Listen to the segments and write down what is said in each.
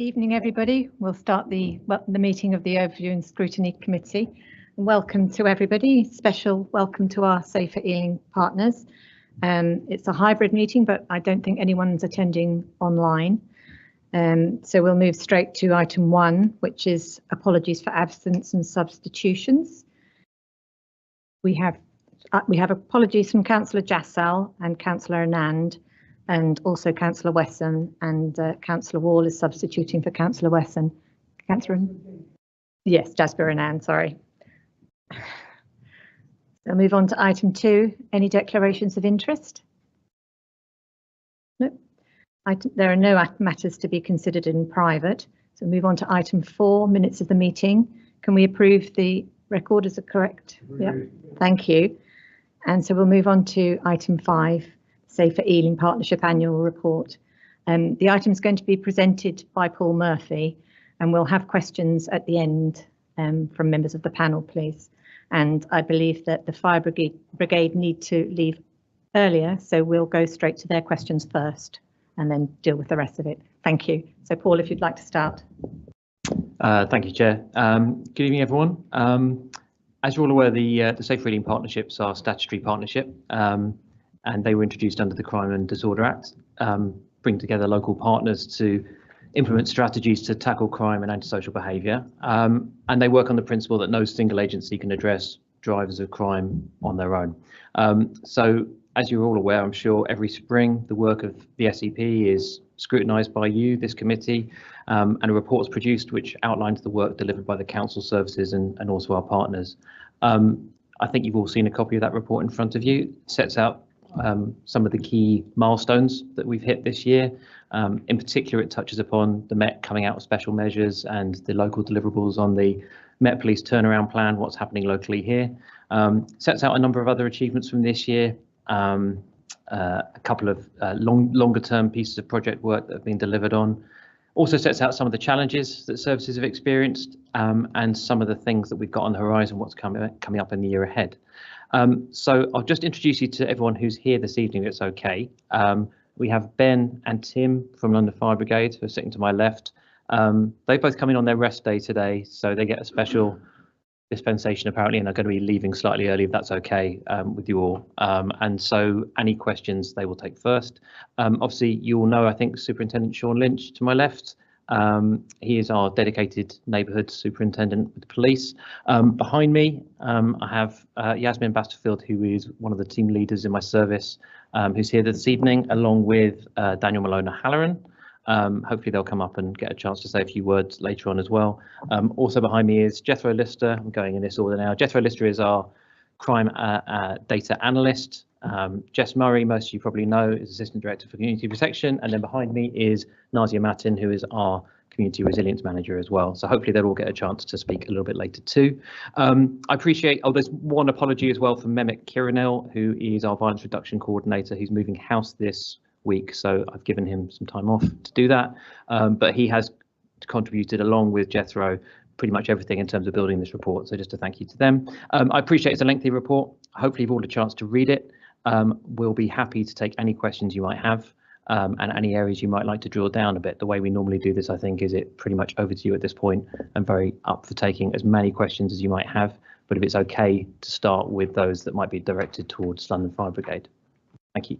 Evening, everybody. We'll start the meeting of the Overview and Scrutiny Committee. Welcome to everybody. Special welcome to our Safer Ealing partners. It's a hybrid meeting, but I don't think anyone's attending online. So we'll move straight to item 1, which is apologies for absence and substitutions. We have apologies from Councillor Jassal and Councillor Anand, and also Councillor Wesson, and Councillor Wall is substituting for Councillor Wesson. Councillor, yes, Jasper Anand, sorry. I'll move on to item 2. Any declarations of interest? No. There are no matters to be considered in private. So move on to item 4, minutes of the meeting. Can we approve the record as correct? Yeah, thank you. And so we'll move on to item 5. Safer Ealing Partnership Annual Report. The item is going to be presented by Paul Murphy, and we'll have questions at the end from members of the panel, please. And I believe that the fire brigade need to leave earlier, so we'll go straight to their questions first and then deal with the rest of it. Thank you. So Paul, if you'd like to start. Thank you, Chair. Good evening, everyone. As you're all aware, the Safer Ealing Partnerships are statutory partnership. And they were introduced under the Crime and Disorder Act, bring together local partners to implement strategies to tackle crime and antisocial behaviour. And they work on the principle that no single agency can address drivers of crime on their own. So as you're all aware, I'm sure every spring the work of the SEP is scrutinised by you, this committee, and a report is produced which outlines the work delivered by the council services and also our partners. I think you've all seen a copy of that report in front of you. It sets out some of the key milestones that we've hit this year. In particular, it touches upon the Met coming out of special measures and the local deliverables on the Met Police turnaround plan, what's happening locally here. Sets out a number of other achievements from this year, a couple of longer term pieces of project work that have been delivered on. Also sets out some of the challenges that services have experienced and some of the things that we've got on the horizon, what's coming up in the year ahead. So I'll just introduce you to everyone who's here this evening, if it's okay. We have Ben and Tim from London Fire Brigade, who are sitting to my left. They both come in on their rest day today, so they get a special dispensation apparently, and are going to be leaving slightly early, if that's okay with you all. And so any questions they will take first. Obviously, you all know, I think, Superintendent Sean Lynch to my left. He is our dedicated neighbourhood superintendent with the police. Behind me, I have Yasmin Basterfield, who is one of the team leaders in my service, who's here this evening, along with Daniel Malone-Halloran. Hopefully they'll come up and get a chance to say a few words later on as well. Also behind me is Jethro Lister. I'm going in this order now. Jethro Lister is our crime data analyst. Jess Murray, most of you probably know, is Assistant Director for Community Protection, and then behind me is Nazia Matin, who is our Community Resilience Manager as well. So hopefully they'll all get a chance to speak a little bit later too. I appreciate, there's one apology as well from Mehmet Kiranil, who is our Violence Reduction Coordinator, who's moving house this week, so I've given him some time off to do that. But he has contributed, along with Jethro, pretty much everything in terms of building this report, so just a thank you to them. I appreciate it's a lengthy report. Hopefully you've all had a chance to read it. We'll be happy to take any questions you might have and any areas you might like to drill down a bit. The way we normally do this, I think, is it pretty much over to you at this point, and very up for taking as many questions as you might have, but if it's okay to start with those that might be directed towards London Fire Brigade. Thank you.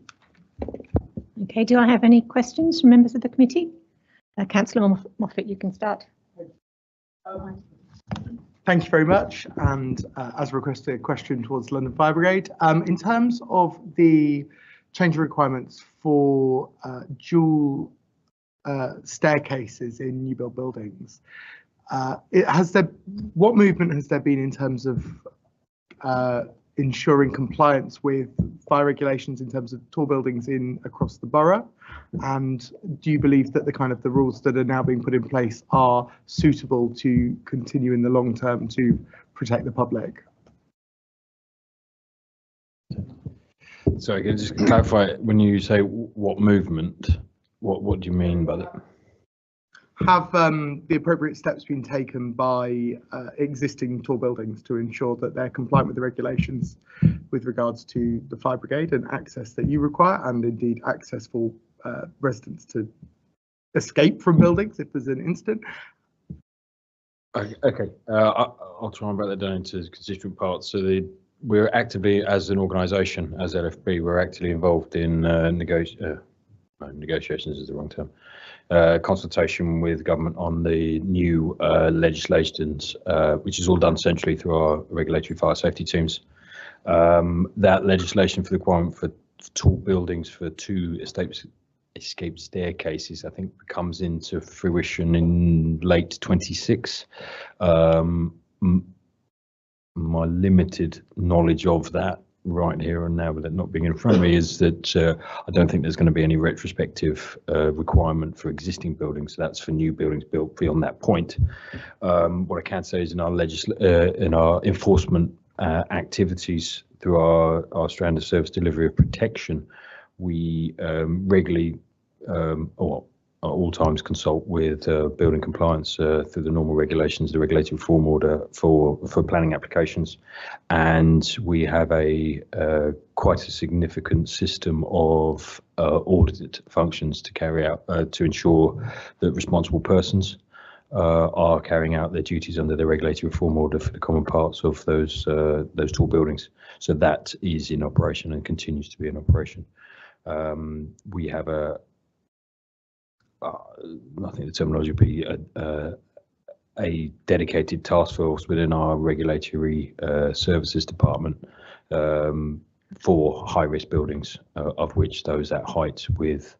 Okay, do I have any questions from members of the committee? Councillor Moffat, you can start. Thank you very much, and as requested, a question towards London Fire Brigade. In terms of the change of requirements for dual staircases in new build buildings, what movement has there been in terms of ensuring compliance with fire regulations in terms of tall buildings across the borough? And do you believe that the rules that are now being put in place are suitable to continue in the long term to protect the public? Sorry, can you just clarify, when you say what movement, what do you mean by that? Have the appropriate steps been taken by existing tall buildings to ensure that they're compliant with the regulations with regards to the fire brigade and access that you require, and indeed access for residents to escape from buildings if there's an incident. Okay, I'll try and break that down into constituent parts. So we're actively, as an organisation, as LFB, we're actively involved in negotiations is the wrong term. Consultation with government on the new legislations, which is all done centrally through our regulatory fire safety teams. That legislation for the requirement for tall buildings for 2 escape staircases, I think, comes into fruition in late 26. My limited knowledge of that right here and now, with it not being in front of me, is that I don't think there's going to be any retrospective requirement for existing buildings. So that's for new buildings built beyond that point. What I can say is in our enforcement activities through our strand of service delivery of protection, we regularly or at all times consult with building compliance through the normal regulations, the regulatory reform order for planning applications, and we have quite a significant system of audit functions to carry out to ensure that responsible persons are carrying out their duties under the regulatory reform order for the common parts of those tall buildings. So that is in operation and continues to be in operation. We have I think the terminology would be a dedicated task force within our regulatory services department for high-risk buildings, of which those at height with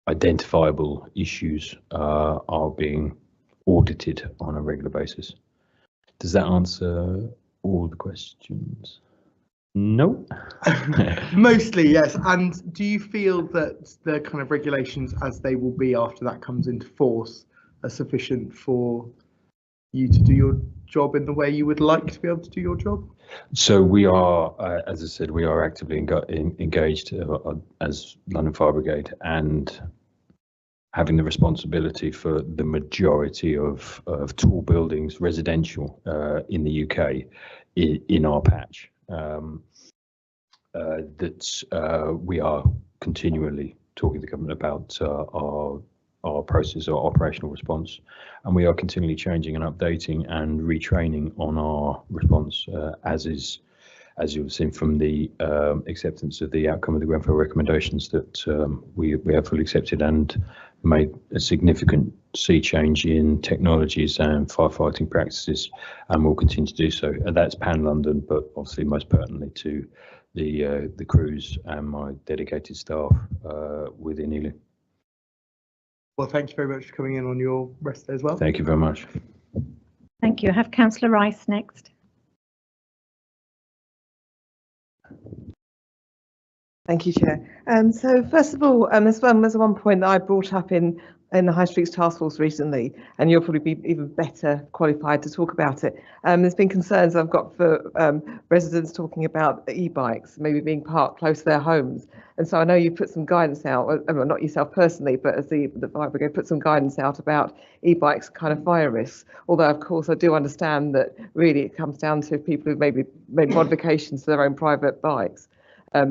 identifiable issues are being audited on a regular basis. Does that answer all the questions? No. Mostly, yes. And do you feel that the kind of regulations as they will be after that comes into force are sufficient for you to do your job in the way you would like to be able to do your job? So we are, as I said, we are actively engaged as London Fire Brigade and having the responsibility for the majority of tall buildings, residential, in the UK in our patch. We are continually talking to the government about our process, our operational response, and we are continually changing and updating and retraining on our response, as you've seen from the acceptance of the outcome of the Grenfell recommendations that we have fully accepted and made a significant sea change in technologies and firefighting practices, and will continue to do so. And that's pan-London, but obviously most pertinently to the crews and my dedicated staff within Ealing. Well, thank you very much for coming in on your rest day as well. Thank you very much. Thank you. I have Councillor Rice next. Thank you, Chair. So first of all, there's one point that I brought up in the High Streets Task Force recently, and you'll probably be even better qualified to talk about it. There's been concerns I've got for residents talking about e-bikes maybe being parked close to their homes. And so I know you put some guidance out, well, not yourself personally, but as the Fire Brigade put some guidance out about e-bikes kind of fire risks. Although, of course, I do understand that really it comes down to people who've maybe made modifications to their own private bikes.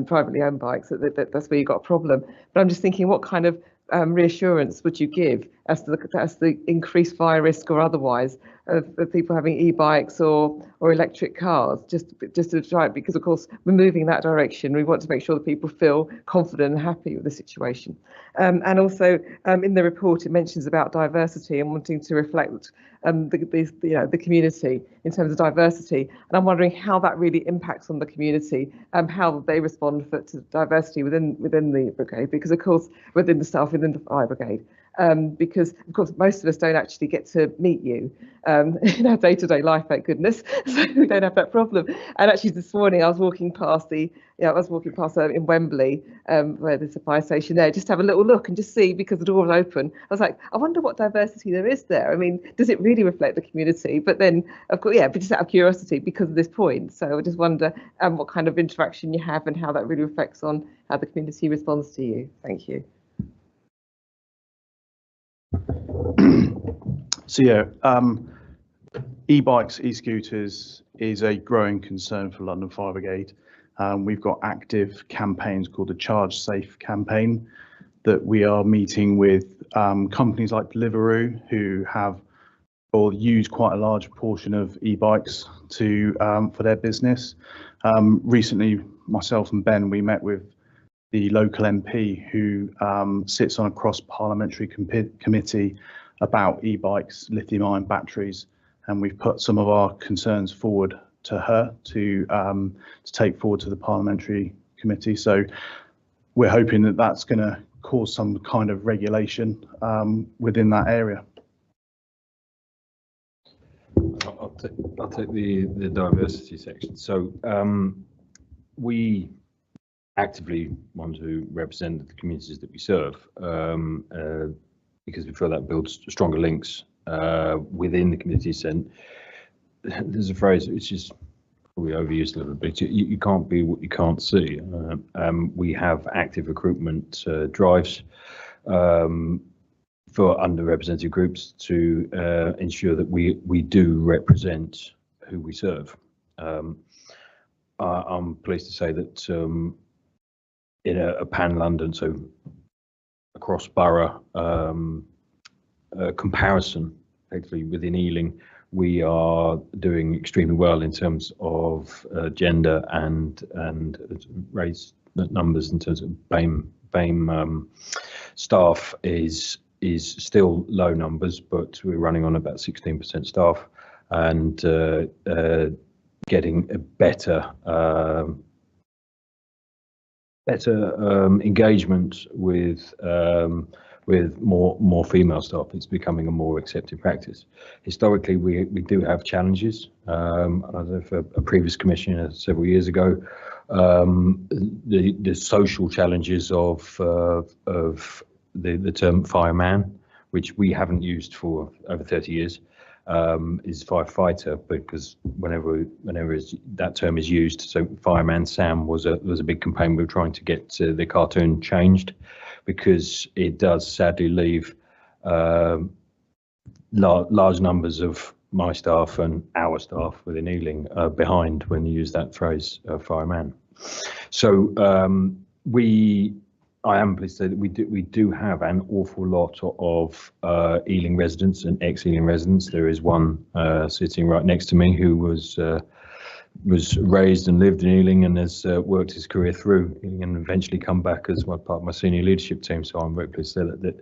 Privately owned bikes, that's where you've got a problem. But I'm just thinking, what kind of reassurance would you give as to the increased fire risk or otherwise of people having e-bikes or electric cars, just to try, because of course we're moving that direction. We want to make sure that people feel confident and happy with the situation. And also in the report it mentions about diversity and wanting to reflect the community in terms of diversity, and I'm wondering how that really impacts on the community and how they respond to diversity within the brigade, because of course within the staff within the fire brigade. Because of course most of us don't actually get to meet you in our day-to-day life, thank goodness, so we don't have that problem. And actually this morning I was walking past in Wembley, where there's a fire station there, just to have a little look and just see, because the door was open. I was like, I wonder what diversity there is there. I mean, does it really reflect the community? But then, of course, yeah, but just out of curiosity because of this point. So I just wonder what kind of interaction you have and how that really reflects on how the community responds to you. Thank you. So yeah, e-bikes, e-scooters is a growing concern for London Fire Brigade. We've got active campaigns called the Charge Safe campaign that we are meeting with companies like Deliveroo, who have or use quite a large portion of e-bikes to for their business. Recently, myself and Ben, we met with the local MP who sits on a cross-parliamentary committee about e-bikes, lithium-ion batteries, and we've put some of our concerns forward to her to take forward to the parliamentary committee. So we're hoping that that's going to cause some kind of regulation within that area. I'll take the diversity section. So we actively want to represent the communities that we serve because we feel that builds stronger links within the communities. And there's a phrase which is probably overused a little bit. You can't be what you can't see. We have active recruitment drives for underrepresented groups to ensure that we do represent who we serve. I'm pleased to say that in a pan-London, so across borough comparison, actually within Ealing, we are doing extremely well in terms of gender and race numbers. In terms of BAME staff is still low numbers, but we're running on about 16% staff and getting a better engagement with more female staff. It's becoming a more accepted practice. Historically, we do have challenges. I don't know if a previous commissioner several years ago, the social challenges of the term fireman, which we haven't used for over 30 years, is firefighter, because whenever that term is used, so fireman Sam was a big campaign. We were trying to get the cartoon changed because it does sadly leave large numbers of my staff and our staff within Ealing behind when you use that phrase, fireman. So I am pleased to say that we do have an awful lot of Ealing residents and ex-Ealing residents. There is one sitting right next to me who was raised and lived in Ealing and has worked his career through Ealing and eventually come back as one part of my senior leadership team. So I'm very pleased to say that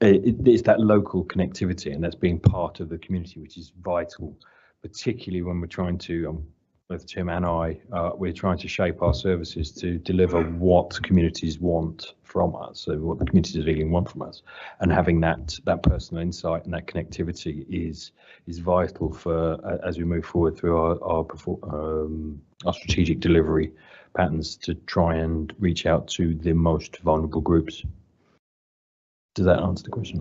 it's that local connectivity and that's being part of the community, which is vital, particularly when we're trying to, both Tim and I, we're trying to shape our services to deliver what communities want from us, so what the communities of Ealing want from us, and having that personal insight and that connectivity is vital for as we move forward through our strategic delivery patterns to try and reach out to the most vulnerable groups. Does that answer the question?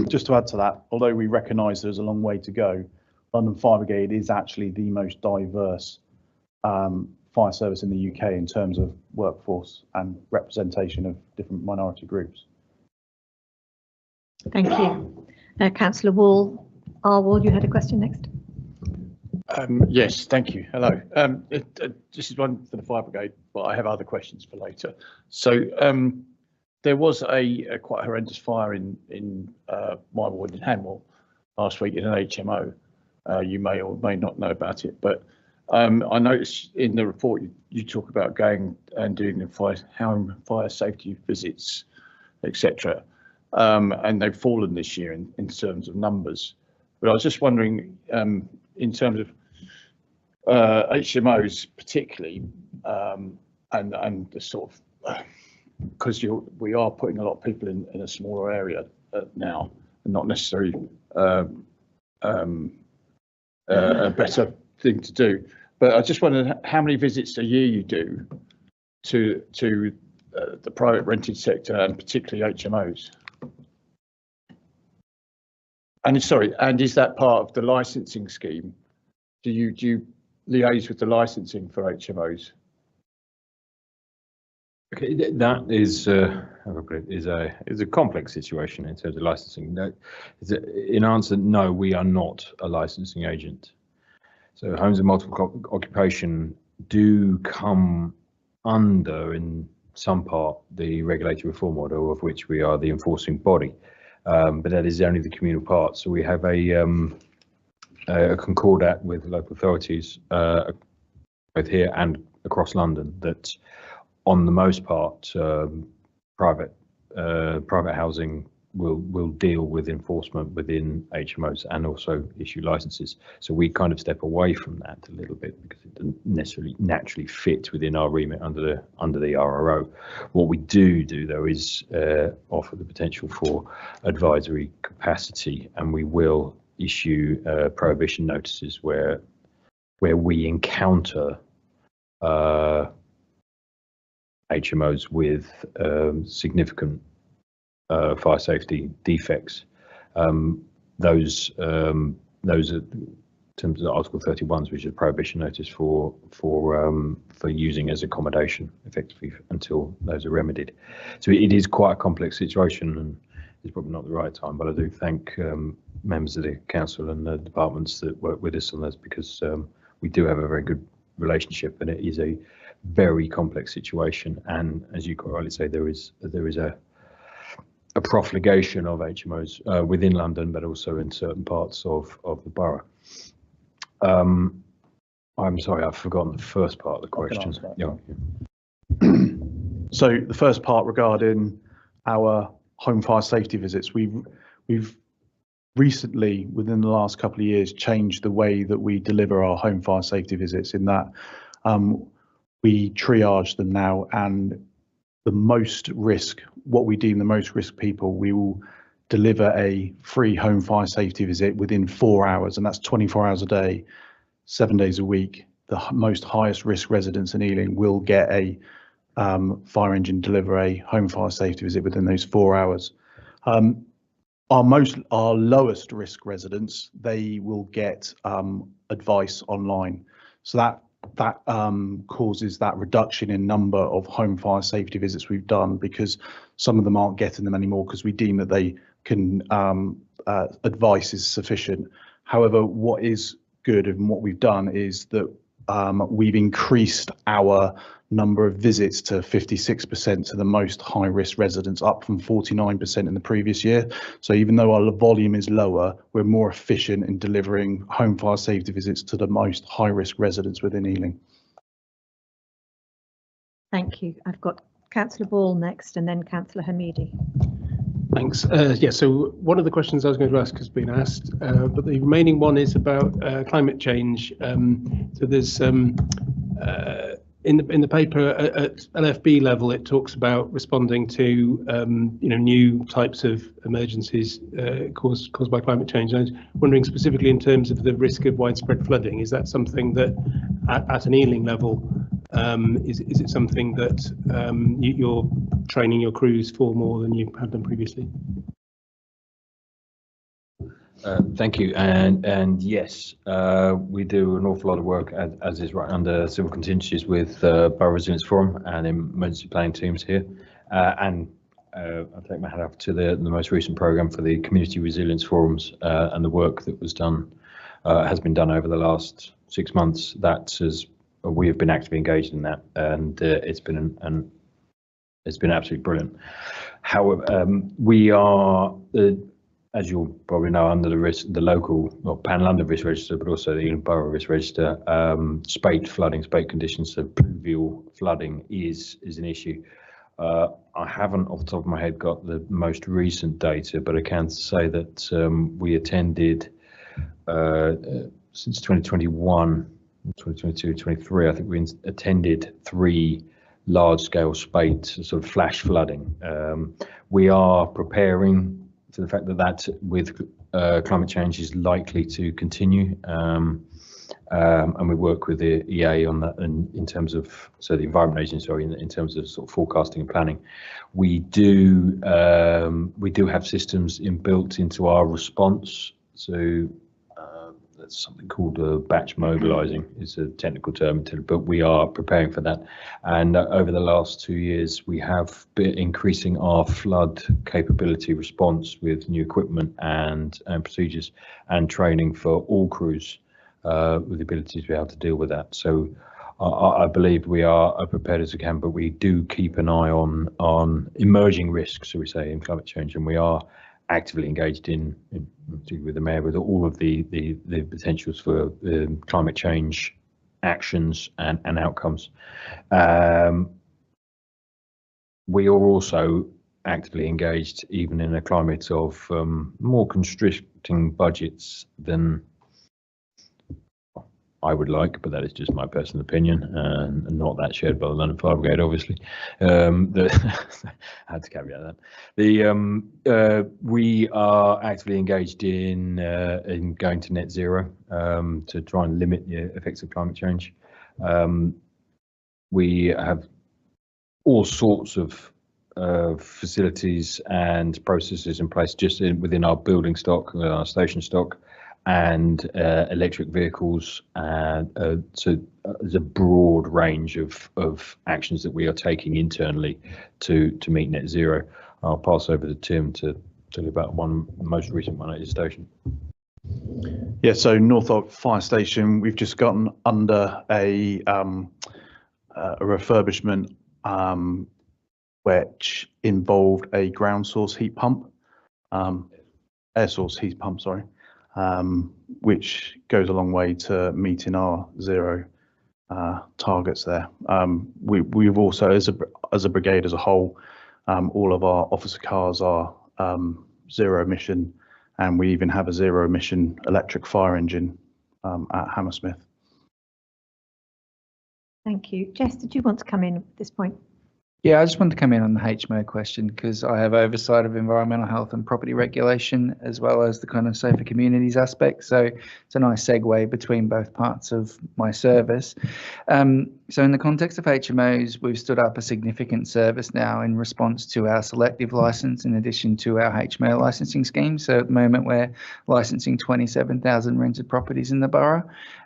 Just to add to that, although we recognise there's a long way to go, London Fire Brigade is actually the most diverse fire service in the UK in terms of workforce and representation of different minority groups. Thank you. Councillor Wall, you had a question next. Yes, thank you. Hello. This is one for the Fire Brigade, but I have other questions for later. So there was a quite horrendous fire in my ward in Hanwell last week in an HMO. You may or may not know about it, but I noticed in the report you talk about going and doing the fire safety visits, etc. And they've fallen this year in terms of numbers. But I was just wondering, in terms of HMOs particularly, and the sort of, because we are putting a lot of people in a smaller area now, and not necessarily a better thing to do. But I just wondered how many visits a year you do to the private rented sector and particularly HMOs. And sorry, and is that part of the licensing scheme? Do you liaise with the licensing for HMOs? Okay, that is a complex situation in terms of licensing. In answer, no, we are not a licensing agent. So homes of multiple occupation do come under, in some part the regulatory reform order, of which we are the enforcing body, but that is only the communal part. So we have a concordat with local authorities, both here and across London, that on the most part, private housing will deal with enforcement within HMOs and also issue licenses. So we kind of step away from that a little bit because it doesn't necessarily naturally fit within our remit under the RRO. What we do though is offer the potential for advisory capacity, and we will issue prohibition notices where we encounter HMOs with significant fire safety defects. Those are in terms of Article 31s, which is a prohibition notice for using as accommodation effectively until those are remedied. So it is quite a complex situation, and it's probably not the right time, but I do thank members of the council and the departments that work with us on this, because we do have a very good relationship, and it is a very complex situation. And as you quite rightly say, there is a profligation of HMOs within London, but also in certain parts of the borough. I'm sorry, I've forgotten the first part of the question. Yeah. So the first part regarding our home fire safety visits, we've recently, within the last couple of years, changed the way that we deliver our home fire safety visits, in that we triage them now, and the most risk, what we deem the most risk people, we will deliver a free home fire safety visit within 4 hours, and that's 24 hours a day, 7 days a week. The most highest risk residents in Ealing will get a fire engine deliver a home fire safety visit within those 4 hours. Our lowest risk residents, they will get advice online. So that causes that reduction in number of home fire safety visits we've done, because some of them aren't getting them anymore because we deem that they can advice is sufficient. However, what is good and what we've done is that we've increased our number of visits to 56% to the most high risk residents, up from 49% in the previous year. So even though our volume is lower, we're more efficient in delivering home fire safety visits to the most high risk residents within Ealing. Thank you. I've got Councillor Ball next, and then Councillor Hamidi. Thanks. Yeah, so one of the questions I was going to ask has been asked, but the remaining one is about climate change. So there's in the paper at LFB level, it talks about responding to new types of emergencies caused by climate change. And I was wondering specifically in terms of the risk of widespread flooding, is that something that at an Ealing level, is it something that you're training your crews for more than you have done previously? Thank you, and yes, we do an awful lot of work, as is right under civil contingencies, with Borough Resilience Forum and emergency planning teams here, and I'll take my hat off to the most recent programme for the community resilience forums and the work that was done has been done over the last 6 months. We have been actively engaged in that, and it's been absolutely brilliant. However, we are, as you'll probably know, under the local, well, Pan London Risk Register, but also the Ealing Borough Risk Register, spate conditions, so pluvial flooding is an issue. I haven't off the top of my head got the most recent data, but I can say that we attended since 2021, 2022, 23, I think we attended 3 large-scale spate sort of flash flooding. We are preparing for the fact that with climate change is likely to continue, and we work with the EA on that, in terms of, so the Environment Agency, sorry, in terms of sort of forecasting and planning. We do have systems inbuilt into our response. So that's something called batch mobilising, is a technical term, but we are preparing for that. And over the last 2 years, we have been increasing our flood capability response with new equipment and procedures and training for all crews with the ability to be able to deal with that. So I believe we are prepared as we can, but we do keep an eye on emerging risks, shall we say, in climate change, and we are actively engaged in with the mayor with all of the potentials for climate change actions and outcomes. We are also actively engaged even in a climate of more constricting budgets than I would like, but that is just my personal opinion and not that shared by the London Fire Brigade, obviously. I had to caveat that. We are actively engaged in going to net zero to try and limit the effects of climate change. We have all sorts of facilities and processes in place just within our building stock, our station stock, and electric vehicles, and so there's a broad range of actions that we are taking internally to meet net zero. I'll pass over to Tim to tell you about the most recent one at his station. Yeah, so Northolt Fire Station, we've just gotten under a refurbishment which involved a ground source heat pump, air source heat pump, sorry. Which goes a long way to meeting our zero targets there. We've also, as a brigade as a whole, all of our officer cars are zero emission, and we even have a zero emission electric fire engine at Hammersmith. Thank you. Jess, did you want to come in at this point? Yeah, I just wanted to come in on the HMO question because I have oversight of environmental health and property regulation, as well as the kind of safer communities aspect. So it's a nice segue between both parts of my service. So in the context of HMOs, we've stood up a significant service now in response to our selective license in addition to our HMO licensing scheme. So at the moment we're licensing 27,000 rented properties in the borough.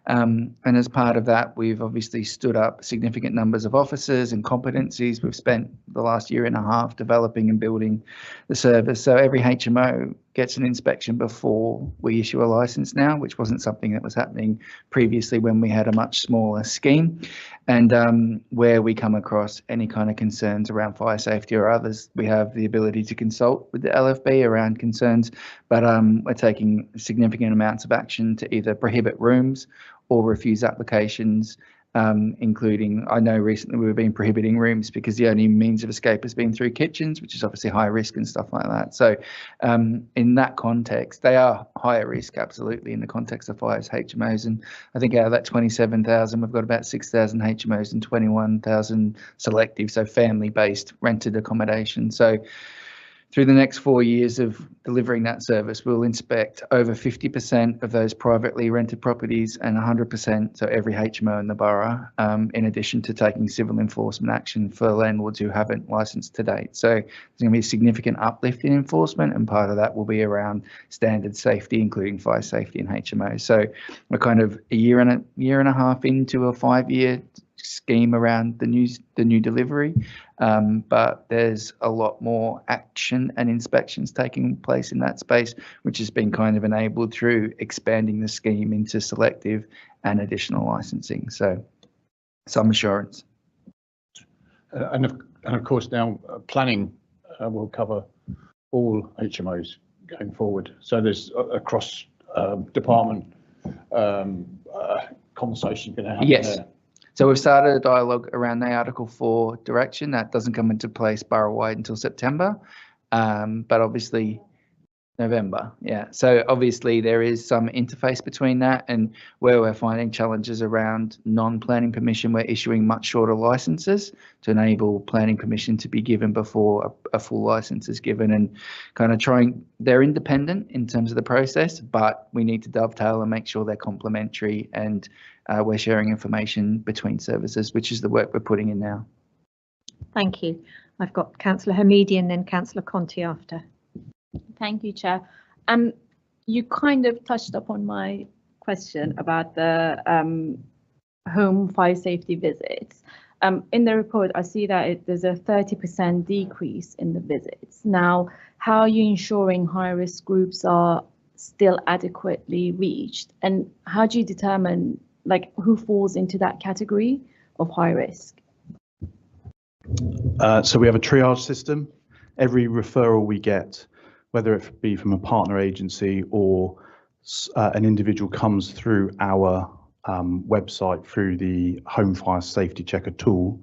And as part of that, we've obviously stood up significant numbers of officers and competencies. We've spent the last year and a half developing and building the service. So every HMO gets an inspection before we issue a license now, which wasn't something that was happening previously when we had a much smaller scheme. And where we come across any kind of concerns around fire safety or others, we have the ability to consult with the LFB around concerns, but we're taking significant amounts of action to either prohibit rooms or refuse applications, including, I know recently we've been prohibiting rooms because the only means of escape has been through kitchens, which is obviously high risk and stuff like that. So in that context, they are higher risk, absolutely, in the context of fires, HMOs. And I think out of that 27,000, we've got about 6,000 HMOs and 21,000 selective, so family-based rented accommodation. So through the next 4 years of delivering that service, we'll inspect over 50% of those privately rented properties and 100%, so every HMO in the borough, in addition to taking civil enforcement action for landlords who haven't licensed to date. So there's going to be a significant uplift in enforcement, and part of that will be around standard safety, including fire safety in HMOs. So we're kind of a year and a half into a 5-year scheme around the new delivery, but there's a lot more action and inspections taking place in that space, which has been kind of enabled through expanding the scheme into selective and additional licensing. So some assurance. And of course now planning will cover all HMOs going forward. So there's a cross department conversation going to happen. Yes. There. So we've started a dialogue around the Article 4 direction. That doesn't come into place borough-wide until September, but obviously November. Yeah. So obviously there is some interface between that and where we're finding challenges around non-planning permission. We're issuing much shorter licenses to enable planning permission to be given before a full license is given, and kind of trying, they're independent in terms of the process, but we need to dovetail and make sure they're complementary, and we're sharing information between services, which is the work we're putting in now. Thank you. I've got Councillor Hamidi and then Councillor Conti after. Thank you, Chair. You kind of touched upon my question about the home fire safety visits. In the report, I see that there's a 30% decrease in the visits. Now, how are you ensuring high-risk groups are still adequately reached? And how do you determine like who falls into that category? of high risk? So we have a triage system. Every referral we get, whether it be from a partner agency or an individual comes through our website through the Home Fire Safety Checker tool,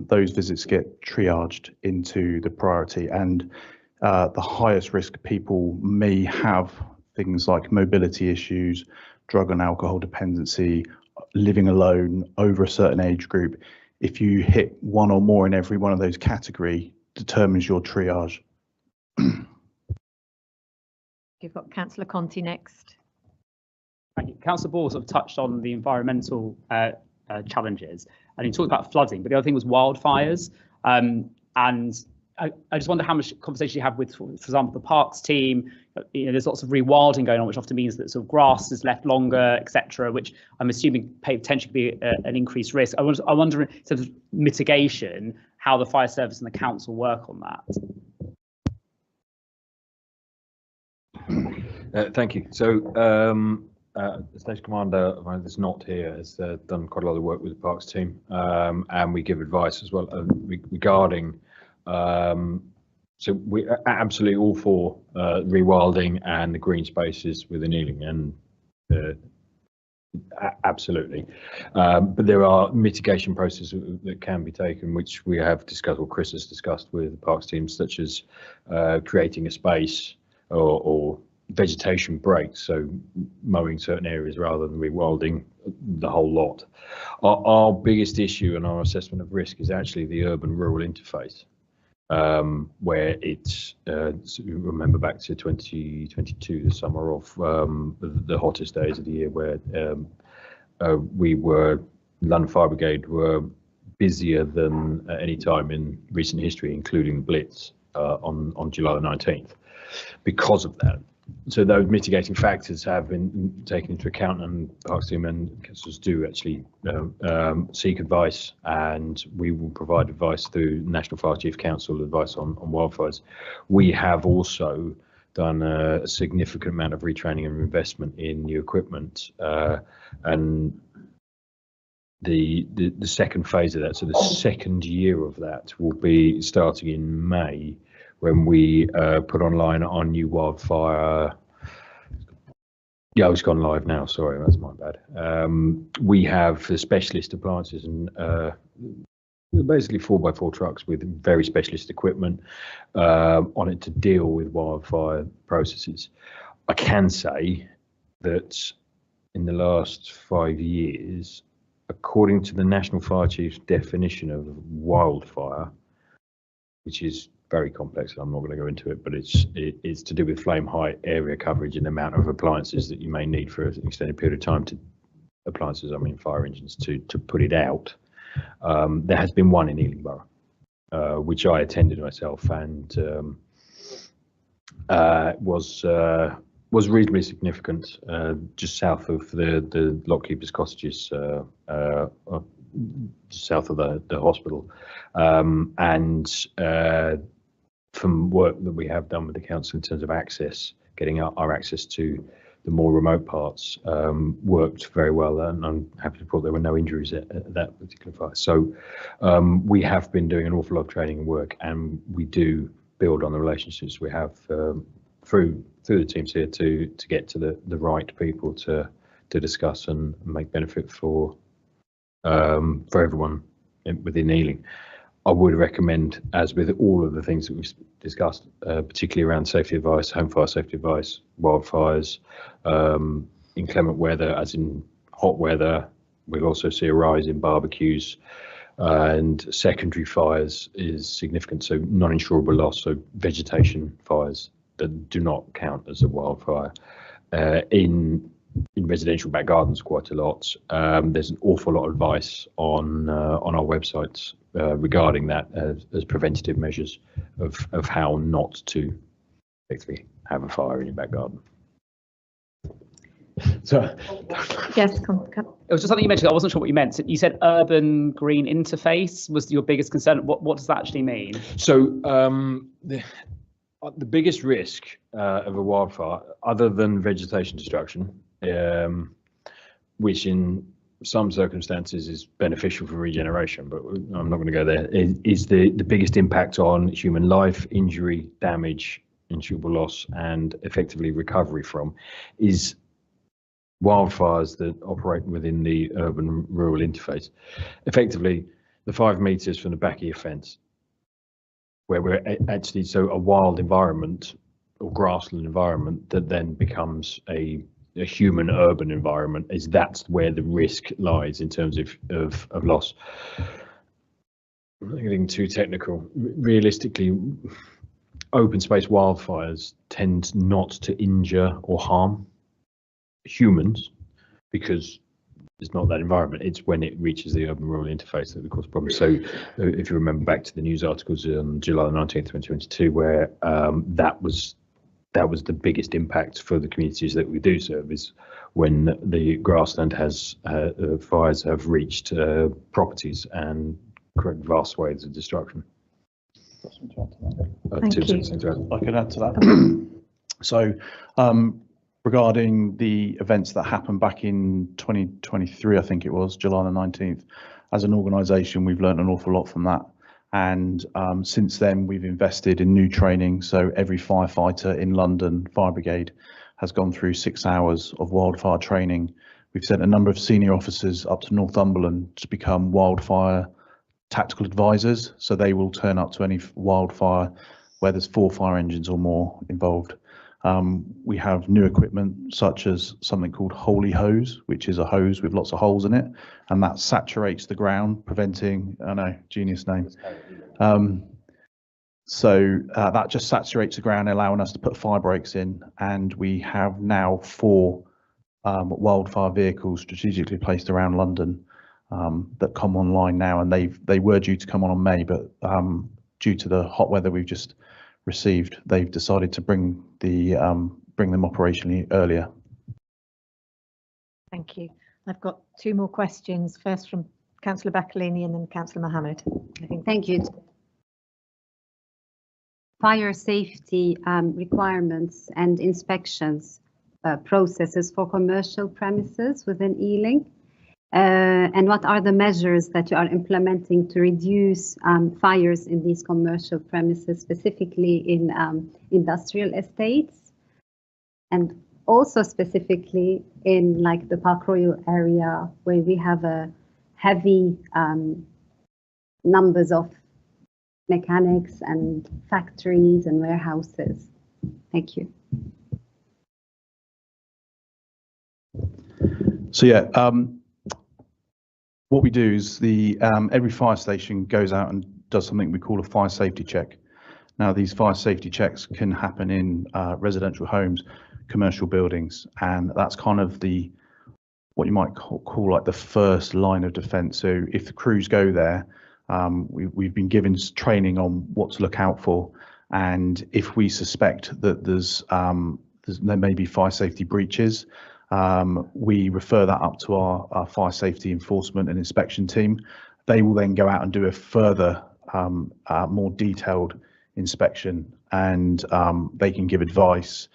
those visits get triaged into the priority, and the highest risk people may have things like mobility issues, drug and alcohol dependency, living alone, over a certain age group. If you hit one or more in every one of those category, determines your triage. You've got Councillor Conti next. Thank you. Councillor Ball sort of touched on the environmental challenges, and he talked about flooding, but the other thing was wildfires. And I just wonder how much conversation you have with, for example, the parks team. You know, there's lots of rewilding going on, which often means that sort of grass is left longer, etc., which I'm assuming potentially could be an increased risk. I wonder in terms of mitigation, how the fire service and the council work on that. Thank you. So the Station Commander that's not here has done quite a lot of work with the Parks team, and we give advice as well regarding. So we're absolutely all for rewilding and the green spaces within Ealing, and absolutely. But there are mitigation processes that can be taken, which we have discussed, or Chris has discussed with the Parks team, such as creating a space or vegetation breaks, so mowing certain areas rather than rewilding the whole lot. Our biggest issue and our assessment of risk is actually the urban-rural interface, where it's remember back to 2022, the summer of the hottest days of the year, where London Fire Brigade were busier than at any time in recent history, including the Blitz on July the 19th, because of that. So those mitigating factors have been taken into account, and the Parks team and councillors do actually seek advice, and we will provide advice through National Fire Chief Council, advice on wildfires. We have also done a significant amount of retraining and investment in new equipment, and the second phase of that, so the second year of that, will be starting in May, when we put online our new wildfire. Yeah, it's gone live now. Sorry, that's my bad. We have the specialist appliances and basically 4x4 trucks with very specialist equipment on it to deal with wildfire processes. I can say that in the last 5 years, according to the National Fire Chief's definition of wildfire, which is very complex, and I'm not going to go into it, but it's to do with flame height, area coverage, and the amount of appliances that you may need for an extended period of time. To appliances, I mean fire engines, to put it out. There has been one in Ealing Borough, which I attended myself, and was reasonably significant, just south of the lockkeepers' cottages, just south of the hospital, and from work that we have done with the council in terms of access, getting our access to the more remote parts, worked very well, and I'm happy to report there were no injuries at that particular fire. So we have been doing an awful lot of training and work, and we do build on the relationships we have through the teams here to get to the right people to discuss and make benefit for everyone within Ealing. I would recommend, as with all of the things that we've discussed, particularly around safety advice, home fire safety advice, wildfires, inclement weather, as in hot weather. We'll also see a rise in barbecues, and secondary fires is significant. So non-insurable loss, so vegetation fires that do not count as a wildfire. In residential back gardens, quite a lot. There's an awful lot of advice on our websites regarding that as preventative measures of how not to basically have a fire in your back garden. So Yes, it was just something you mentioned. I wasn't sure what you meant. So you said urban green interface was your biggest concern. What does that actually mean? So the biggest risk of a wildfire, other than vegetation destruction, which in some circumstances is beneficial for regeneration, but I'm not going to go there. Is the biggest impact on human life, injury, damage, insurable loss, and effectively recovery from is wildfires that operate within the urban-rural interface. Effectively, the 5 meters from the back of your fence, where we're actually, so a wild environment or grassland environment that then becomes a human urban environment, that's where the risk lies in terms of loss. I'm not getting too technical. Realistically, open space wildfires tend not to injure or harm humans because it's not that environment. It's when it reaches the urban-rural interface that it causes problems. So if you remember back to the news articles on July 19th, 2022, where that was the biggest impact for the communities that we do serve, is when the grassland has fires have reached properties and create vast swathes of destruction. Thank you. I can add to that. So regarding the events that happened back in 2023, I think it was July the 19th, as an organisation, we've learned an awful lot from that. And since then, we've invested in new training. So every firefighter in London Fire Brigade has gone through 6 hours of wildfire training. We've sent a number of senior officers up to Northumberland to become wildfire tactical advisors. So they will turn up to any wildfire where there's 4 fire engines or more involved. We have new equipment such as something called Holy Hose, which is a hose with lots of holes in it, and that saturates the ground, preventing, I know, genius name. So that just saturates the ground, allowing us to put fire breaks in, and we have now 4 wildfire vehicles strategically placed around London that come online now, and they were due to come on May, but due to the hot weather we've just received, they've decided to bring them operationally earlier. Thank you. I've got 2 more questions, first from Councillor Bakalini and then Councillor Mohammed. Thank you. Fire safety requirements and inspections processes for commercial premises within Ealing. And what are the measures that you are implementing to reduce fires in these commercial premises, specifically in industrial estates, and also specifically in like the Park Royal area, where we have a heavy numbers of mechanics and factories and warehouses? Thank you. So yeah, what we do is every fire station goes out and does something we call a fire safety check. Now, these fire safety checks can happen in residential homes, commercial buildings, and that's kind of what you might call like the first line of defence. So if the crews go there, we've been given training on what to look out for, and if we suspect that there may be fire safety breaches, we refer that up to our fire safety enforcement and inspection team. They will then go out and do a further, more detailed inspection, and they can give advice.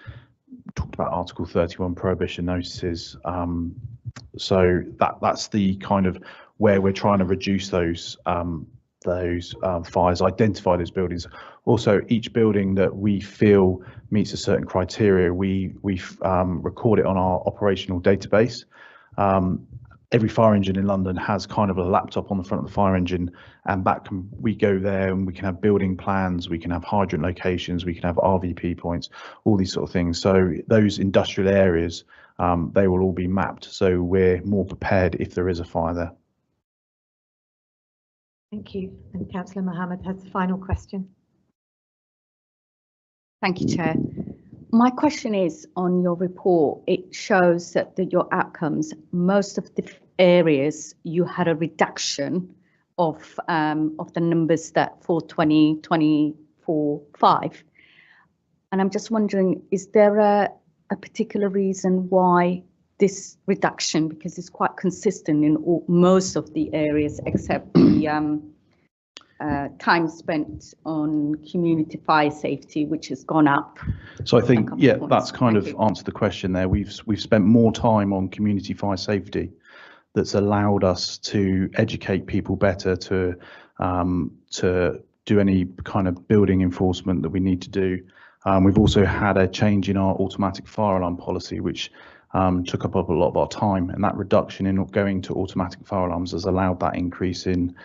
We talked about Article 31 prohibition notices. So that's the kind of where we're trying to reduce those fires, identify those buildings. Also, each building that we feel meets a certain criteria, we record it on our operational database. Every fire engine in London has kind of a laptop on the front of the fire engine, and we go there and we can have building plans, we can have hydrant locations, we can have RVP points, all these sort of things. So those industrial areas, they will all be mapped, so we're more prepared if there is a fire there. Thank you. And Councillor Mohammed has the final question. Thank you, Chair. My question is, on your report, it shows that your outcomes, most of the areas you had a reduction of the numbers that for 2024-5. And I'm just wondering, is there a particular reason why this reduction, because it's quite consistent in most of the areas except the time spent on community fire safety, which has gone up? So I think, yeah, that's kind of answered the question there. We've spent more time on community fire safety that's allowed us to educate people better to do any kind of building enforcement that we need to do. We've also had a change in our automatic fire alarm policy, which took up a lot of our time, and that reduction in going to automatic fire alarms has allowed that increase in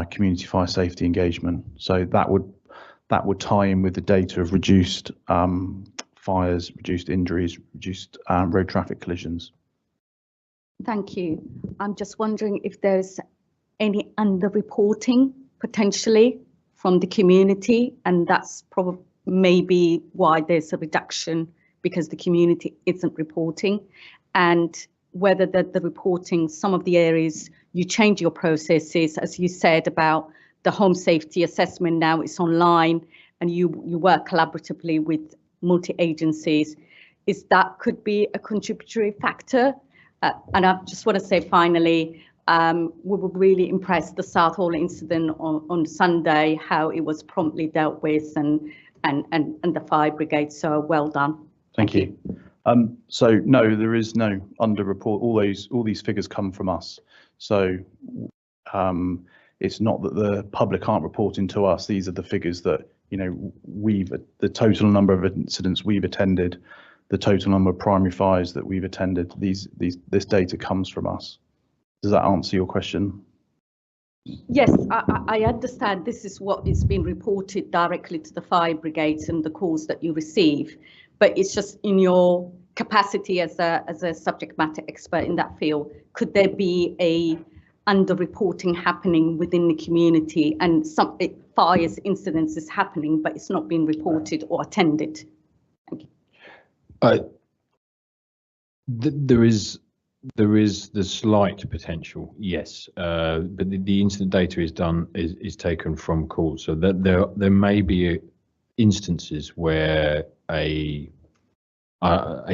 community fire safety engagement. So that would tie in with the data of reduced fires, reduced injuries, reduced road traffic collisions. Thank you. I'm just wondering if there's any underreporting potentially from the community, and that's probably maybe why there's a reduction, because the community isn't reporting, and whether the reporting, some of the areas you change your processes, as you said about the home safety assessment now it's online, and you work collaboratively with multi-agencies. Is that could be a contributory factor? And I just want to say finally, we were really impressed the Southall incident on Sunday, how it was promptly dealt with, and the fire brigade. So well done. Thank you. So no, there is no underreport. All these figures come from us. So it's not that the public aren't reporting to us. These are the figures that, you know, the total number of incidents we've attended, the total number of primary fires that we've attended. This data comes from us. Does that answer your question? Yes, I understand this is what is being reported directly to the fire brigades and the calls that you receive, but it's just in your capacity as a subject matter expert in that field, could there be a underreporting happening within the community, and some fires incidents is happening, but it's not being reported or attended? Thank you. There is the slight potential, yes, but the incident data is taken from calls, so that there may be instances where a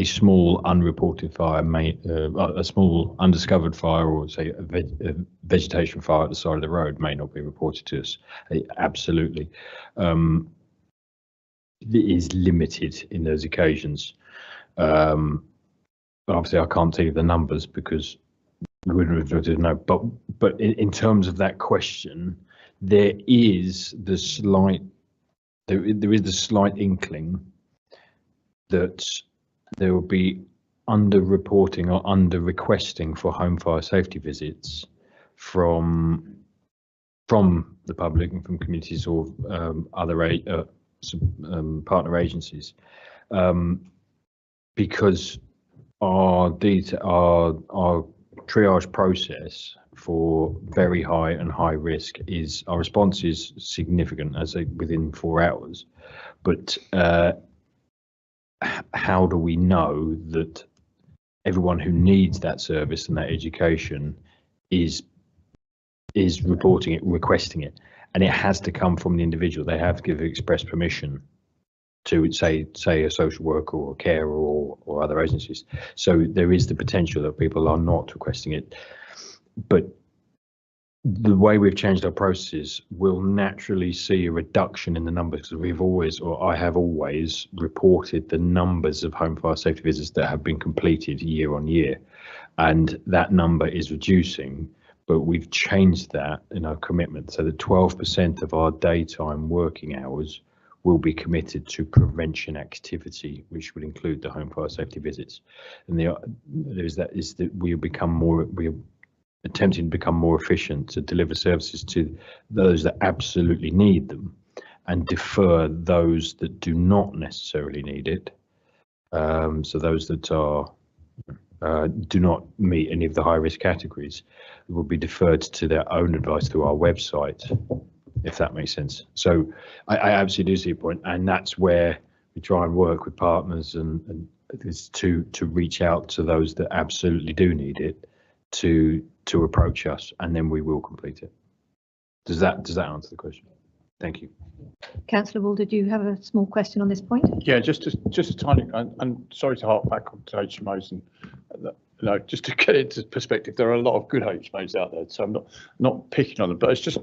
small unreported fire a small undiscovered fire, or say a vegetation fire at the side of the road, may not be reported to us. Absolutely, it is limited in those occasions. But obviously, I can't tell you the numbers because we wouldn't know. But in terms of that question, there is the slight inkling that there will be under-reporting or under-requesting for home fire safety visits from the public and from communities or other partner agencies, because our triage process for very high and high risk our response is significant, as within 4 hours. But how do we know that everyone who needs that service and that education is reporting it, requesting it? And it has to come from the individual. They have to give express permission to say a social worker or a carer or other agencies. So there is the potential that people are not requesting it. But the way we've changed our processes will naturally see a reduction in the numbers, because I have always reported the numbers of home fire safety visits that have been completed year on year, and that number is reducing. But we've changed that in our commitment, so that 12% of our daytime working hours will be committed to prevention activity, which would include the home fire safety visits. And we're attempting to become more efficient to deliver services to those that absolutely need them, and defer those that do not necessarily need it. So those that do not meet any of the high risk categories will be deferred to their own advice through our website, if that makes sense. So I absolutely do see your point, and that's where we try and work with partners and to reach out to those that absolutely do need it, to approach us, and then we will complete it. Does that answer the question? Thank you. Councillor Wall, did you have a small question on this point? Yeah, just a tiny, and sorry to harp back on to HMOs, and no, just to get into perspective, there are a lot of good HMOs out there, so I'm not picking on them, but it's just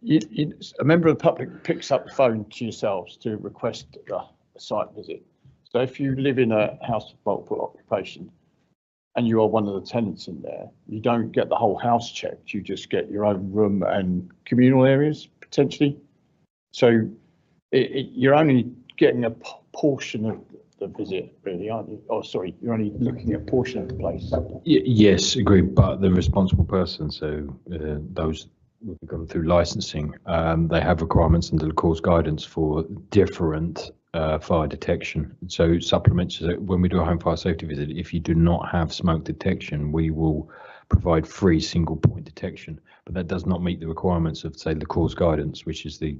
a member of the public picks up the phone to yourselves to request a site visit. So if you live in a house of multiple occupation, and you are one of the tenants in there, you don't get the whole house checked. You just get your own room and communal areas potentially. So you're only getting a portion of the visit, really, aren't you? Oh, sorry, you're only looking at a portion of the place. Yes, agreed. But the responsible person, so those will be gone through licensing, they have requirements under the course guidance for different fire detection. So supplements, when we do a home fire safety visit, if you do not have smoke detection, we will provide free single point detection, but that does not meet the requirements of, say, the course guidance, which is the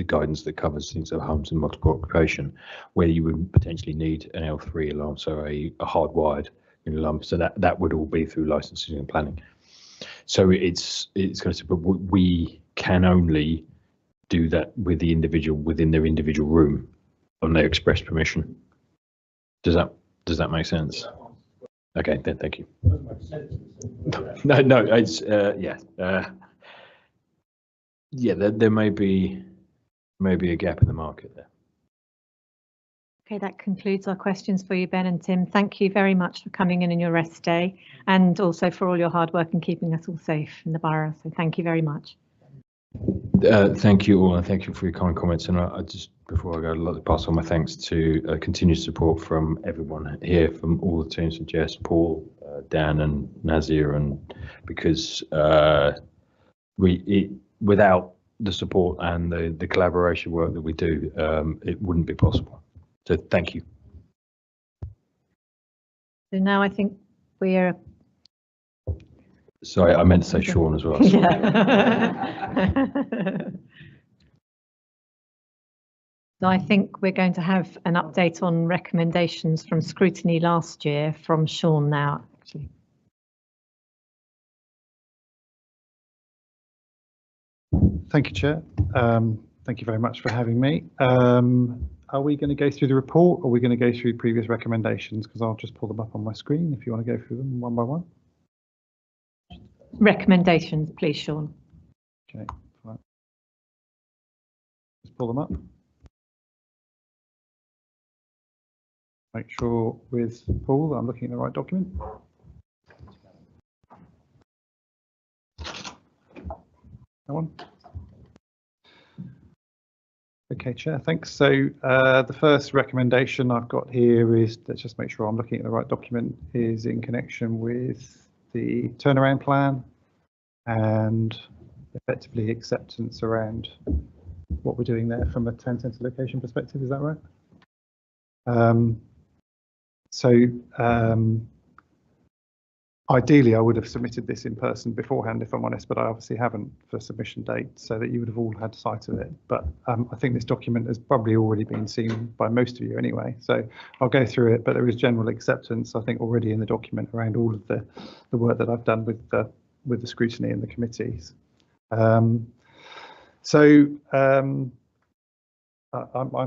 guidance that covers things like homes and multiple occupation, where you would potentially need an L3 alarm, so a hardwired alarm. So that would all be through licensing and planning. So it's going to, but we can only do that with the individual within their individual room on their express permission. Does that make sense? Okay, then thank you. No, it's there may be a gap in the market there. Okay, that concludes our questions for you, Ben and Tim. Thank you very much for coming in your rest day, and also for all your hard work and keeping us all safe in the borough. So thank you very much. Thank you all, and thank you for your kind comments. And I just, before I go, I'd like to pass on my thanks to continued support from everyone here, from all the teams, from Jess, Paul, Dan, and Nazir, and because without the support and the collaboration work that we do, it wouldn't be possible. So thank you. So now I think we are. Sorry, I meant to say Sean as well. Yeah. So I think we're going to have an update on recommendations from Scrutiny last year from Sean now, actually. Thank you, Chair. Thank you very much for having me. Are we going to go through the report, or are we going to go through previous recommendations? Because I'll just pull them up on my screen if you want to go through them one by one. Recommendations, please, Sean. Okay, fine. Just pull them up. Make sure with Paul that I'm looking at the right document. That one. Okay, Chair, thanks. So the first recommendation I've got here is, let's just make sure I'm looking at the right document, is in connection with the turnaround plan and effectively acceptance around what we're doing there from a town centre location perspective. Is that right? Ideally, I would have submitted this in person beforehand, if I'm honest, but I obviously haven't for submission date, so that you would have all had sight of it. But I think this document has probably already been seen by most of you anyway, so I'll go through it. But there is general acceptance, I think, already in the document around all of the work that I've done with the scrutiny and the committees. I'm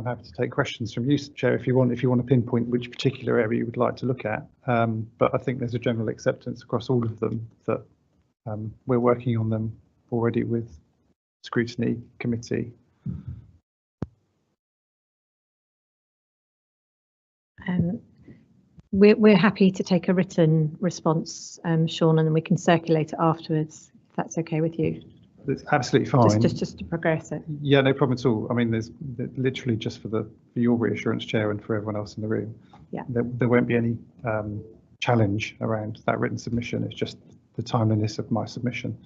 happy to take questions from you, Chair, if you want to pinpoint which particular area you would like to look at. But I think there's a general acceptance across all of them that we're working on them already with Scrutiny Committee. We're happy to take a written response, Sean, and then we can circulate it afterwards, if that's okay with you. It's absolutely fine. Just to progress it. Yeah, no problem at all. I mean, there's literally just for your reassurance, Chair, and for everyone else in the room. Yeah. There won't be any challenge around that written submission. It's just the timeliness of my submission.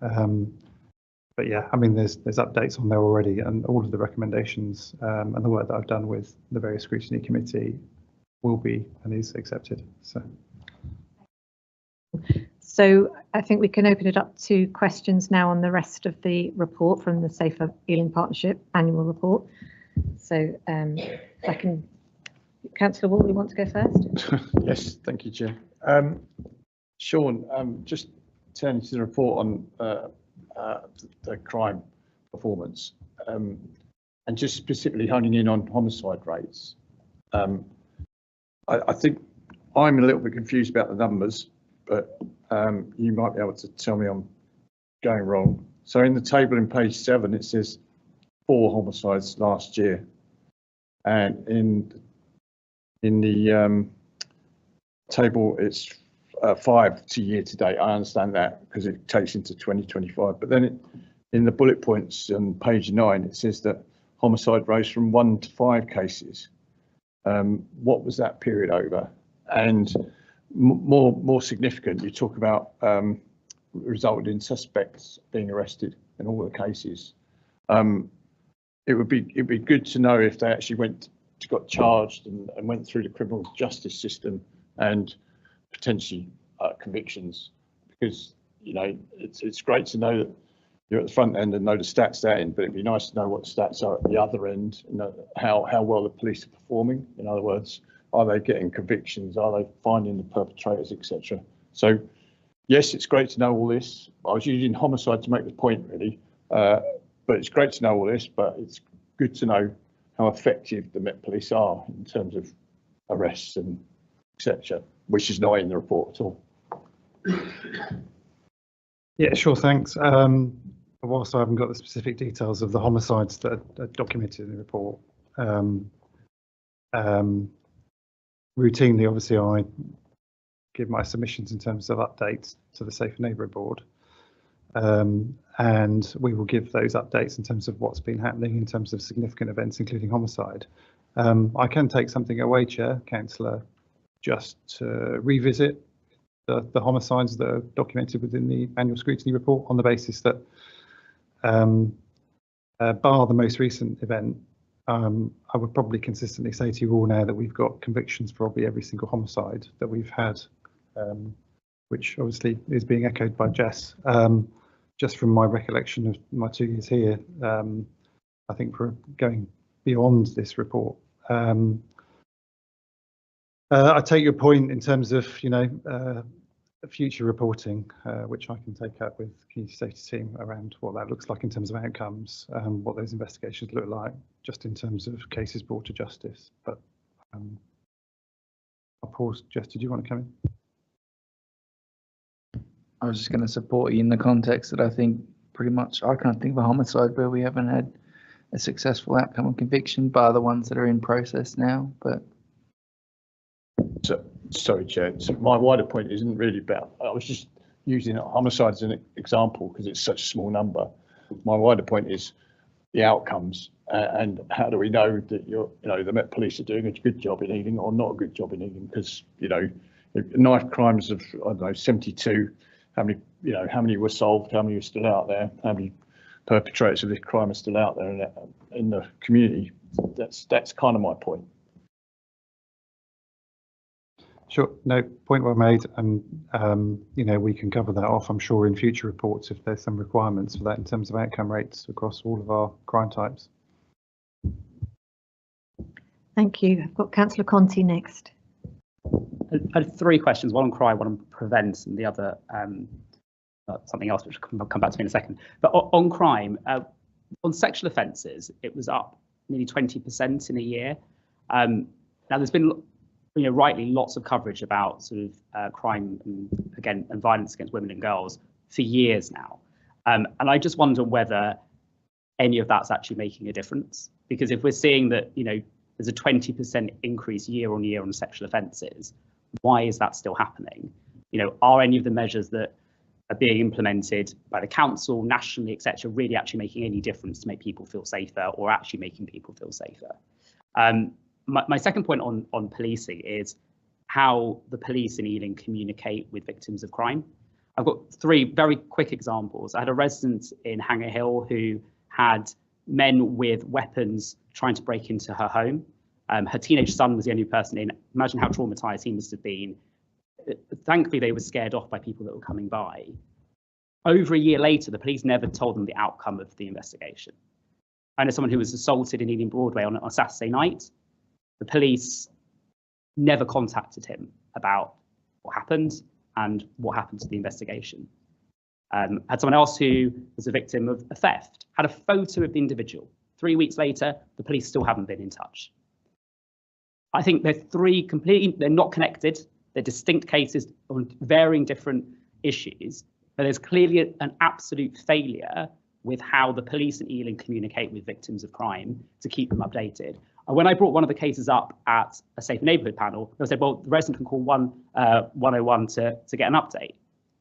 But yeah, I mean, there's updates on there already, and all of the recommendations and the work that I've done with the various scrutiny committee will be and is accepted. So I think we can open it up to questions now on the rest of the report from the Safer Ealing Partnership annual report. So if I can, Councillor Wall, you want to go first? Yes, thank you, Chair. Sean, just turning to the report on the crime performance, and just specifically honing in on homicide rates. I think I'm a little bit confused about the numbers, but you might be able to tell me I'm going wrong. So in the table in page 7, it says 4 homicides last year, and in the table it's 5 to year to date. I understand that because it takes into 2025. But then in the bullet points on page 9, it says that homicide rose from 1 to 5 cases. What was that period over? And more significant, you talk about resulted in suspects being arrested in all the cases. It'd be good to know if they actually got charged and went through the criminal justice system and potentially convictions, because it's great to know that you're at the front end and know the stats that end, but it'd be nice to know what the stats are at the other end, how well the police are performing. In other words, are they getting convictions? Are they finding the perpetrators, etc.? So yes, it's great to know all this. I was using homicide to make the point, really, but it's great to know all this, but it's good to know how effective the Met Police are in terms of arrests and etc., which is not in the report at all. Yeah, sure, thanks. Whilst I haven't got the specific details of the homicides that are documented in the report, routinely, obviously, I give my submissions in terms of updates to the Safer Neighbourhood Board, and we will give those updates in terms of what's been happening in terms of significant events, including homicide. I can take something away, Chair, Councillor, just to revisit the homicides that are documented within the annual scrutiny report, on the basis that, bar the most recent event, I would probably consistently say to you all now that we've got convictions for probably every single homicide that we've had, which obviously is being echoed by Jess. Just from my recollection of my 2 years here, I think we're going beyond this report. I take your point in terms of, future reporting, which I can take up with the community safety team around what that looks like in terms of outcomes, what those investigations look like, just in terms of cases brought to justice. But I'll pause. Jess, did you want to come in? I was just going to support you in the context that I think pretty much I can't think of a homicide where we haven't had a successful outcome or conviction, bar the ones that are in process now. But so, sorry, Chair. So my wider point isn't really about. I was just using homicide as an example because it's such a small number. My wider point is the outcomes and how do we know that the Met Police are doing a good job in Ealing or not a good job in Ealing? Because knife crimes of 72. How many were solved? How many are still out there? How many perpetrators of this crime are still out there in the community? That's kind of my point. Sure, no, point well made, and we can cover that off, I'm sure, in future reports if there's some requirements for that in terms of outcome rates across all of our crime types. Thank you. I've got Councillor Conti next. I had 3 questions, one on crime, one on prevent, and the other something else, which will come back to me in a second. But on crime, on sexual offences, it was up nearly 20% in a year. Now, there's been rightly lots of coverage about sort of crime and violence against women and girls for years now. And I just wonder whether any of that's actually making a difference, because if we're seeing that, there's a 20% increase year on year on sexual offences, why is that still happening? Are any of the measures that are being implemented by the council, nationally, etc., really actually making any difference to make people feel safer or actually making people feel safer? My second point on policing is how the police in Ealing communicate with victims of crime. I've got 3 very quick examples. I had a resident in Hanger Hill who had men with weapons trying to break into her home. Her teenage son was the only person in. Imagine how traumatized he must have been. Thankfully, they were scared off by people that were coming by. Over a year later, the police never told them the outcome of the investigation. I know someone who was assaulted in Ealing Broadway on a Saturday night. The police never contacted him about what happened and what happened to the investigation. Had someone else who was a victim of a theft, had a photo of the individual. 3 weeks later, the police still haven't been in touch. I think they're 3 they're not connected. They're distinct cases on varying different issues, but there's clearly an absolute failure with how the police in Ealing communicate with victims of crime to keep them updated. And when I brought one of the cases up at a Safe Neighbourhood panel, they said, well, the resident can call 101 to get an update.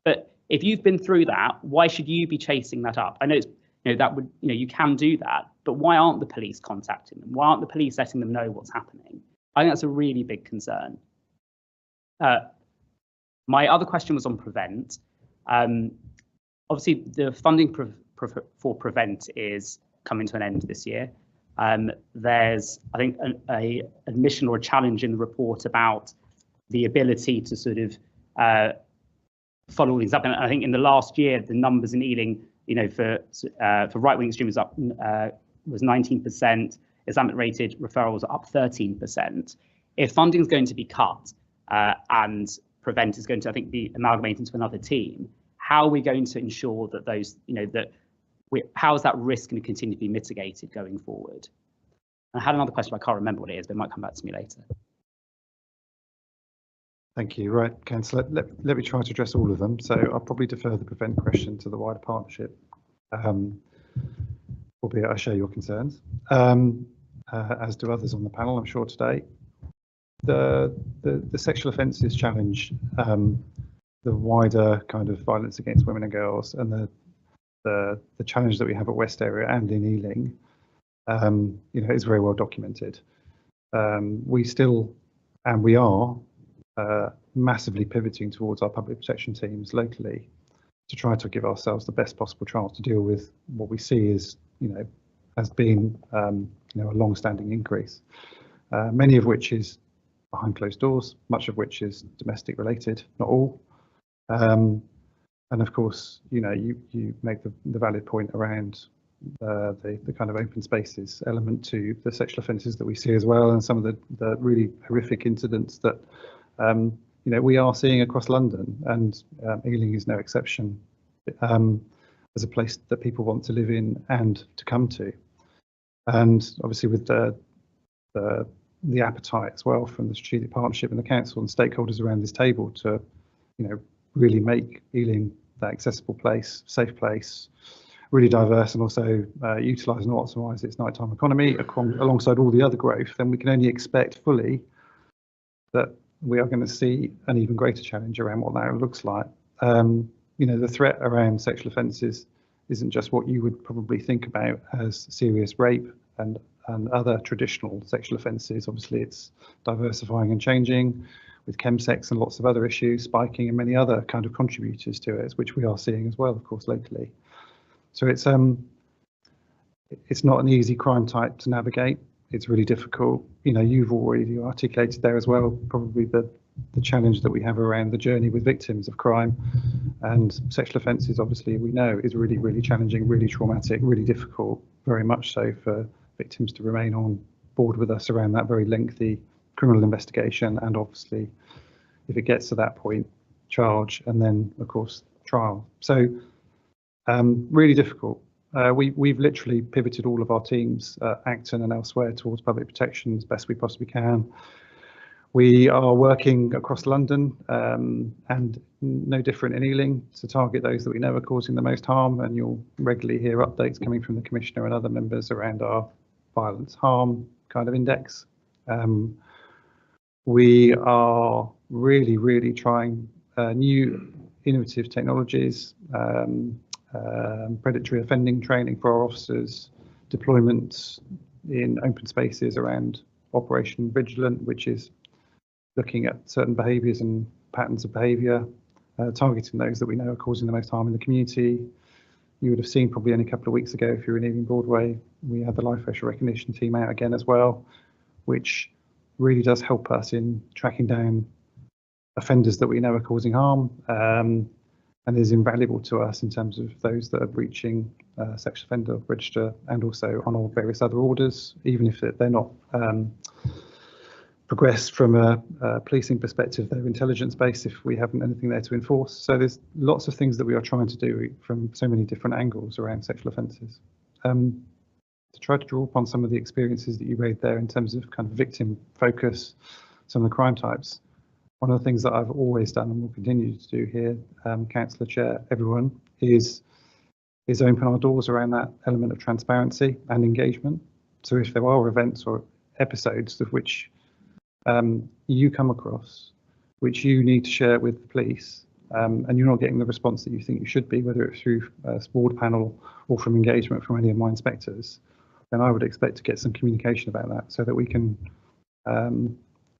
But if you've been through that, why should you be chasing that up? I know it's, that would, you can do that, but why aren't the police contacting them? Why aren't the police letting them know what's happening? I think that's a really big concern. My other question was on Prevent. Obviously, the funding for Prevent is coming to an end this year. There's, I think, a admission or a challenge in the report about the ability to sort of follow things up. And I think in the last year, the numbers in Ealing, for right-wing extremism was 19%. Islamic-rated referrals are up 13%. If funding is going to be cut and Prevent is going to, I think, be amalgamated into another team, how are we going to ensure that those, how is that risk going to continue to be mitigated going forward? And I had another question, but I can't remember what it is, but it might come back to me later. Thank you. Right, Councillor, let me try to address all of them. So I'll probably defer the Prevent question to the wider partnership, albeit I share your concerns, as do others on the panel, I'm sure, today. The sexual offences challenge, the wider kind of violence against women and girls, and the challenge that we have at West Area and in Ealing, is very well documented. We still, and we are, massively pivoting towards our public protection teams locally to try to give ourselves the best possible chance to deal with what we see as, has been, a long-standing increase, many of which is behind closed doors, much of which is domestic related, not all. And of course, you make the valid point around the kind of open spaces element to the sexual offences that we see as well, and some of the really horrific incidents that we are seeing across London, and Ealing is no exception, as a place that people want to live in and to come to. And obviously with the appetite as well from the strategic partnership and the council and stakeholders around this table to, really make Ealing that accessible place, safe place, really diverse, and also utilise and optimise its nighttime economy alongside all the other growth, then we can only expect fully that we are going to see an even greater challenge around what that looks like. The threat around sexual offences isn't just what you would probably think about as serious rape and other traditional sexual offences. Obviously, it's diversifying and changing with chemsex and lots of other issues, spiking and many other kind of contributors to it, which we are seeing as well, of course, locally. So it's not an easy crime type to navigate. It's really difficult. You've already articulated there as well, probably the challenge that we have around the journey with victims of crime, and sexual offences, obviously, we know is really, really challenging, really traumatic, really difficult, very much so for victims to remain on board with us around that very lengthy criminal investigation, and obviously, if it gets to that point, charge, and then, of course, trial. So really difficult. We've literally pivoted all of our teams at Acton and elsewhere towards public protection as best we possibly can. We are working across London, and no different in Ealing, to target those that we know are causing the most harm, and you'll regularly hear updates coming from the Commissioner and other members around our violence harm kind of index. We are really, really trying new innovative technologies, predatory offending training for our officers, deployments in open spaces around Operation Vigilant, which is looking at certain behaviours and patterns of behaviour, targeting those that we know are causing the most harm in the community. You would have seen probably only a couple of weeks ago, if you were in Ealing Broadway, we had the live facial recognition team out again as well, which really does help us in tracking down offenders that we know are causing harm, and is invaluable to us in terms of those that are breaching sexual offender register, and also on all various other orders, even if they're not progressed from a policing perspective, they're intelligence based if we haven't anything there to enforce. So there's lots of things that we are trying to do from so many different angles around sexual offences. To try to draw upon some of the experiences that you made there in terms of kind of victim focus, some of the crime types. One of the things that I've always done and will continue to do here, Councillor Chair, everyone, is is open our doors around that element of transparency and engagement. So if there are events or episodes of which you come across, which you need to share with the police, and you're not getting the response that you think you should be, whether it's through a board panel or from engagement from any of my inspectors, then I would expect to get some communication about that so that we can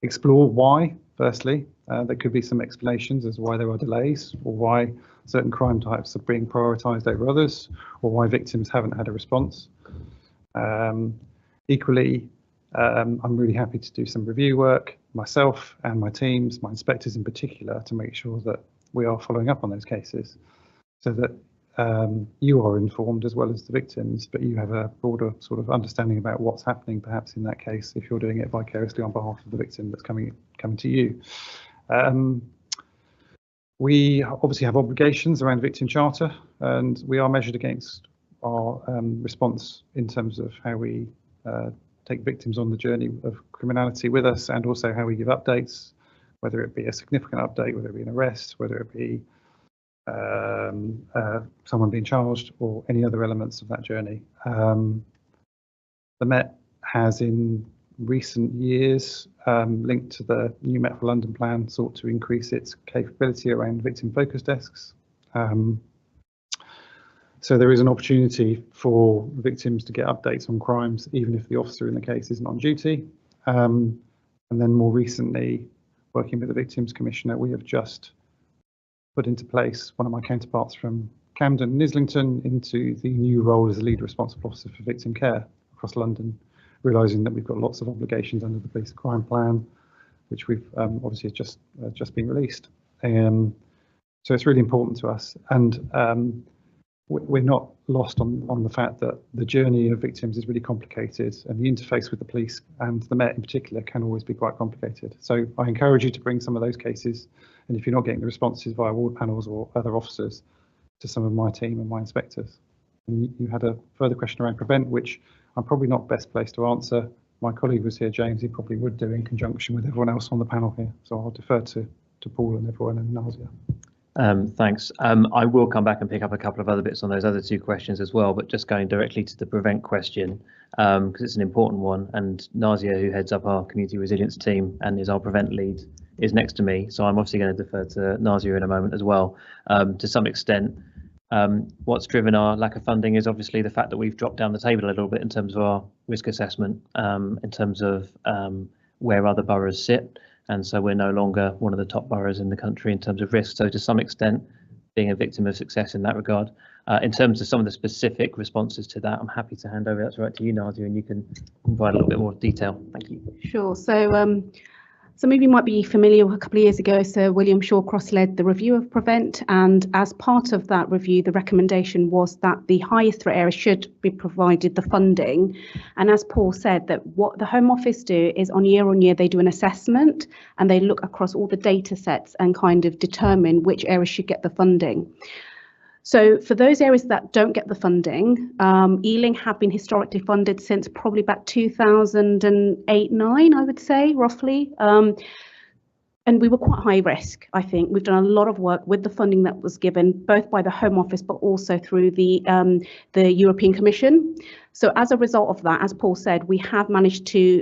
explore why, firstly. There could be some explanations as to why there are delays, or why certain crime types are being prioritised over others, or why victims haven't had a response. Equally, I'm really happy to do some review work myself and my teams, my inspectors in particular, to make sure that we are following up on those cases so that you are informed as well as the victims, but you have a broader sort of understanding about what's happening perhaps in that case if you're doing it vicariously on behalf of the victim that's coming to you. We obviously have obligations around Victim Charter, and we are measured against our response in terms of how we take victims on the journey of criminality with us, and also how we give updates, whether it be a significant update, whether it be an arrest, whether it be someone being charged, or any other elements of that journey. The Met has in recent years, linked to the new Met for London plan, sought to increase its capability around victim focus desks. So there is an opportunity for victims to get updates on crimes, even if the officer in the case isn't on duty. And then more recently, working with the Victims Commissioner, we have just put into place one of my counterparts from Camden and Islington into the new role as a lead responsible officer for victim care across London, realising that we've got lots of obligations under the police crime plan, which we've obviously just been released. So it's really important to us, and we're not lost on the fact that the journey of victims is really complicated, and the interface with the police and the Met in particular can always be quite complicated. So I encourage you to bring some of those cases, and if you're not getting the responses via ward panels or other officers, to some of my team and my inspectors. And you had a further question around prevent, which I'm probably not best placed to answer. My colleague was here, James, he probably would do in conjunction with everyone else on the panel here. So I'll defer to Paul and everyone and Nazia. Thanks. I will come back and pick up a couple of other bits on those other two questions as well, but just going directly to the prevent question, because it's an important one, and Nazia, who heads up our community resilience team and is our prevent lead, is next to me, so I'm obviously going to defer to Nazia in a moment as well. To some extent, what's driven our lack of funding is obviously the fact that we've dropped down the table a little bit in terms of our risk assessment, in terms of where other boroughs sit. And so we're no longer one of the top boroughs in the country in terms of risk. So to some extent, being a victim of success in that regard. In terms of some of the specific responses to that, I'm happy to hand over. That's right to you, Nazia, and you can provide a little bit more detail. Thank you. Sure. So some of you might be familiar, a couple of years ago, Sir William Shawcross led the review of Prevent, and as part of that review, the recommendation was that the highest threat areas should be provided the funding. And as Paul said, that what the Home Office do is on year, they do an assessment and they look across all the data sets and kind of determine which areas should get the funding. So for those areas that don't get the funding, Ealing have been historically funded since probably about 2008-9, I would say, roughly. And we were quite high risk, I think. We've done a lot of work with the funding that was given, both by the Home Office, but also through the European Commission. So as a result of that, as Paul said, we have managed to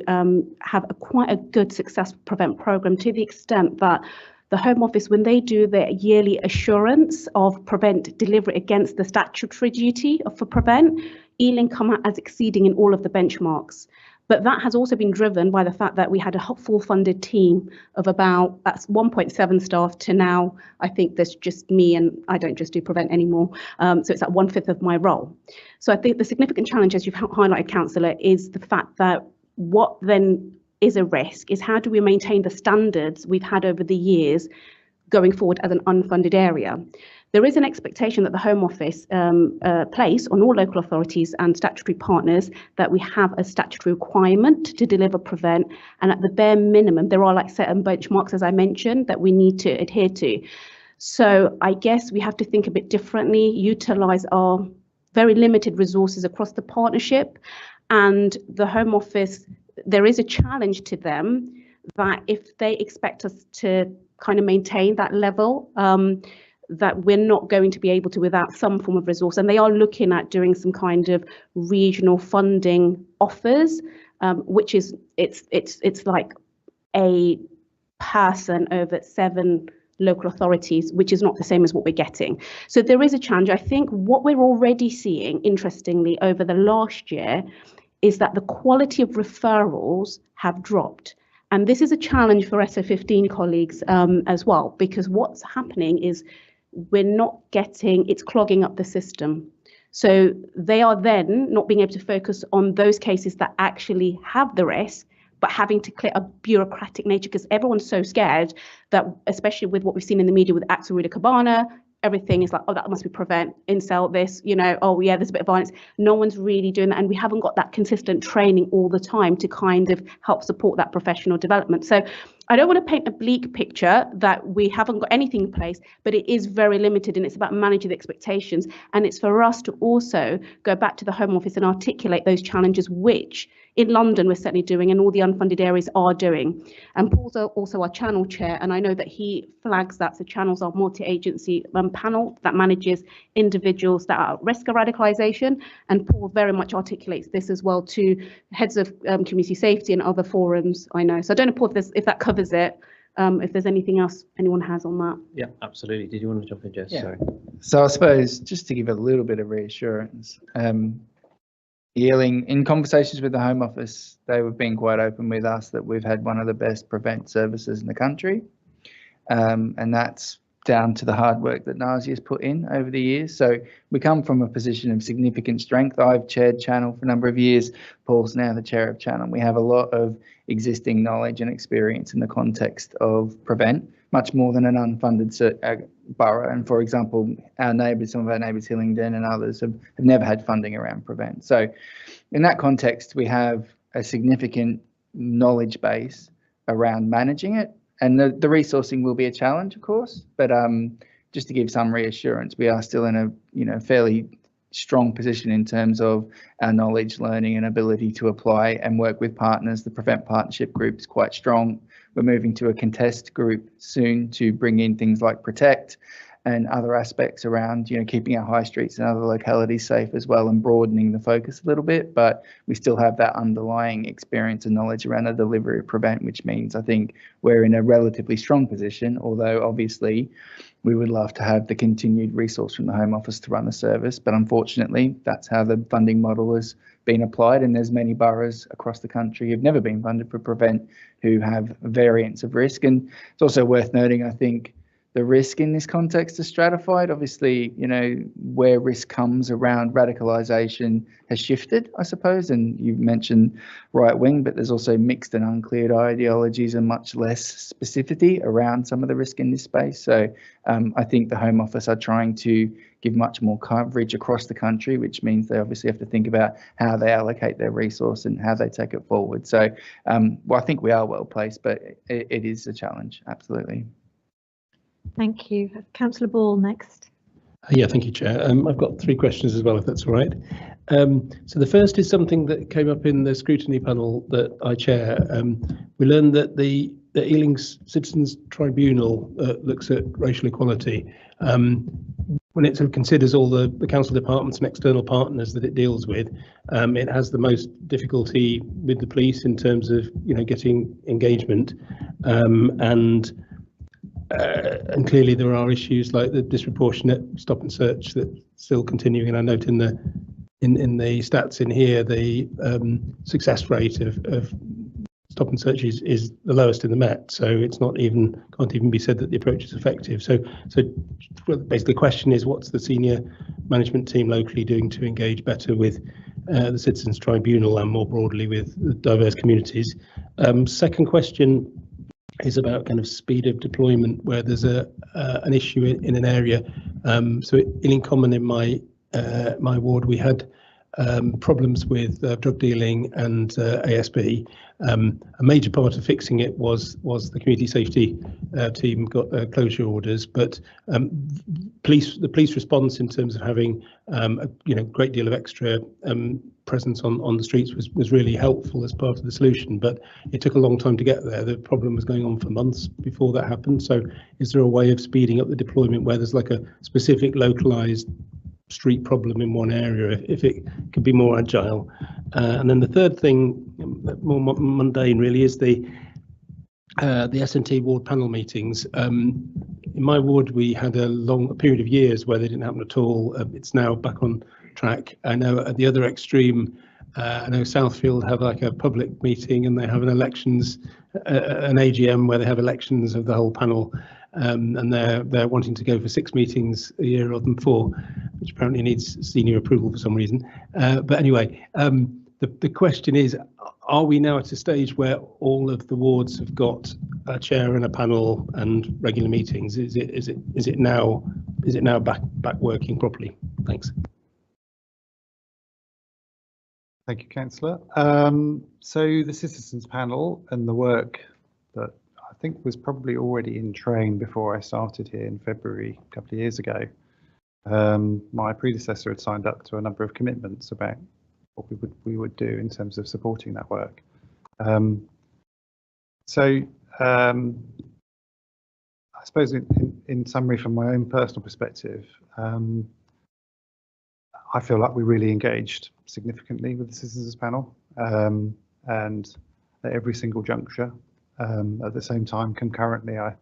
have quite a good successful Prevent programme, to the extent that the Home Office, when they do their yearly assurance of Prevent delivery against the statutory duty for Prevent, Ealing come out as exceeding in all of the benchmarks. But that has also been driven by the fact that we had a full funded team of about 1.7 staff to now, I think there's just me, and I don't just do Prevent anymore. So it's at 1/5 of my role. So I think the significant challenge, as you've highlighted, Councillor, is the fact that what then is a risk is how do we maintain the standards we've had over the years going forward as an unfunded area. There is an expectation that the Home Office place on all local authorities and statutory partners that we have a statutory requirement to deliver Prevent, and at the bare minimum there are like certain benchmarks, as I mentioned, that we need to adhere to. So I guess we have to think a bit differently, utilise our very limited resources across the partnership, and the Home Office, there is a challenge to them that if they expect us to kind of maintain that level, that we're not going to be able to without some form of resource. And they are looking at doing some kind of regional funding offers, which is it's like a person over 7 local authorities, which is not the same as what we're getting. So there is a challenge. I think what we're already seeing, interestingly, over the last year, is that the quality of referrals have dropped. And this is a challenge for SO15 colleagues as well, because what's happening is we're not getting, it's clogging up the system. So they are then not being able to focus on those cases that actually have the risk, but having to clear a bureaucratic nature, because everyone's so scared that, especially with what we've seen in the media with Axel Ruda Cabana, everything is like, oh, that must be prevent, incel this, you know, oh yeah, there's a bit of violence. No one's really doing that. And we haven't got that consistent training all the time to kind of help support that professional development. So I don't want to paint a bleak picture that we haven't got anything in place, but it is very limited, and it's about managing the expectations. And it's for us to also go back to the Home Office and articulate those challenges, which in London we're certainly doing and all the unfunded areas are doing. And Paul's also our channel chair, and I know that he flags that. So channels are multi-agency panel that manages individuals that are at risk of radicalisation, and Paul very much articulates this as well to heads of community safety and other forums, I know. So I don't know, Paul, if that covers it, if there's anything else anyone has on that. Yeah, absolutely. Did you want to jump in, Jess? Yeah. Sorry. So I suppose just to give a little bit of reassurance, Ealing, in conversations with the Home Office, they have been quite open with us that we've had one of the best prevent services in the country, and that's down to the hard work that Nazi has put in over the years. So we come from a position of significant strength. I've chaired Channel for a number of years. Paul's now the chair of Channel. We have a lot of existing knowledge and experience in the context of prevent, much more than an unfunded borough. And for example, our neighbours, some of our neighbours, Hillingdon and others, have never had funding around prevent. So in that context, we have a significant knowledge base around managing it. And the resourcing will be a challenge, of course, but just to give some reassurance, we are still in a fairly strong position in terms of our knowledge, learning and ability to apply and work with partners. The Prevent Partnership Group is quite strong. We're moving to a contest group soon to bring in things like Protect and other aspects around, keeping our high streets and other localities safe as well, and broadening the focus a little bit. But we still have that underlying experience and knowledge around the delivery of prevent, which means I think we're in a relatively strong position, although obviously we would love to have the continued resource from the Home Office to run the service. But unfortunately, that's how the funding model has been applied. And there's many boroughs across the country who've never been funded for prevent who have variants of risk. And it's also worth noting, I think, the risk in this context is stratified. Obviously, where risk comes around radicalisation has shifted, I suppose. And you mentioned right wing, but there's also mixed and uncleared ideologies and much less specificity around some of the risk in this space. So I think the Home Office are trying to give much more coverage across the country, which means they obviously have to think about how they allocate their resource and how they take it forward. So I think we are well placed, but it is a challenge, absolutely. Thank you. Councillor Ball next. Yeah, thank you, Chair. I've got 3 questions as well, if that's all right. So the first is something that came up in the scrutiny panel that I chair. We learned that the Ealing's Citizens Tribunal looks at racial equality. When it sort of considers all the council departments and external partners that it deals with, it has the most difficulty with the police in terms of getting engagement, and clearly there are issues like the disproportionate stop and search that's still continuing. And I note in the stats in here, the success rate of stop and search is the lowest in the Met. So it's can't even be said that the approach is effective. So basically the question is, what's the senior management team locally doing to engage better with the Citizens Tribunal and more broadly with diverse communities? Second question is about kind of speed of deployment, where there's an issue in an area. So in Common in my ward, we had problems with drug dealing and ASB. A major part of fixing it was the community safety team got closure orders, but the police response in terms of having a great deal of extra presence on the streets was really helpful as part of the solution, but it took a long time to get there. The problem was going on for months before that happened. So is there a way of speeding up the deployment where there's like a specific localized street problem in one area, if it could be more agile? And then the third thing, more mundane really, is the S&T ward panel meetings. In my ward, we had a period of years where they didn't happen at all. It's now back on track. I know at the other extreme, I know Southfield have like a public meeting and they have an AGM where they have elections of the whole panel. And they're wanting to go for 6 meetings a year rather than 4, which apparently needs senior approval for some reason. But anyway, the question is, are we now at a stage where all of the wards have got a chair and a panel and regular meetings? Is it now back working properly? Thanks. Thank you, Councillor. So the citizens panel and the work that I think was probably already in train before I started here in February a couple of years ago. My predecessor had signed up to a number of commitments about what we would do in terms of supporting that work. I suppose in summary, from my own personal perspective, I feel like we really engaged significantly with the citizens panel, and at every single juncture. At the same time, concurrently, I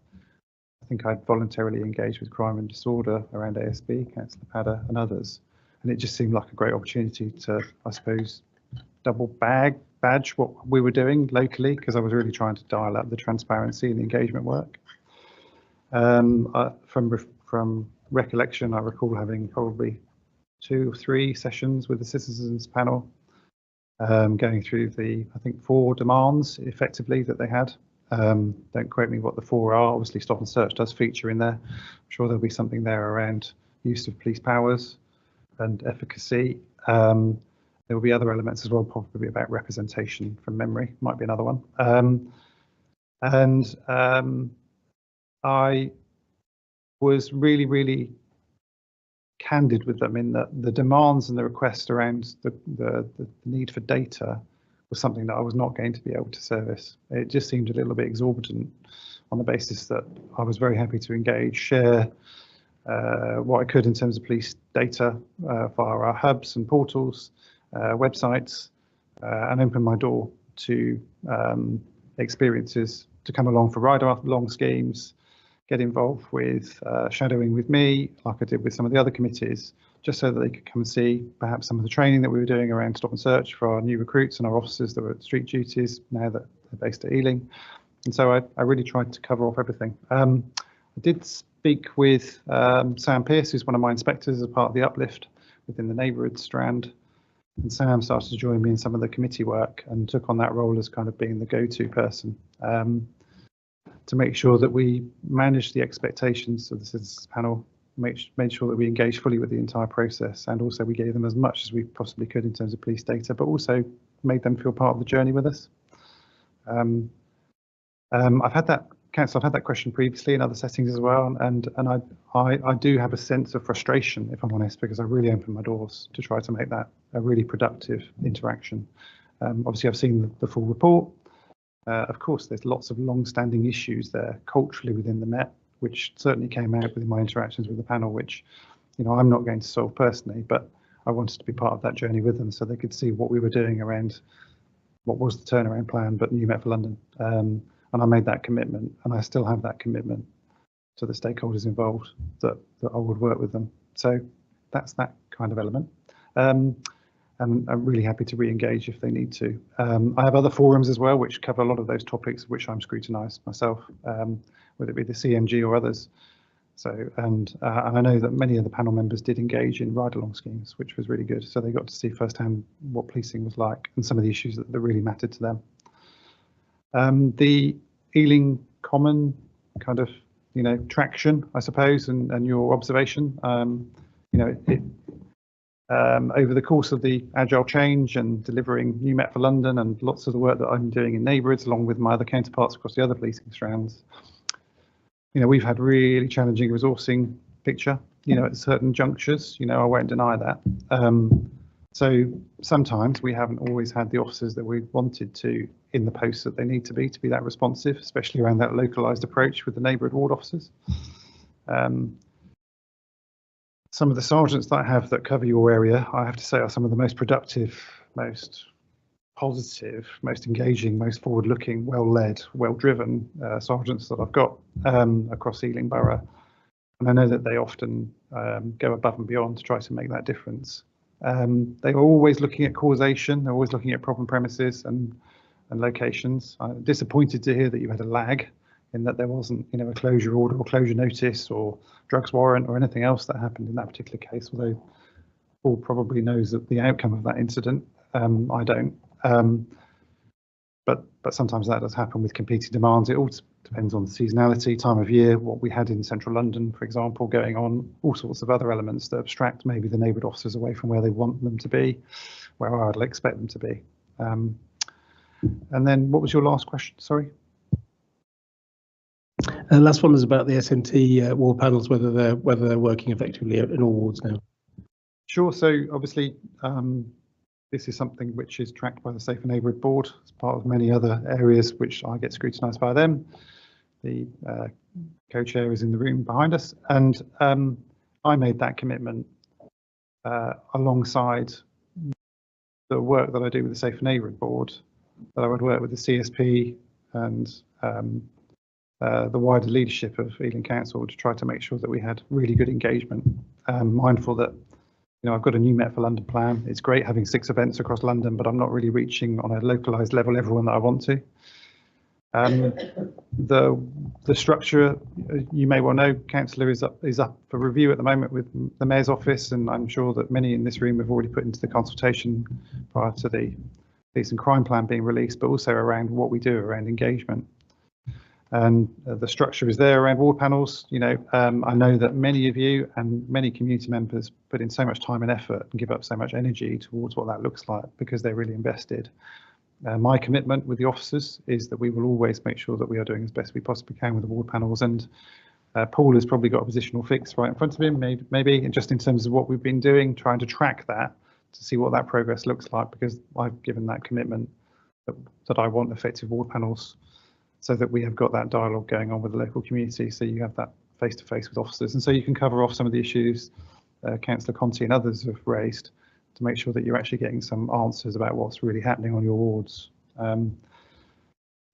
think I'd voluntarily engaged with crime and disorder around ASB, Councillor Padder and others. And it just seemed like a great opportunity to, I suppose, double badge what we were doing locally, because I was really trying to dial up the transparency and the engagement work. From recollection, I recall having probably 2 or 3 sessions with the citizens panel, going through the, I think, 4 demands effectively that they had. Don't quote me what the 4 are. Obviously, stop and search does feature in there. I'm sure there'll be something there around use of police powers and efficacy. There will be other elements as well, probably about representation from memory, might be another one. I was really candid with them in that the demands and the requests around the need for data was something that I was not going to be able to service. It just seemed a little bit exorbitant on the basis that I was very happy to engage, share what I could in terms of police data via our hubs and portals, websites, and open my door to experiences to come along for ride-along schemes, get involved with shadowing with me, like I did with some of the other committees, just so that they could come and see perhaps some of the training that we were doing around stop and search for our new recruits and our officers that were at street duties now that they're based at Ealing. And so I really tried to cover off everything. I did speak with Sam Pearce, who's one of my inspectors as part of the uplift within the neighbourhood strand. And Sam started to join me in some of the committee work and took on that role as kind of being the go-to person to make sure that we managed the expectations of the citizens panel, made sure that we engaged fully with the entire process, and also we gave them as much as we possibly could in terms of police data, but also made them feel part of the journey with us. I've had that, Council, I've had that question previously in other settings as well, and I do have a sense of frustration, if I'm honest, because I really opened my doors to try to make that a really productive interaction. Obviously, I've seen the full report. Of course, there's lots of long-standing issues there culturally within the Met, which certainly came out within my interactions with the panel, which, you know, I'm not going to solve personally, but I wanted to be part of that journey with them so they could see what we were doing around what was the turnaround plan, but New Met for London. And I made that commitment, and I still have that commitment to the stakeholders involved that I would work with them. So that's that kind of element. And I'm really happy to re-engage if they need to. I have other forums as well, which cover a lot of those topics, which I'm scrutinised myself, whether it be the CMG or others. So, and I know that many of the panel members did engage in ride-along schemes, which was really good. So they got to see firsthand what policing was like and some of the issues that really mattered to them. The Ealing Common kind of, you know, traction, I suppose, and your observation, you know, Over the course of the agile change and delivering New Met for London and lots of the work that I'm doing in neighbourhoods, along with my other counterparts across the other policing strands, we've had really challenging resourcing picture, at certain junctures, I won't deny that. So sometimes we haven't always had the officers that we wanted to in the posts that they need to be that responsive, especially around that localised approach with the neighbourhood ward officers. Some of the sergeants that I have that cover your area, I have to say, are some of the most productive, most positive, most engaging, most forward-looking, well-led, well-driven sergeants that I've got across Ealing Borough. And I know that they often go above and beyond to try to make that difference. They are always looking at causation. They're always looking at problem premises and locations. I'm disappointed to hear that you had a lag in that there wasn't, a closure order or closure notice or drugs warrant or anything else that happened in that particular case, although Paul probably knows that the outcome of that incident. I don't. But sometimes that does happen with competing demands. It all depends on the seasonality, time of year, what we had in central London, for example, going on, all sorts of other elements that abstract maybe the neighbourhood officers away from where they want them to be, where I'd expect them to be. And then what was your last question? Sorry. Last one is about the SMT wall panels, whether they're working effectively in all wards now. Sure. So obviously, this is something which is tracked by the Safer Neighbourhood Board as part of many other areas which I get scrutinised by them. The co-chair is in the room behind us, and I made that commitment alongside the work that I do with the Safer Neighbourhood Board, that I would work with the CSP and the wider leadership of Ealing Council to try to make sure that we had really good engagement. Mindful that I've got a New Met for London plan. It's great having 6 events across London, but I'm not really reaching on a localised level everyone that I want to. The structure, you may well know, Councillor is up for review at the moment with the Mayor's office, and I'm sure that many in this room have already put into the consultation prior to the police and crime plan being released, but also around what we do around engagement. And the structure is there around ward panels. I know that many of you and many community members put in so much time and effort and give up so much energy towards what that looks like because they're really invested. My commitment with the officers is that we will always make sure that we are doing as best we possibly can with the ward panels. And Paul has probably got a positional fix right in front of him, maybe just in terms of what we've been doing, trying to track that to see what that progress looks like, because I've given that commitment that I want effective ward panels, so that we have got that dialogue going on with the local community, so you have that face-to-face with officers, and so you can cover off some of the issues Councillor Conti and others have raised to make sure that you're actually getting some answers about what's really happening on your wards.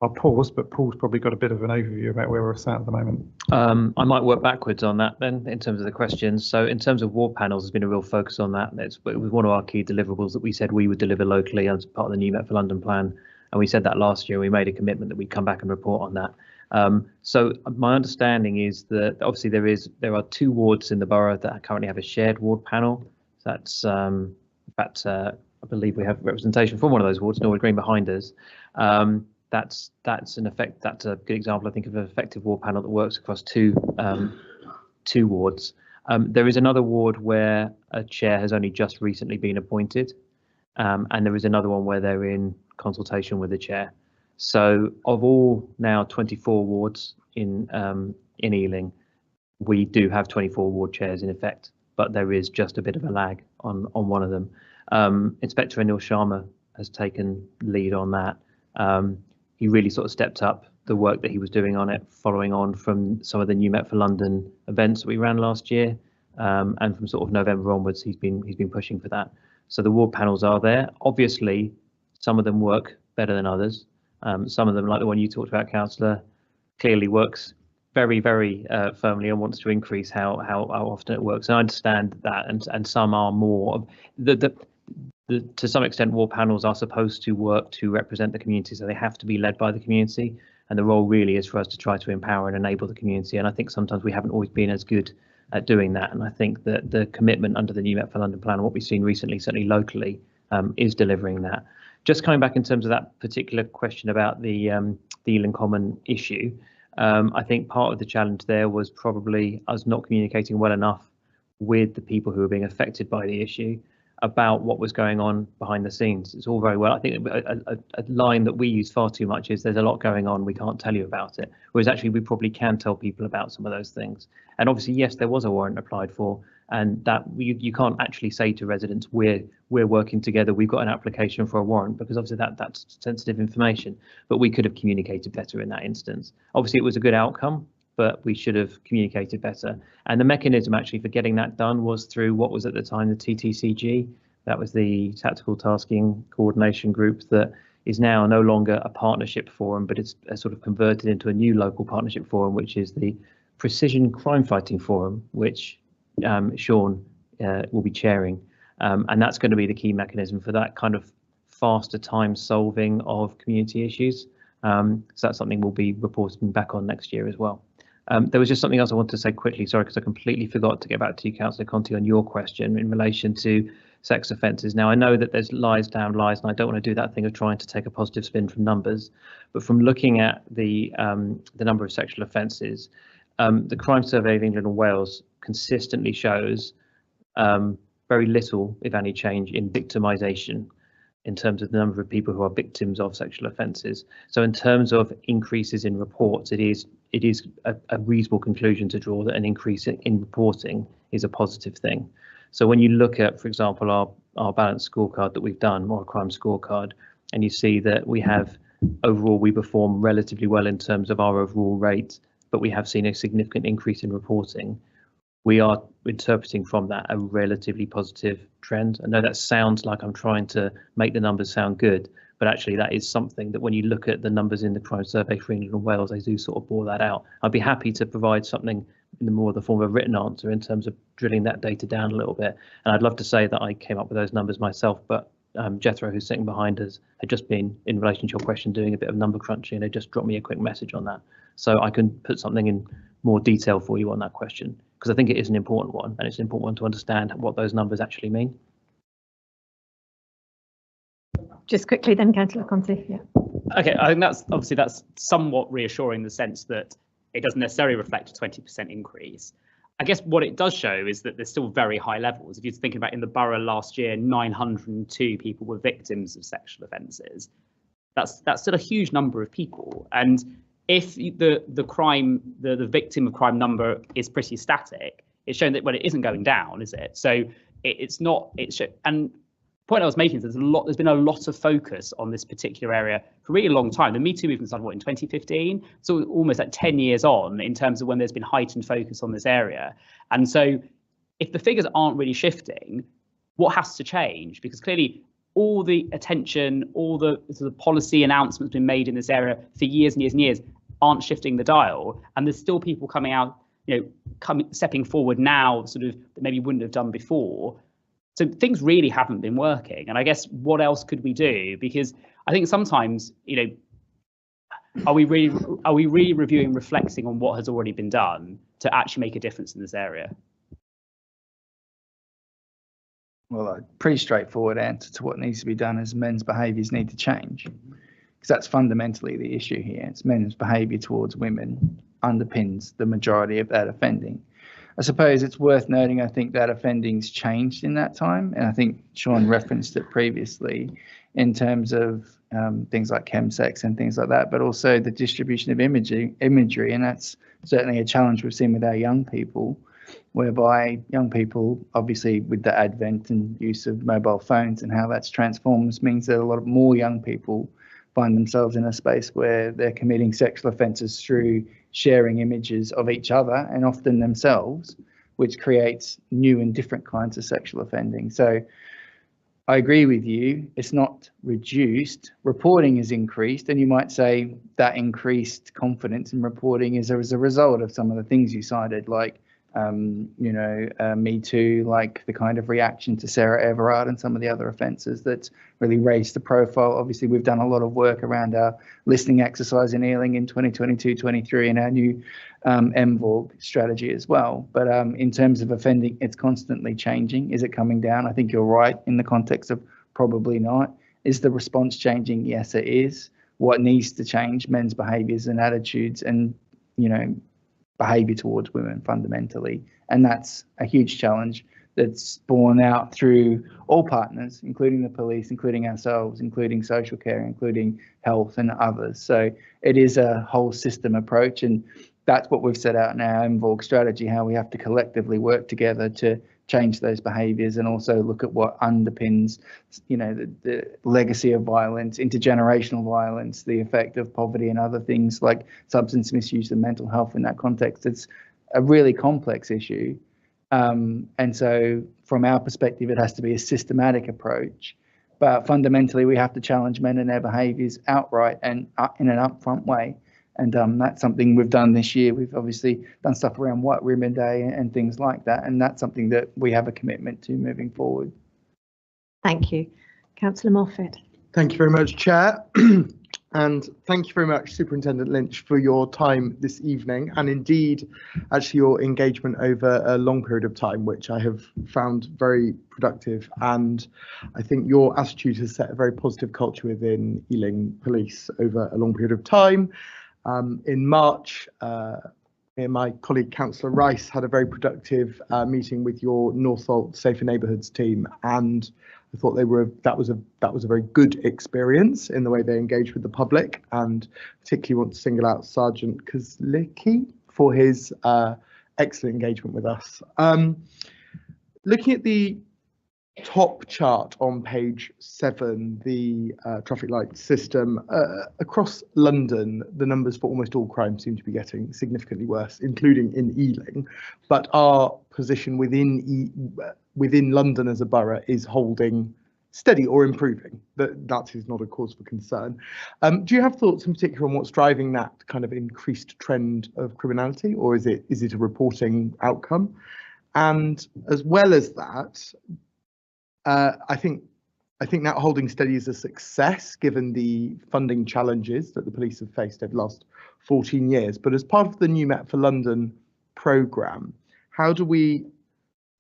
I'll pause, but Paul's probably got a bit of an overview about where we're at the moment. I might work backwards on that then in terms of the questions. So in terms of ward panels, there's been a real focus on that. It was one of our key deliverables that we said we would deliver locally as part of the New Met for London plan. And we said that last year. We made a commitment that we'd come back and report on that. So my understanding is that obviously there are 2 wards in the borough that currently have a shared ward panel. That's in fact, I believe we have representation from one of those wards, Norwood Green behind us. That's a good example, I think, of an effective ward panel that works across two wards. There is another ward where a chair has only just recently been appointed, and there is another one where they're in consultation with the chair. So of all now 24 wards in Ealing, we do have 24 ward chairs in effect, but there is just a bit of a lag on one of them. Inspector Anil Sharma has taken lead on that. He really sort of stepped up the work that he was doing on it, following on from some of the New Met for London events that we ran last year, and from sort of November onwards, he's been pushing for that. So the ward panels are there. Obviously, some of them work better than others. Some of them, like the one you talked about, Councillor, clearly works very, very firmly and wants to increase how often it works. And I understand that, and some are more. To some extent, ward panels are supposed to work to represent the community, so they have to be led by the community. And the role really is for us to try to empower and enable the community. And I think sometimes we haven't always been as good at doing that. And I think that the commitment under the New Met for London plan, and what we've seen recently, certainly locally, is delivering that. Just coming back in terms of that particular question about the Ealing Common issue, I think part of the challenge there was probably us not communicating well enough with the people who are being affected by the issue. about what was going on behind the scenes. It's all very well. I think a line that we use far too much is there's a lot going on, we can't tell you about it. Whereas actually we probably can tell people about some of those things. And obviously, yes, there was a warrant applied for, and that you can't actually say to residents, we're working together, we've got an application for a warrant, because obviously that's sensitive information, but we could have communicated better in that instance. Obviously it was a good outcome, but we should have communicated better. And the mechanism actually for getting that done was through what was at the time the TTCG. That was the Tactical Tasking Coordination Group that is now no longer a partnership forum, but it's sort of converted into a new local partnership forum, which is the Precision Crime Fighting Forum, which Sean will be chairing. And that's going to be the key mechanism for that kind of faster time solving of community issues. So that's something we'll be reporting back on next year as well. There was just something else I wanted to say quickly, sorry, because I completely forgot to get back to you, Councillor Conti, on your question in relation to sex offences. Now, I know that there's lies down lies, and I don't want to do that thing of trying to take a positive spin from numbers, but from looking at the number of sexual offences, the Crime Survey of England and Wales consistently shows very little, if any, change in victimisation in terms of the number of people who are victims of sexual offences. So in terms of increases in reports, it is a reasonable conclusion to draw that an increase in reporting is a positive thing. So when you look at, for example, our balanced scorecard that we've done, or a crime scorecard, and you see that we have overall, we perform relatively well in terms of our overall rate, but we have seen a significant increase in reporting. We are interpreting from that a relatively positive trend. I know that sounds like I'm trying to make the numbers sound good, but actually that is something that when you look at the numbers in the Crime Survey for England and Wales, they do sort of bore that out. I'd be happy to provide something in the form of a written answer in terms of drilling that data down a little bit. And I'd love to say that I came up with those numbers myself, but Jethro, who's sitting behind us, had just been, in relation to your question, doing a bit of number crunching, and they just dropped me a quick message on that. So I can put something in more detail for you on that question, because I think it is an important one, and it's an important one to understand what those numbers actually mean. Just quickly then, Councillor Conti. Yeah. Okay, I think that's somewhat reassuring in the sense that it doesn't necessarily reflect a 20% increase. I guess what it does show is that there's still very high levels. If you're thinking about in the borough last year, 902 people were victims of sexual offences. That's still a huge number of people. And if the victim of crime number is pretty static, it's shown that, well, it isn't going down, is it? So and the point I was making is there's been a lot of focus on this particular area for a really long time. The Me Too movement started, in 2015? So almost like 10 years on in terms of when there's been heightened focus on this area. And so if the figures aren't really shifting, what has to change? Because clearly all the attention, all the sort of policy announcements been made in this area for years and years and years aren't shifting the dial. And there's still people coming out, stepping forward now, sort of, that maybe wouldn't have done before. So things really haven't been working. And I guess what else could we do? Because I think sometimes, are we really reviewing, reflecting on what has already been done to actually make a difference in this area? Well, a pretty straightforward answer to what needs to be done is men's behaviours need to change, because that's fundamentally the issue here. It's men's behaviour towards women underpins the majority of that offending. I suppose it's worth noting, I think that offending's changed in that time, and I think Sean referenced it previously in terms of things like chemsex and things like that, but also the distribution of imagery, and that's certainly a challenge we've seen with our young people, whereby young people, obviously with the advent and use of mobile phones and how that's transformed, means that a lot of more young people find themselves in a space where they're committing sexual offences through sharing images of each other and often themselves, which creates new and different kinds of sexual offending. So I agree with you, it's not reduced, reporting is increased, and you might say that increased confidence in reporting is as a result of some of the things you cited, like Me Too, like the kind of reaction to Sarah Everard and some of the other offences that's really raised the profile. Obviously, we've done a lot of work around our listening exercise in Ealing in 2022-23 and our new MVOG strategy as well. But in terms of offending, it's constantly changing. Is it coming down? I think you're right in the context of probably not. Is the response changing? Yes, it is. What needs to change? Men's behaviours and attitudes and, behaviour towards women fundamentally, and that's a huge challenge that's borne out through all partners, including the police, including ourselves, including social care, including health and others. So it is a whole system approach, and that's what we've set out in our MVOG strategy, how we have to collectively work together to change those behaviours and also look at what underpins, you know, the legacy of violence, intergenerational violence, the effect of poverty and other things like substance misuse and mental health in that context. It's a really complex issue. And so from our perspective, it has to be a systematic approach. But fundamentally, we have to challenge men and their behaviours outright and in an upfront way. And that's something we've done this year. We've obviously done stuff around White Women Day and things like that. And that's something that we have a commitment to moving forward. Thank you. Councillor Moffat. Thank you very much, Chair. And thank you very much, Superintendent Lynch, for your time this evening, and indeed, actually your engagement over a long period of time, which I have found very productive. And I think your attitude has set a very positive culture within Ealing Police over a long period of time. In March, my colleague Councillor Rice had a very productive meeting with your Northolt Safer Neighbourhoods team, and I thought that was a very good experience in the way they engaged with the public, and particularly want to single out Sergeant Kozlicki for his excellent engagement with us. Looking at the top chart on page 7, the traffic light system, across London, the numbers for almost all crimes seem to be getting significantly worse, including in Ealing, but our position within London as a borough is holding steady or improving. That is not a cause for concern. Do you have thoughts in particular on what's driving that kind of increased trend of criminality, or is it a reporting outcome? And as well as that, I think that holding steady is a success given the funding challenges that the police have faced over the last 14 years. But as part of the New Met for London programme, how do we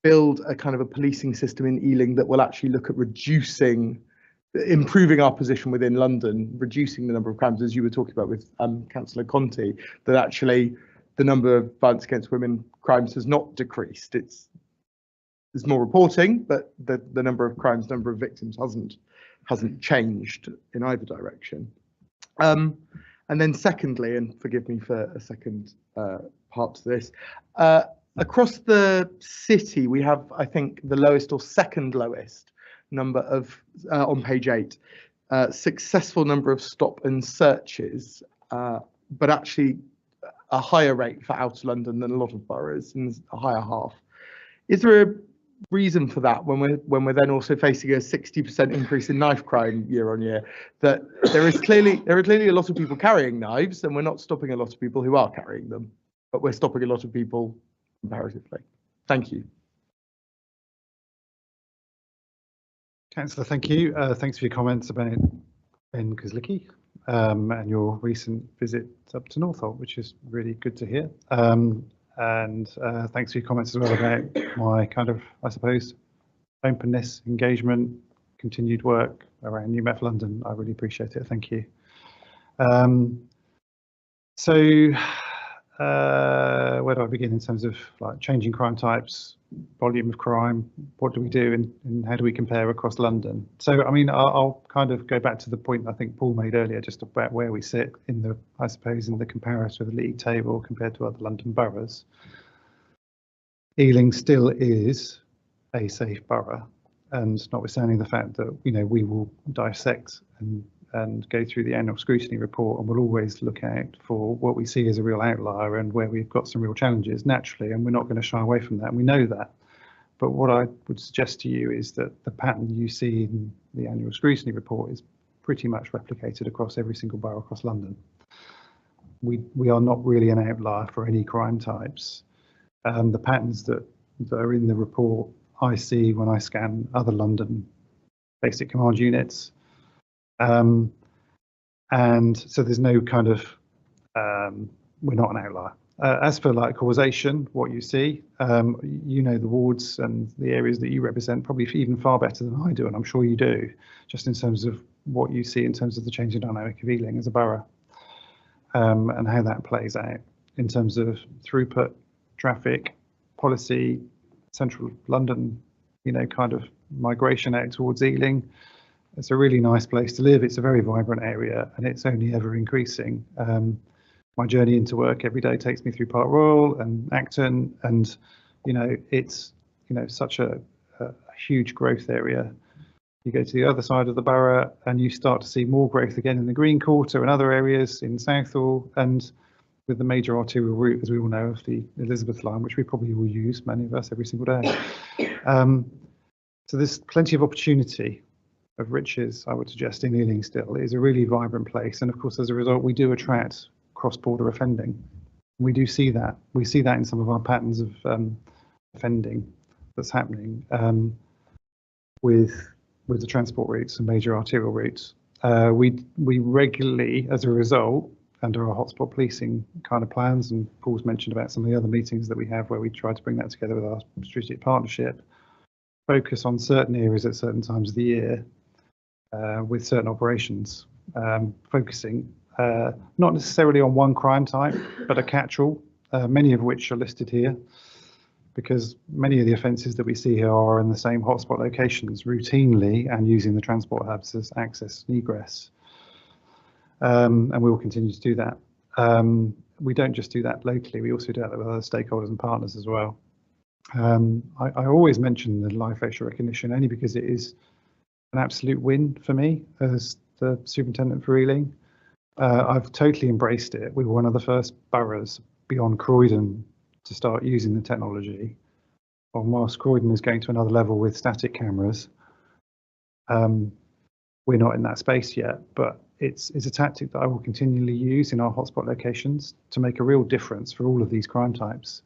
build a kind of a policing system in Ealing that will actually look at improving our position within London, reducing the number of crimes, as you were talking about with Councillor Conti, that actually the number of violence against women crimes has not decreased. There's more reporting, but the number of crimes, number of victims hasn't changed in either direction. And then secondly, and forgive me for a second part to this, across the city, we have, I think, the lowest or second lowest number of, on page 8, successful number of stop and searches, but actually a higher rate for outer London than a lot of boroughs, and a higher half. Is there a reason for that when we're then also facing a 60% increase in knife crime year on year? That there are clearly a lot of people carrying knives, and we're not stopping a lot of people who are carrying them, but we're stopping a lot of people comparatively. Thank you. Councillor, thank you. Thanks for your comments about Ben Kozlicki and your recent visit up to Northolt, which is really good to hear. And thanks for your comments as well about my kind of, I suppose, openness, engagement, continued work around New Met for London. I really appreciate it. Thank you. Where do I begin in terms of like changing crime types, volume of crime? What do we do and how do we compare across London? So, I mean, I'll kind of go back to the point I think Paul made earlier, just about where we sit in the, I suppose, in the comparator of the league table compared to other London boroughs. Ealing still is a safe borough, and notwithstanding the fact that, you know, we will dissect and go through the annual scrutiny report, and we'll always look out for what we see as a real outlier and where we've got some real challenges naturally, and we're not going to shy away from that, and we know that. But what I would suggest to you is that the pattern you see in the annual scrutiny report is pretty much replicated across every single borough across London. We are not really an outlier for any crime types. The patterns that are in the report I see when I scan other London basic command units. And so there's no kind of, we're not an outlier. As for like causation, what you see, you know the wards and the areas that you represent probably even far better than I do, and I'm sure you do, just in terms of what you see in terms of the changing dynamic of Ealing as a borough, and how that plays out in terms of throughput, traffic, policy, central London, kind of migration out towards Ealing. It's a really nice place to live. It's a very vibrant area, and it's only ever increasing. My journey into work every day takes me through Park Royal and Acton, and it's such a huge growth area. You go to the other side of the borough and you start to see more growth again in the Green Quarter and other areas in Southall, and with the major arterial route, as we all know, of the Elizabeth line, which we probably will use, many of us, every single day. So there's plenty of opportunity of riches, I would suggest, in Ealing still. It is a really vibrant place, and of course, as a result, we do attract cross-border offending. We do see that. We see that in some of our patterns of offending that's happening with the transport routes and major arterial routes. We regularly, as a result, under our hotspot policing kind of plans, and Paul's mentioned about some of the other meetings that we have where we try to bring that together with our strategic partnership, focus on certain areas at certain times of the year with certain operations, focusing not necessarily on one crime type, but a catch-all, many of which are listed here, because many of the offences that we see here are in the same hotspot locations routinely and using the transport hubs as access and egress. And we will continue to do that. We don't just do that locally, we also do that with other stakeholders and partners as well. I always mention the live facial recognition only because it is an absolute win for me as the superintendent for Ealing. I've totally embraced it. We were one of the first boroughs beyond Croydon to start using the technology. And whilst Croydon is going to another level with static cameras, we're not in that space yet, but it's a tactic that I will continually use in our hotspot locations to make a real difference for all of these crime types.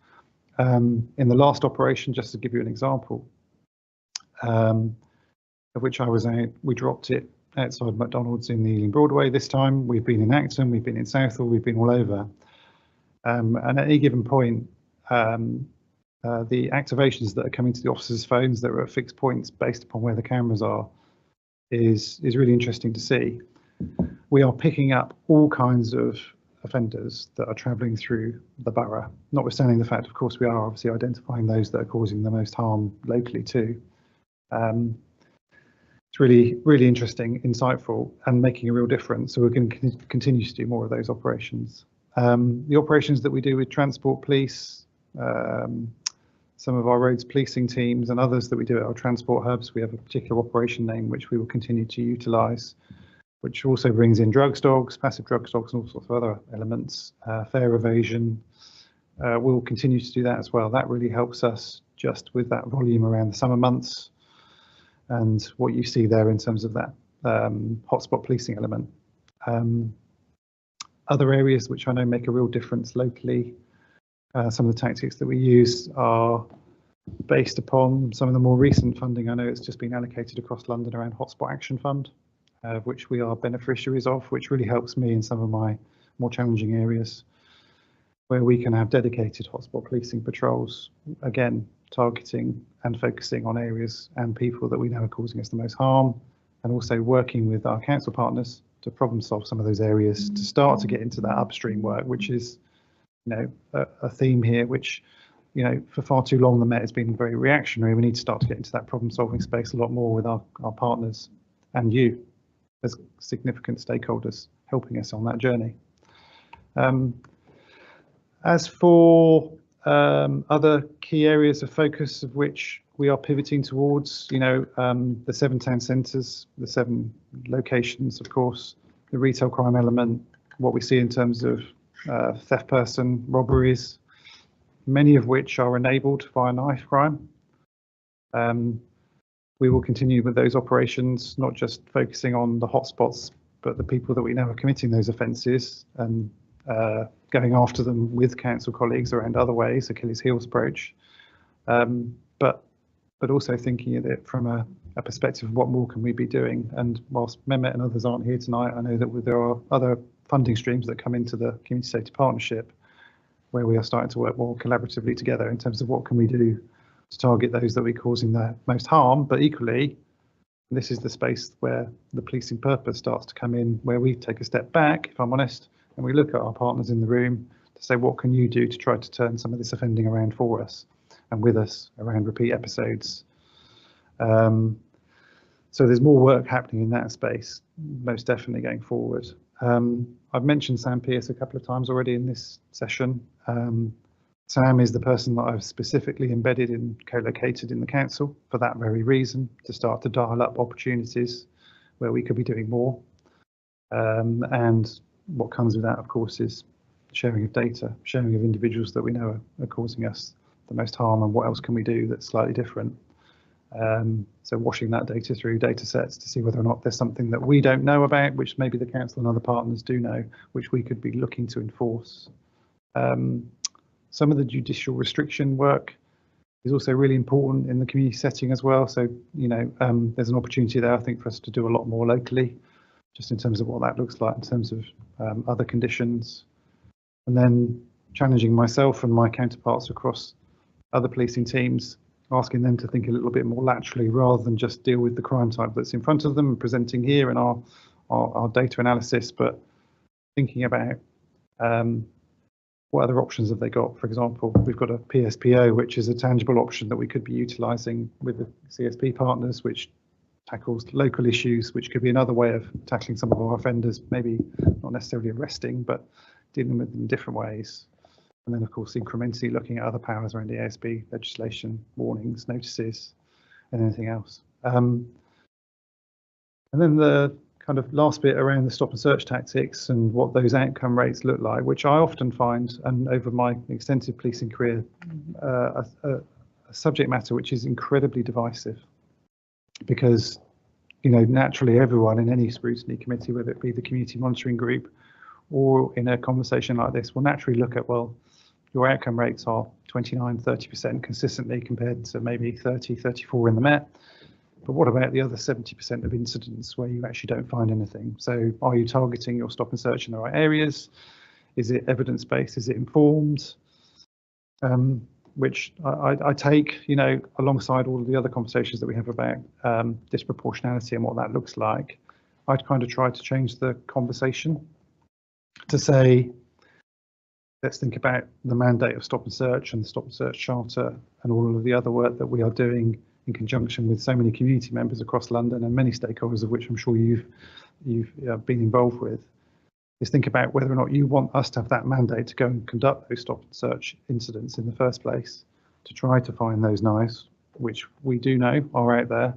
In the last operation, just to give you an example, of which I was out, we dropped it outside McDonald's in the Ealing Broadway this time. We've been in Acton, we've been in Southall, we've been all over. And at any given point, the activations that are coming to the officers' phones that are at fixed points based upon where the cameras are is really interesting to see. We are picking up all kinds of offenders that are travelling through the borough, notwithstanding the fact, of course, we are obviously identifying those that are causing the most harm locally too. It's really, really interesting, insightful, and making a real difference. So we're going to continue to do more of those operations. The operations that we do with transport police, some of our roads policing teams and others that we do at our transport hubs, we have a particular operation name which we will continue to utilise, which also brings in drugs dogs, passive drugs dogs and all sorts of other elements, fare evasion. We'll continue to do that as well. That really helps us just with that volume around the summer months and what you see there in terms of that hotspot policing element. Other areas which I know make a real difference locally, some of the tactics that we use are based upon some of the more recent funding. I know it's just been allocated across London around Hotspot Action Fund, which we are beneficiaries of, which really helps me in some of my more challenging areas where we can have dedicated hotspot policing patrols, again, targeting and focusing on areas and people that we know are causing us the most harm, and also working with our council partners to problem solve some of those areas to start to get into that upstream work, which is, a theme here, which, for far too long the Met has been very reactionary. We need to start to get into that problem solving space a lot more with our partners and you as significant stakeholders helping us on that journey. As for other key areas of focus of which we are pivoting towards, the 7 town centres, the 7 locations, of course, the retail crime element, what we see in terms of theft person, robberies, many of which are enabled via knife crime. We will continue with those operations, not just focusing on the hotspots, but the people that we know are committing those offences and going after them with council colleagues around other ways, Achilles heels approach, but also thinking of it from a perspective of what more can we be doing. And whilst Mehmet and others aren't here tonight, I know that there are other funding streams that come into the Community Safety Partnership where we are starting to work more collaboratively together in terms of what can we do to target those that we're causing the most harm. But equally, this is the space where the policing purpose starts to come in, where we take a step back, if I'm honest, and we look at our partners in the room to say, what can you do to try to turn some of this offending around for us? and with us around repeat episodes. So there's more work happening in that space, most definitely going forward. I've mentioned Sam Pearce a couple of times already in this session. Sam is the person that I've specifically embedded in, co-located in the council for that very reason, to start to dial up opportunities where we could be doing more. And what comes with that, of course, is sharing of data, sharing of individuals that we know are causing us the most harm, and what else can we do that's slightly different. So washing that data through data sets to see whether or not there's something that we don't know about, which maybe the council and other partners do know, which we could be looking to enforce. Some of the judicial restriction work is also really important in the community setting as well. So, you know, there's an opportunity there, I think, for us to do a lot more locally, just in terms of what that looks like in terms of other conditions. And then challenging myself and my counterparts across other policing teams, asking them to think a little bit more laterally rather than just deal with the crime type that's in front of them and presenting here in our data analysis, but thinking about what other options have they got. For example, we've got a PSPO, which is a tangible option that we could be utilising with the CSP partners, which tackles local issues, which could be another way of tackling some of our offenders, maybe not necessarily arresting, but dealing with them in different ways. And then, of course, incrementally looking at other powers around the ASB legislation, warnings, notices, and anything else. And then the kind of last bit around the stop and search tactics and what those outcome rates look like, which I often find, and over my extensive policing career, a subject matter which is incredibly divisive. Because, you know, naturally everyone in any scrutiny committee, whether it be the community monitoring group or in a conversation like this, will naturally look at, well, your outcome rates are 29, 30% consistently compared to maybe 30, 34 in the Met. But what about the other 70% of incidents where you actually don't find anything? So are you targeting your stop and search in the right areas? Is it evidence-based? Is it informed? Which I take, you know, alongside all of the other conversations that we have about disproportionality and what that looks like. I'd kind of try to change the conversation to say, let's think about the mandate of stop and search and the stop and search charter and all of the other work that we are doing in conjunction with so many community members across London and many stakeholders of which I'm sure you've been involved with, is think about whether or not you want us to have that mandate to go and conduct those stop and search incidents in the first place, to try to find those knives, which we do know are out there,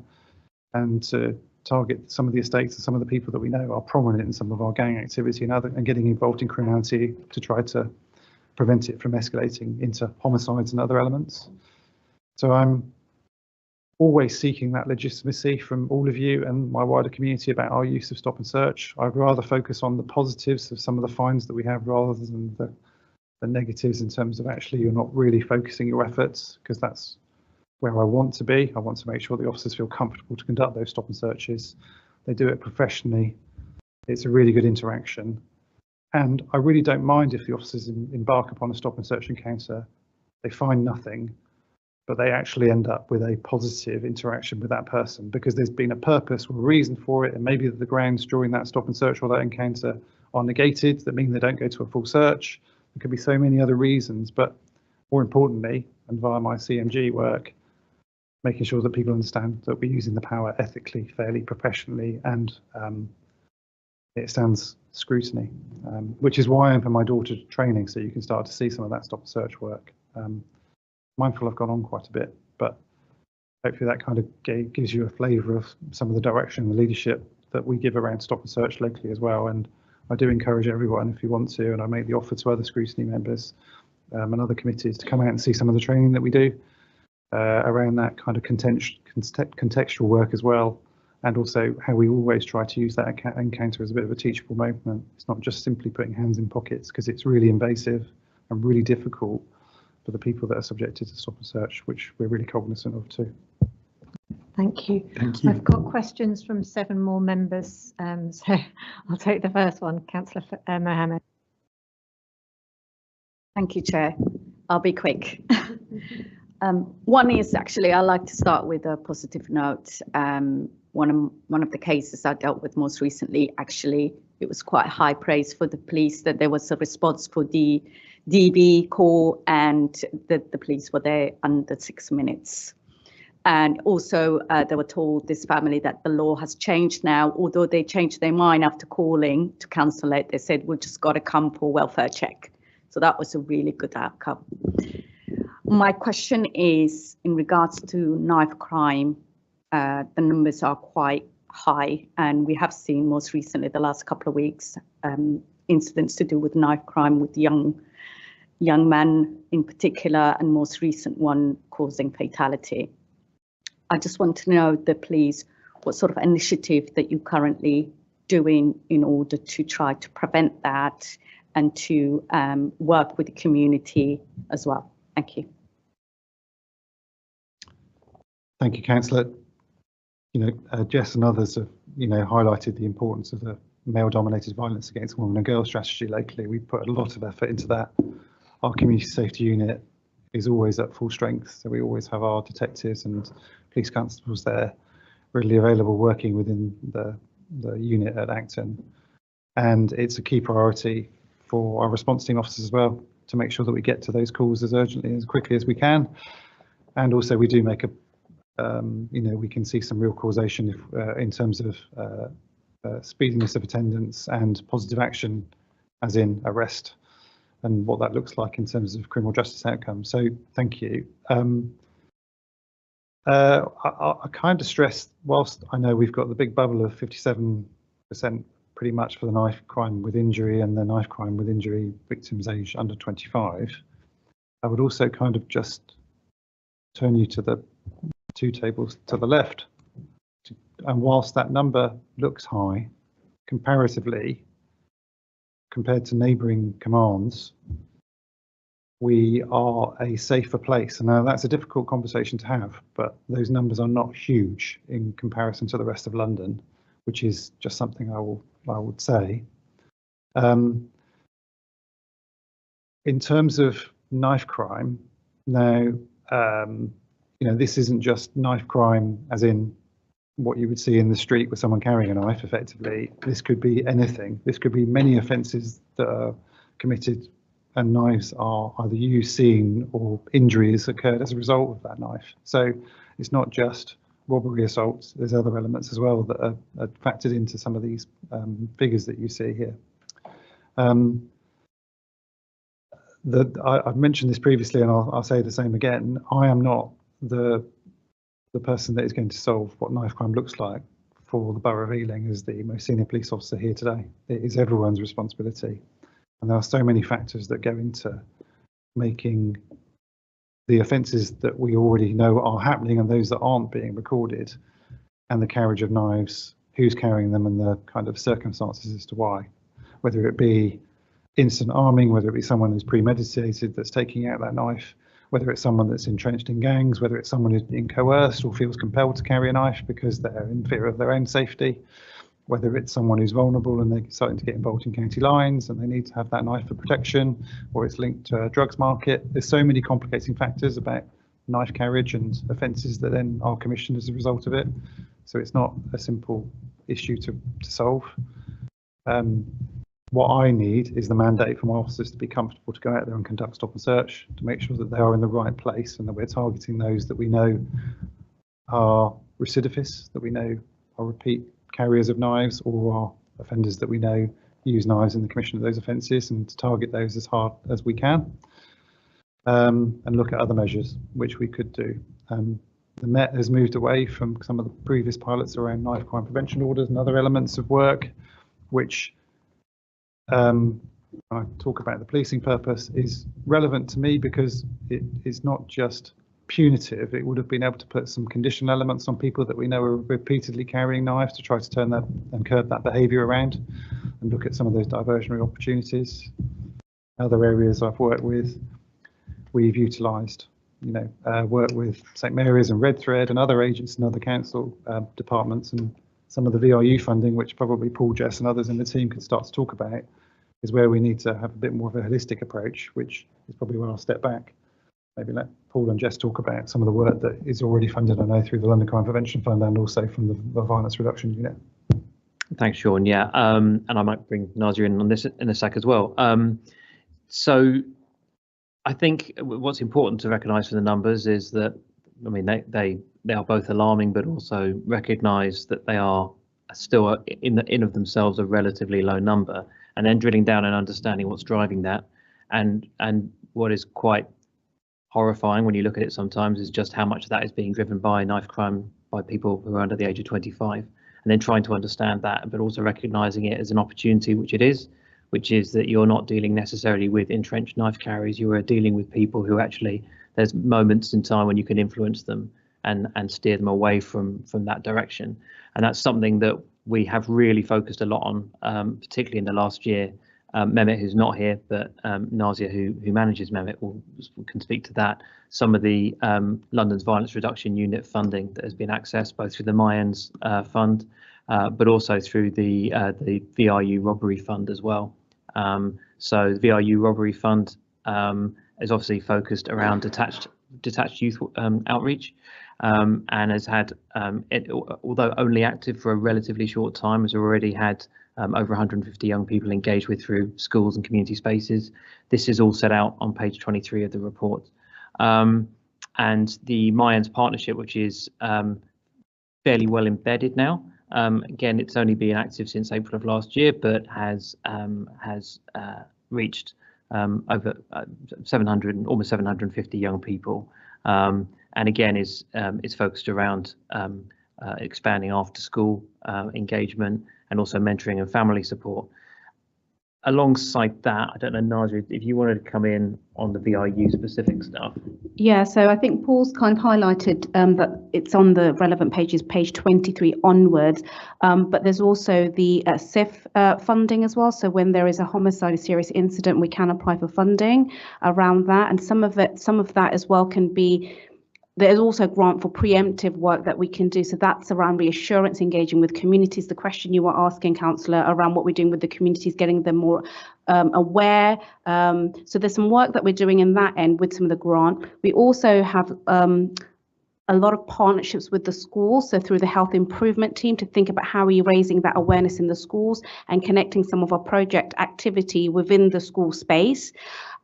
and to target some of the estates and some of the people that we know are prominent in some of our gang activity and getting involved in criminality to try to prevent it from escalating into homicides and other elements. So I'm always seeking that legitimacy from all of you and my wider community about our use of stop and search. I'd rather focus on the positives of some of the fines that we have rather than the negatives in terms of actually you're not really focusing your efforts, because that's where I want to be. I want to make sure the officers feel comfortable to conduct those stop and searches. They do it professionally. It's a really good interaction. And I really don't mind if the officers embark upon a stop and search encounter, they find nothing, but they actually end up with a positive interaction with that person because there's been a purpose or a reason for it, and maybe the grounds during that stop and search or that encounter are negated, that mean they don't go to a full search. There could be so many other reasons, but more importantly, and via my CMG work, making sure that people understand that we're using the power ethically, fairly, professionally, and it stands scrutiny, which is why I'm for my daughter training, so you can start to see some of that stop and search work. Mindful I've gone on quite a bit, but hopefully that kind of gives you a flavour of some of the direction and the leadership that we give around stop and search locally as well. And I do encourage everyone, if you want to, and I make the offer to other scrutiny members and other committees to come out and see some of the training that we do around that kind of contextual work as well, and also how we always try to use that encounter as a bit of a teachable moment. It's not just simply putting hands in pockets, because it's really invasive and really difficult for the people that are subjected to stop and search, which we're really cognizant of too. Thank you. Thank you. I've got questions from 7 more members, so I'll take the first one, Councillor Mohammed. Thank you, Chair. I'll be quick. One is actually, I like to start with a positive note. One of the cases I dealt with most recently actually it was quite high praise for the police that there was a response for the DB call and that the police were there under 6 minutes. And also they were told, this family, that the law has changed now, although they changed their mind after calling to cancel it. They said, we've just got to come for welfare check. So that was a really good outcome. My question is in regards to knife crime, the numbers are quite high, and we have seen most recently the last couple of weeks incidents to do with knife crime with young men in particular, and most recent one causing fatality. I just want to know, please, what sort of initiative that you're currently doing in order to try to prevent that and to work with the community as well. Thank you. Thank you, Councillor. Jess and others have, highlighted the importance of the male-dominated violence against women and girls strategy locally. We put a lot of effort into that. Our community safety unit is always at full strength, so we always have our detectives and police constables there readily available, working within the unit at Acton. And it's a key priority for our response team officers as well, to make sure that we get to those calls as urgently and as quickly as we can. And also we do make we can see some real causation in terms of speediness of attendance and positive action, as in arrest, and what that looks like in terms of criminal justice outcomes. So thank you. I kind of stress, whilst I know we've got the big bubble of 57% pretty much for the knife crime with injury and the knife crime with injury victims aged under 25, I would also kind of just turn you to the two tables to the left. And whilst that number looks high comparatively compared to neighbouring commands, we are a safer place. And now that's a difficult conversation to have, but those numbers are not huge in comparison to the rest of London, which is just something I would say. In terms of knife crime, now, this isn't just knife crime as in what you would see in the street with someone carrying a knife effectively. This could be anything. This could be many offences that are committed and knives are either used, seen, or injuries occurred as a result of that knife. So it's not just robbery assaults, there's other elements as well that are factored into some of these figures that you see here. I've mentioned this previously, and I'll say the same again. I am not the person that is going to solve what knife crime looks like for the Borough of Ealing as the most senior police officer here today. It is everyone's responsibility. And there are so many factors that go into making the offences that we already know are happening and those that aren't being recorded, and the carriage of knives, who's carrying them, and the kind of circumstances as to why. Whether it be instant arming, whether it be someone who's premeditated that's taking out that knife, whether it's someone that's entrenched in gangs, whether it's someone who's being coerced or feels compelled to carry a knife because they're in fear of their own safety, whether it's someone who's vulnerable and they're starting to get involved in county lines and they need to have that knife for protection, or it's linked to a drugs market. There's so many complicating factors about knife carriage and offences that then are commissioned as a result of it. So it's not a simple issue to solve. What I need is the mandate for my officers to be comfortable to go out there and conduct stop and search, to make sure that they are in the right place and that we're targeting those that we know are recidivists, that we know are repeat carriers of knives, or are offenders that we know use knives in the commission of those offences, and to target those as hard as we can, and look at other measures which we could do. The Met has moved away from some of the previous pilots around knife crime prevention orders and other elements of work, which I talk about the policing purpose is relevant to me because it is not just punitive. It would have been able to put some conditional elements on people that we know are repeatedly carrying knives to try to turn that and curb that behaviour around, and look at some of those diversionary opportunities. Other areas I've worked with, we've utilised, work with St Mary's and Red Thread and other agents and other council departments, and some of the VRU funding, which probably Paul, Jess and others in the team could start to talk about, is where we need to have a bit more of a holistic approach, which is probably where I'll step back. Maybe let Paul and Jess talk about some of the work that is already funded, I know, through the London Crime Prevention Fund and also from the Violence Reduction Unit. Thanks, Sean. Yeah, and I might bring Nazia in on this in a sec as well. So I think what's important to recognise from the numbers is that, I mean, they are both alarming, but also recognise that they are still in of themselves a relatively low number, and then drilling down and understanding what's driving that, and what is quite horrifying when you look at it sometimes is just how much of that is being driven by knife crime by people who are under the age of 25, and then trying to understand that, but also recognising it as an opportunity, which it is, which is that you're not dealing necessarily with entrenched knife carriers, you are dealing with people who actually, there's moments in time when you can influence them and steer them away from that direction. And that's something that we have really focused a lot on, particularly in the last year. Mehmet, who's not here, but Nazia, who manages Mehmet, can speak to that. Some of the London's Violence Reduction Unit funding that has been accessed both through the Mayans Fund, but also through the VRU Robbery Fund as well. So the VRU Robbery Fund is obviously focused around detached youth outreach, and has had, although only active for a relatively short time, has already had over 150 young people engaged with through schools and community spaces. This is all set out on page 23 of the report. And the Mayans partnership, which is fairly well embedded now. Again, it's only been active since April of last year, but has reached over 700, almost 750 young people. And again, is focused around expanding after school engagement and also mentoring and family support. Alongside that, I don't know, Nazia, if you wanted to come in on the VRU specific stuff. Yeah, so I think Paul's kind of highlighted that it's on the relevant pages, page 23 onwards, but there's also the CIF funding as well. So when there is a homicide, a serious incident, we can apply for funding around that, and some of that as well can be. There's also a grant for preemptive work that we can do. So that's around reassurance, engaging with communities. The question you were asking, Councillor, around what we're doing with the communities, getting them more aware. So there's some work that we're doing in that end with some of the grant. We also have a lot of partnerships with the schools, so through the health improvement team, to think about how we're raising that awareness in the schools and connecting some of our project activity within the school space.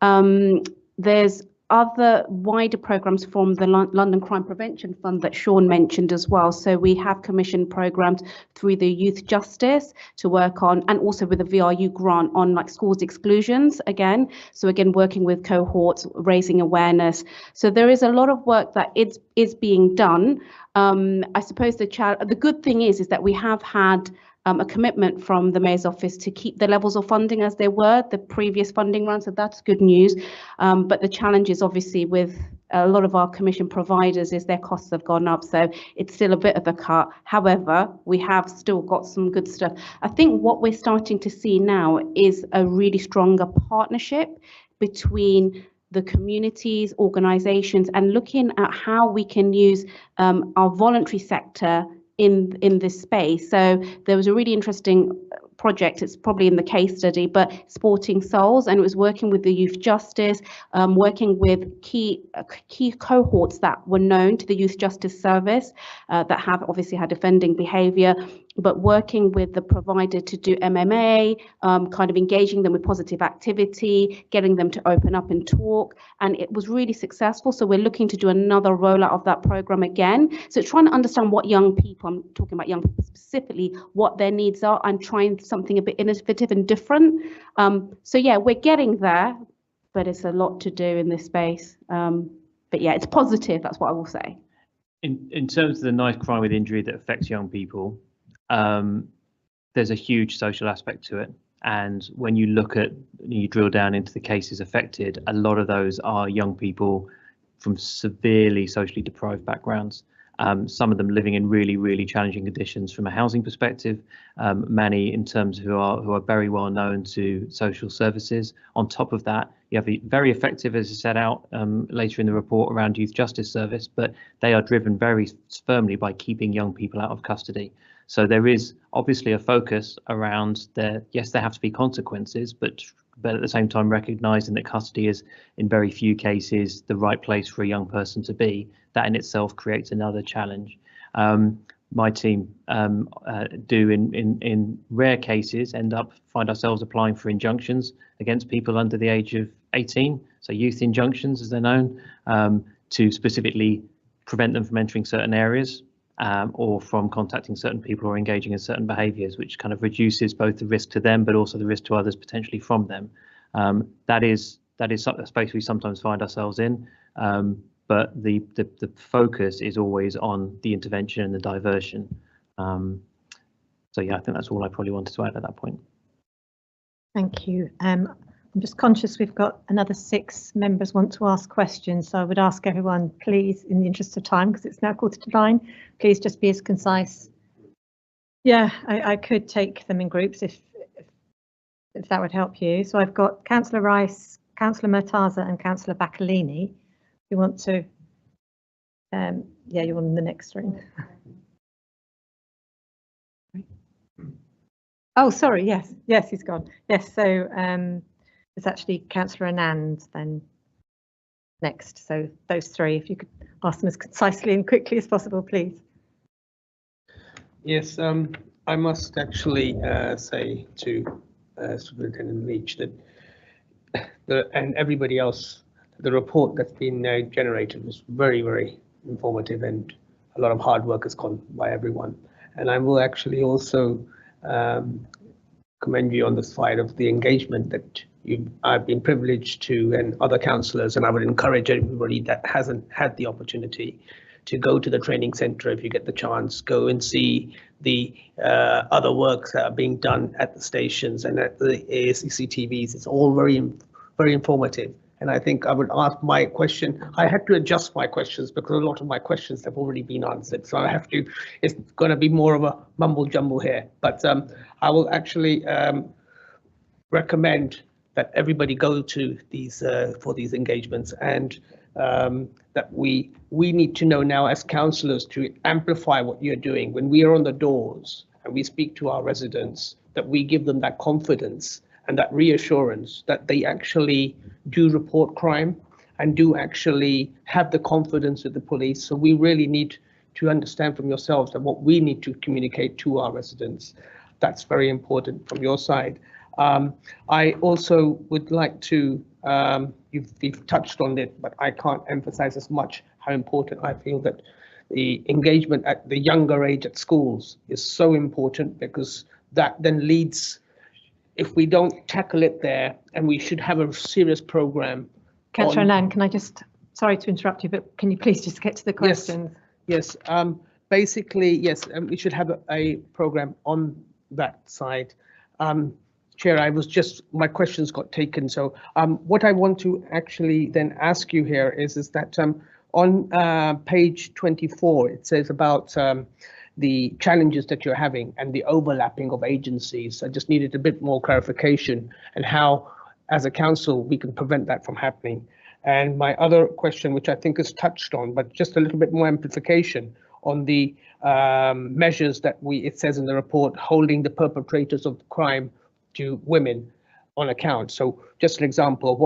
There's other wider programs from the London Crime Prevention Fund that Sean mentioned as well. So we have commissioned programs through the Youth Justice to work on, and also with the VRU grant on like schools exclusions again. So again, working with cohorts, raising awareness. So there is a lot of work that is being done. I suppose the good thing is that we have had a commitment from the Mayor's office to keep the levels of funding as they were the previous funding round, so that's good news. But the challenge is obviously with a lot of our commission providers is their costs have gone up, so it's still a bit of a cut. However, we have still got some good stuff. I think what we're starting to see now is a really stronger partnership between the communities, organisations, and looking at how we can use our voluntary sector in this space. So there was a really interesting project, it's probably in the case study, but Sporting Souls, and it was working with the Youth Justice, working with key cohorts that were known to the Youth Justice Service that have obviously had offending behaviour, but working with the provider to do MMA, kind of engaging them with positive activity, getting them to open up and talk, and it was really successful. So we're looking to do another rollout of that program again. So trying to understand what young people, I'm talking about young people specifically, what their needs are, and trying something a bit innovative and different. So yeah, we're getting there, but it's a lot to do in this space. But yeah, it's positive, that's what I will say. In terms of the knife crime with injury that affects young people, there's a huge social aspect to it. And when you look at, you drill down into the cases affected, a lot of those are young people from severely socially deprived backgrounds. Some of them living in really, really challenging conditions from a housing perspective, many in terms who are very well known to social services. On top of that, you have very effective, as I set out later in the report, around Youth Justice Service, but they are driven very firmly by keeping young people out of custody. So there is obviously a focus around yes, there have to be consequences, but at the same time recognising that custody is in very few cases the right place for a young person to be. That in itself creates another challenge. my team do in rare cases find ourselves applying for injunctions against people under the age of 18, so youth injunctions as they're known, to specifically prevent them from entering certain areas or from contacting certain people or engaging in certain behaviours, which kind of reduces both the risk to them but also the risk to others potentially from them. That is a space we sometimes find ourselves in. But the focus is always on the intervention and the diversion. So yeah, I think that's all I probably wanted to add at that point. Thank you. I'm just conscious we've got another 6 members want to ask questions, so I would ask everyone, please, in the interest of time, because it's now 9:15, please just be as concise. Yeah, I could take them in groups if that would help you. So I've got Councillor Rice, Councillor Murtaza and Councillor Bakalini. You want to, yeah, you're on the next ring. Oh, sorry, yes, he's gone. Yes, so it's actually Councillor Anand then next. So those 3, if you could ask them as concisely and quickly as possible, please. Yes, I must actually say to Superintendent Leach that and everybody else, the report that's been generated was very, very informative, and a lot of hard work has gone by everyone. And I will actually also commend you on the side of the engagement that I've been privileged to, and other councillors, and I would encourage everybody that hasn't had the opportunity to go to the training centre if you get the chance, go and see the other works that are being done at the stations and at the CCTVs. It's all very, very informative. And I think I would ask my question. I had to adjust my questions because a lot of my questions have already been answered. So I have to, it's going to be more of a mumble jumble here. But I will actually recommend that everybody go to these for these engagements, and that we need to know now as councillors to amplify what you're doing. When we are on the doors and we speak to our residents, that we give them that confidence and that reassurance that they actually do report crime and do actually have the confidence of the police. So we really need to understand from yourselves that what we need to communicate to our residents. That's very important from your side. I also would like to, you've touched on it, but I can't emphasize as much how important I feel that the engagement at the younger age at schools is so important, because that then leads, if we don't tackle it there, and we should have a serious program. Councillor Anand, can I just, sorry to interrupt you, but can you please just get to the questions? Yes, basically, yes, we should have a program on that side. Chair, I was just, my questions got taken. So what I want to actually then ask you here is that on page 24, it says about the challenges that you're having and the overlapping of agencies. I just needed a bit more clarification and how, as a council, we can prevent that from happening. And my other question, which I think is touched on, but just a little bit more amplification on the measures that it says in the report, holding the perpetrators of crime to women on account. So just an example of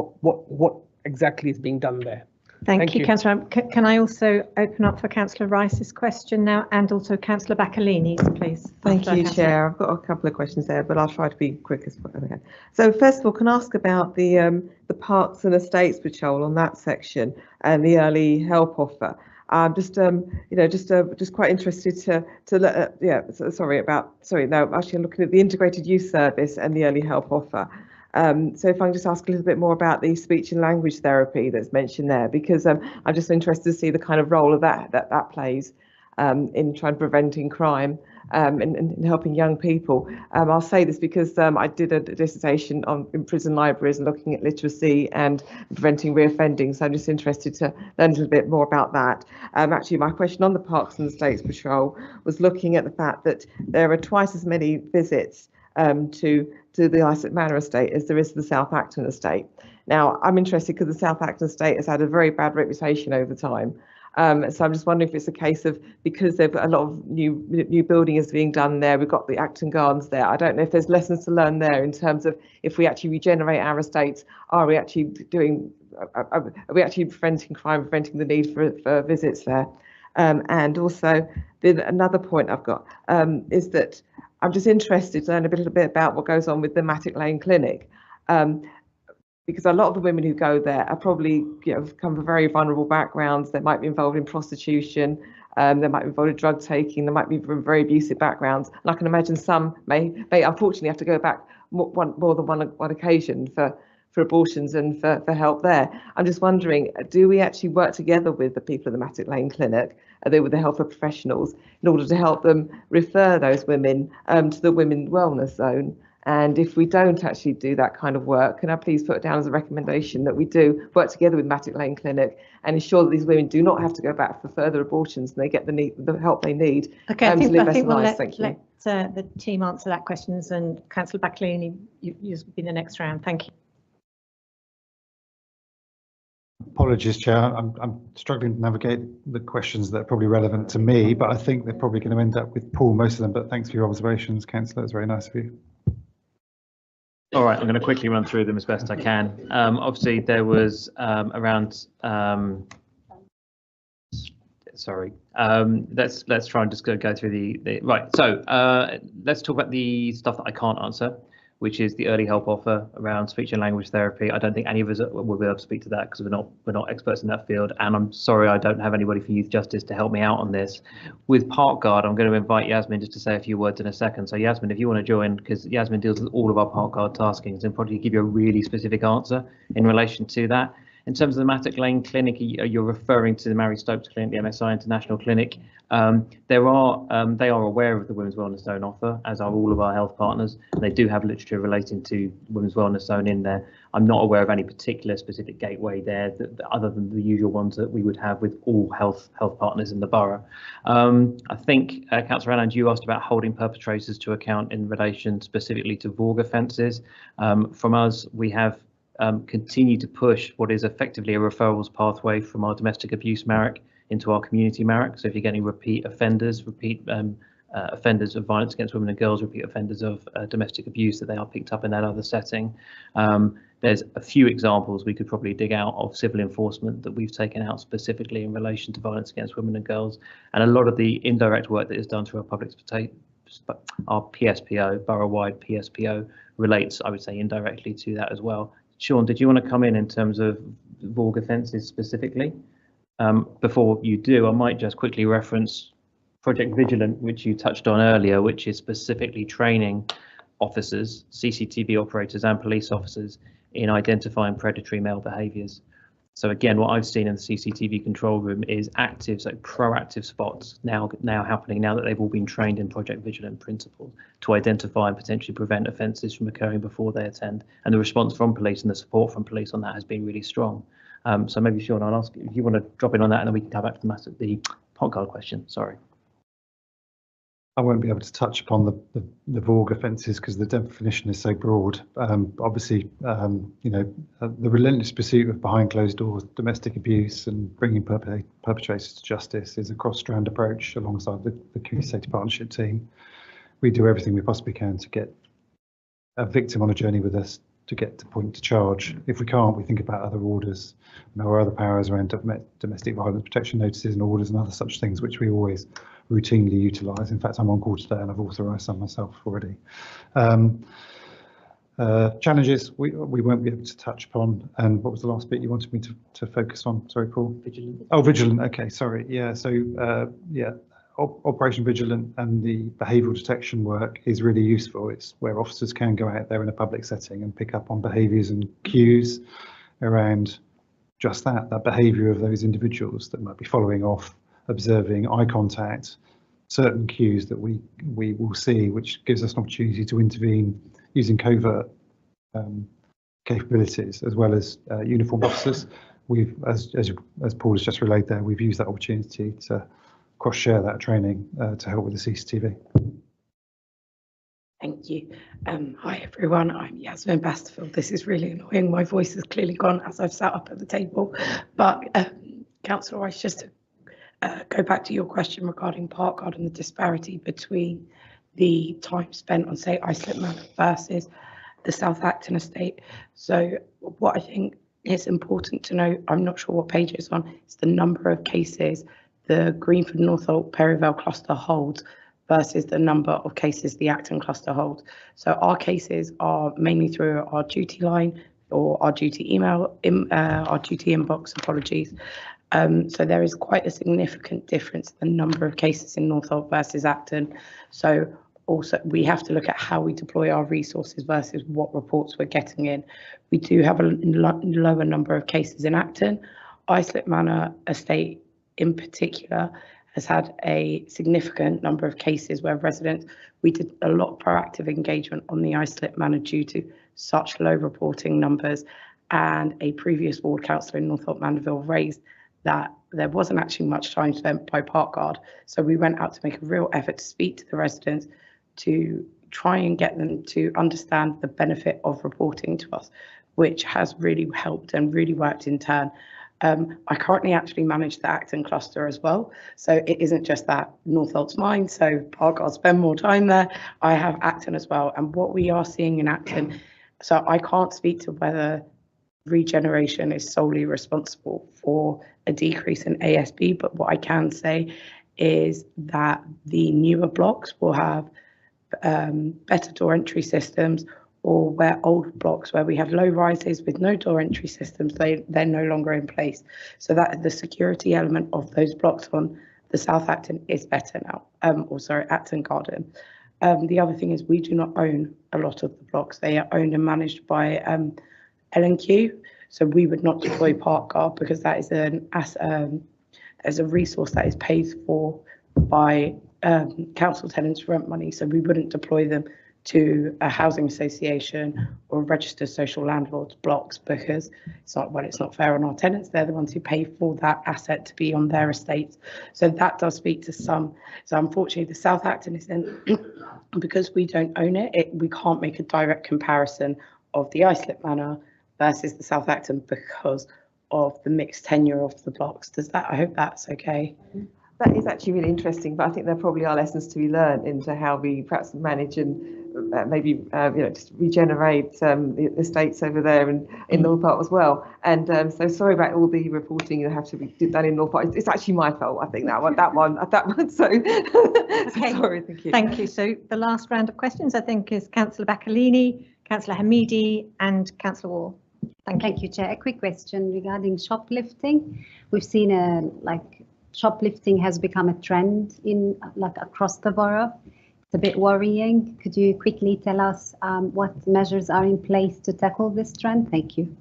what exactly is being done there. Thank you, Councillor. Can I also open up for Councillor Rice's question now, and also Councillor Bakalini's, please? Thank you, Chair. I've got a couple of questions there, but I'll try to be quick as I can. So first of all, can I ask about the Parks and Estates Patrol on that section and the early help offer? Just quite interested actually I'm looking at the integrated youth service and the early help offer. So if I can just ask a little bit more about the speech and language therapy that's mentioned there, because I'm just interested to see the kind of role of that plays in preventing crime and helping young people. I'll say this because I did a dissertation in prison libraries looking at literacy and preventing reoffending, so I'm just interested to learn a little bit more about that. Actually, my question on the Parks and Estates Patrol was looking at the fact that there are twice as many visits to the Isaac Manor estate as there is to the South Acton estate. Now, I'm interested because the South Acton estate has had a very bad reputation over time. So I'm just wondering if it's a case of, because there's a lot of new building is being done there, we've got the Acton Gardens there. I don't know if there's lessons to learn there in terms of, if we actually regenerate our estates, are we actually preventing crime, preventing the need for visits there? And also, another point I've got is that I'm just interested to learn a little bit about what goes on with the Matic Lane Clinic. Because a lot of the women who go there are probably, come from very vulnerable backgrounds. They might be involved in prostitution, they might be involved in drug taking, they might be from very abusive backgrounds. And I can imagine some may unfortunately have to go back more than one occasion for abortions and for help there. I'm just wondering, do we actually work together with the people at the Matic Lane Clinic, with the health professionals, in order to help them refer those women to the Women's Wellness Zone? And if we don't actually do that kind of work, can I please put it down as a recommendation that we do work together with Matic Lane Clinic and ensure that these women do not have to go back for further abortions and they get the help they need I to live think better we'll lives. let the team answer that questions, and Councillor Bacalini, you'll be the next round. Thank you. Apologies, Chair. I'm struggling to navigate the questions that are probably relevant to me, but I think they're probably going to end up with Paul, most of them. But thanks for your observations, Councillor. It's very nice of you. All right, I'm going to quickly run through them as best I can. Obviously, there was around. Sorry. Let's try and just go through the right. So let's talk about the stuff that I can't answer, which is the early help offer around speech and language therapy. I don't think any of us will be able to speak to that because we're not experts in that field. And I'm sorry, I don't have anybody for Youth Justice to help me out on this. With Park Guard, I'm going to invite Yasmin just to say a few words in a second. So Yasmin, if you want to join, because Yasmin deals with all of our Park Guard taskings and probably give you a really specific answer in relation to that. In terms of the Matic Lane Clinic, you're referring to the Mary Stokes Clinic, the MSI International Clinic. They are aware of the Women's Wellness Zone offer, as are all of our health partners. They do have literature relating to Women's Wellness Zone in there. I'm not aware of any particular specific gateway there, other than the usual ones that we would have with all health partners in the borough. I think, Councillor Alland, you asked about holding perpetrators to account in relation specifically to VOG offences. From us, we have continue to push what is effectively a referrals pathway from our domestic abuse MARIC into our community MARIC. So if you're getting repeat offenders of violence against women and girls, repeat offenders of domestic abuse, that they are picked up in that other setting. There's a few examples we could probably dig out of civil enforcement that we've taken out specifically in relation to violence against women and girls. And a lot of the indirect work that is done through our PSPO, borough-wide PSPO, relates, I would say, indirectly to that as well. Sean, did you want to come in terms of VOG offences specifically? Before you do, I might just quickly reference Project Vigilant, which you touched on earlier, which is specifically training officers, CCTV operators and police officers in identifying predatory male behaviours. So again, what I've seen in the CCTV control room is active, so proactive spots now happening now that they've all been trained in Project Vigilant principles to identify and potentially prevent offences from occurring before they attend. And the response from police and the support from police on that has been really strong. So maybe Sean, I'll ask if you want to drop in on that, and then we can come back to the Park Guard question. Sorry. I won't be able to touch upon the VOG offences because the definition is so broad. Obviously, the relentless pursuit of behind closed doors domestic abuse and bringing perpetrators to justice is a cross-strand approach alongside the Community Safety Partnership team. We do everything we possibly can to get a victim on a journey with us to get to point to charge. If we can't, we think about other orders and our other powers around domestic violence protection notices and orders and other such things, which we always routinely utilise. In fact, I'm on call today and I've authorised some myself already. Challenges we won't be able to touch upon. And what was the last bit you wanted me to focus on? Sorry, Paul. Vigilant. Oh, Vigilant. Okay, sorry. Yeah. So Operation Vigilant and the behavioural detection work is really useful. It's where officers can go out there in a public setting and pick up on behaviours and cues around just that behaviour of those individuals that might be following off, observing eye contact, certain cues that we will see, which gives us an opportunity to intervene using covert capabilities as well as uniformed officers. We've, as Paul has just relayed there, we've used that opportunity to cross-share that training to help with the CCTV. Thank you. Hi everyone, I'm Yasmin Basterfield. This is really annoying. My voice has clearly gone as I've sat up at the table. But Councillor Rice, just to go back to your question regarding Park Guard and the disparity between the time spent on, say, Islip Manor versus the South Acton estate. So what I think is important to know, I'm not sure what page it's on, is the number of cases the Greenford Northolt Perivale cluster holds versus the number of cases the Acton cluster holds. So our cases are mainly through our duty line or our duty email, our duty inbox, apologies. So there is quite a significant difference in the number of cases in Northolt versus Acton. So also we have to look at how we deploy our resources versus what reports we're getting in. We do have a lower number of cases in Acton. Islip Manor estate in particular has had a significant number of cases where residents, we did a lot of proactive engagement on the Islip Manor due to such low reporting numbers, and a previous ward councillor in Northolt Mandeville raised that there wasn't actually much time spent by Park Guard. So we went out to make a real effort to speak to the residents to try and get them to understand the benefit of reporting to us, which has really helped and really worked in turn. I currently actually manage the Acton cluster as well. So it isn't just that Northolt's mine, so Park Guard spend more time there. I have Acton as well. And what we are seeing in Acton, so I can't speak to whether regeneration is solely responsible for a decrease in ASB, but what I can say is that the newer blocks will have better door entry systems, or where old blocks where we have low rises with no door entry systems, they're no longer in place. So that the security element of those blocks on the South Acton is better now, Acton Garden. The other thing is we do not own a lot of the blocks. They are owned and managed by L&Q. So we would not deploy Park Guard because that is as a resource that is paid for by council tenants' rent money. So we wouldn't deploy them to a housing association or registered social landlords blocks because it's not fair on our tenants. They're the ones who pay for that asset to be on their estates. So that does speak to some. So unfortunately, the South Acton is in, because we don't own it, we can't make a direct comparison of the Islip Manor versus the South Acton because of the mixed tenure of the blocks. I hope that's okay. That is actually really interesting, but I think there probably are lessons to be learned into how we perhaps manage and maybe just regenerate the estates over there and in North Park as well. And so sorry about all the reporting that have to be done in North Park. It's actually my fault, I think, that one. So, Okay. Sorry, thank you. Thank you. So the last round of questions, I think, is Councillor Baccalini, Councillor Hamidi and Councillor Wall. Thank you, Chair. A quick question regarding shoplifting. We've seen shoplifting has become a trend in across the borough. It's a bit worrying. Could you quickly tell us what measures are in place to tackle this trend? Thank you.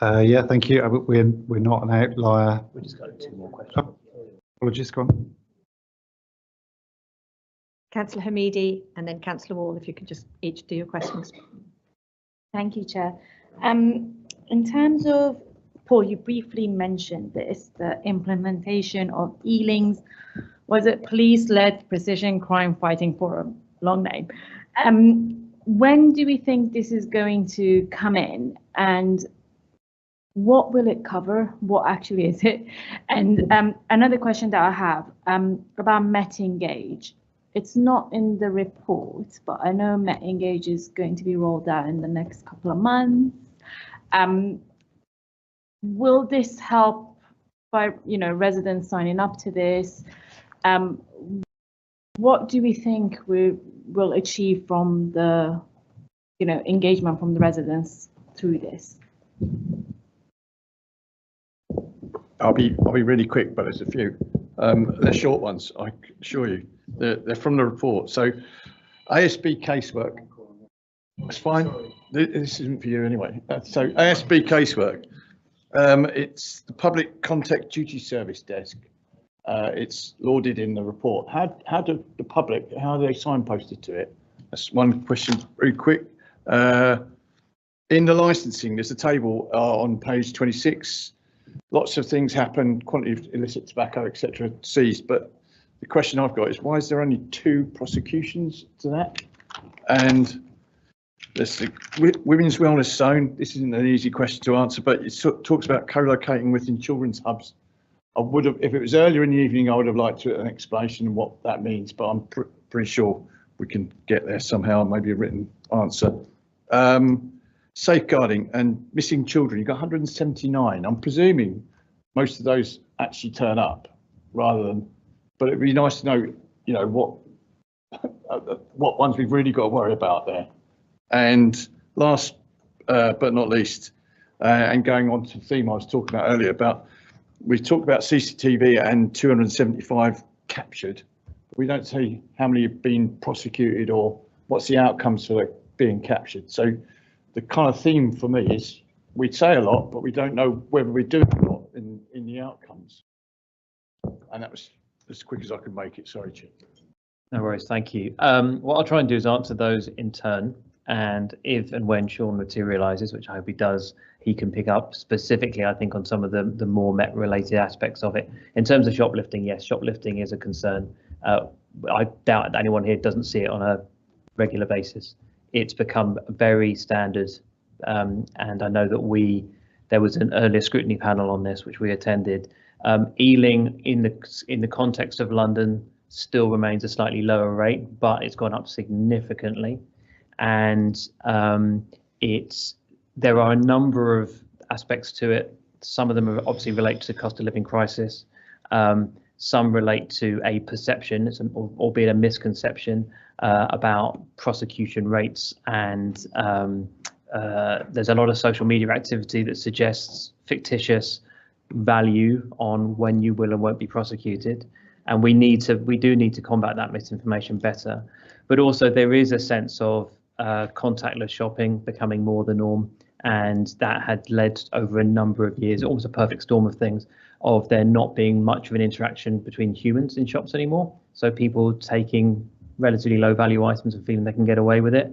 Yeah, thank you. We're not an outlier. We just got 2 more questions. Apologies, go on. Councillor Hamidi and then Councillor Wall, if you could just each do your questions. Thank you, Chair. In terms of, Paul, you briefly mentioned this, the implementation of Ealing's, was it police-led precision crime fighting forum, long name. When do we think this is going to come in and what will it cover? What actually is it? And another question that I have about Met Engage. It's not in the report, but I know Met Engage is going to be rolled out in the next couple of months. Will this help by residents signing up to this? What do we think we will achieve from the engagement from the residents through this? I'll be really quick, but there's a few. They're short ones, I assure you. They're from the report. So ASB casework, that's fine. This isn't for you anyway. So ASB casework, it's the Public Contact Duty Service Desk. It's lauded in the report. How do the public, how are they signposted to it? That's one question, very quick. In the licensing, there's a table on page 26. Lots of things happen, quantity of illicit tobacco, etc., seized. But the question I've got is, why is there only 2 prosecutions to that? And there's the Women's Wellness Zone. This isn't an easy question to answer, but it talks about co-locating within children's hubs. I would have, if it was earlier in the evening, I would have liked an explanation of what that means, but I'm pretty sure we can get there somehow, maybe a written answer. Safeguarding and missing children, you've got 179. I'm presuming most of those actually turn up. rather than, but it'd be nice to know, you know, what ones we've really got to worry about there. And last but not least, and going on to the theme I was talking about earlier about, we talked about CCTV and 275 captured. We don't say how many have been prosecuted or what's the outcomes for being captured. So the kind of theme for me is we say a lot, but we don't know whether we're doing a lot in the outcomes. And that was as quick as I could make it. Sorry, Chair. No worries, thank you. What I'll try and do is answer those in turn, and if and when Sean materialises, which I hope he does, he can pick up specifically, I think, on some of the more Met-related aspects of it. In terms of shoplifting, yes, shoplifting is a concern. I doubt anyone here doesn't see it on a regular basis. It's become very standard, and I know that there was an earlier scrutiny panel on this, which we attended. Ealing, in the context of London, still remains a slightly lower rate, but it's gone up significantly, and there are a number of aspects to it. Some of them are obviously relate to the cost of living crisis. Some relate to a perception, albeit a misconception, about prosecution rates, and there's a lot of social media activity that suggests fictitious value on when you will and won't be prosecuted, and we do need to combat that misinformation better. But also there is a sense of contactless shopping becoming more the norm, and that had led over a number of years, almost a perfect storm of things, of there not being much of an interaction between humans in shops anymore. So people taking relatively low value items and feeling they can get away with it.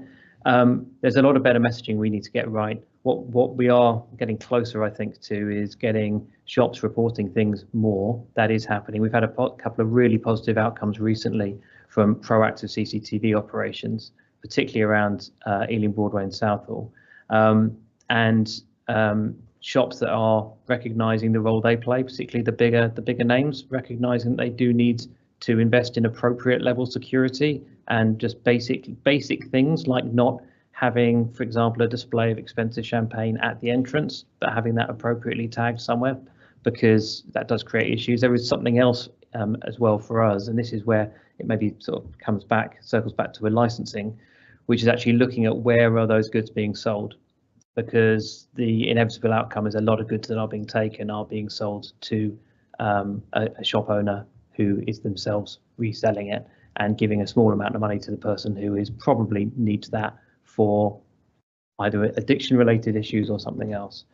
There's a lot of better messaging we need to get right. What we are getting closer, I think, to is getting shops reporting things more. That is happening. We've had a couple of really positive outcomes recently from proactive CCTV operations, particularly around Ealing Broadway and Southall, and shops that are recognising the role they play, particularly the bigger names, recognising that they do need to invest in appropriate level security and just basic things like not having, for example, a display of expensive champagne at the entrance, but having that appropriately tagged somewhere, because that does create issues. There is something else as well for us, and this is where it maybe sort of circles back to a licensing, which is actually looking at where are those goods being sold, because the inevitable outcome is a lot of goods that are being taken are being sold to a shop owner who is themselves reselling it and giving a small amount of money to the person who is probably needs that for either addiction related issues or something else.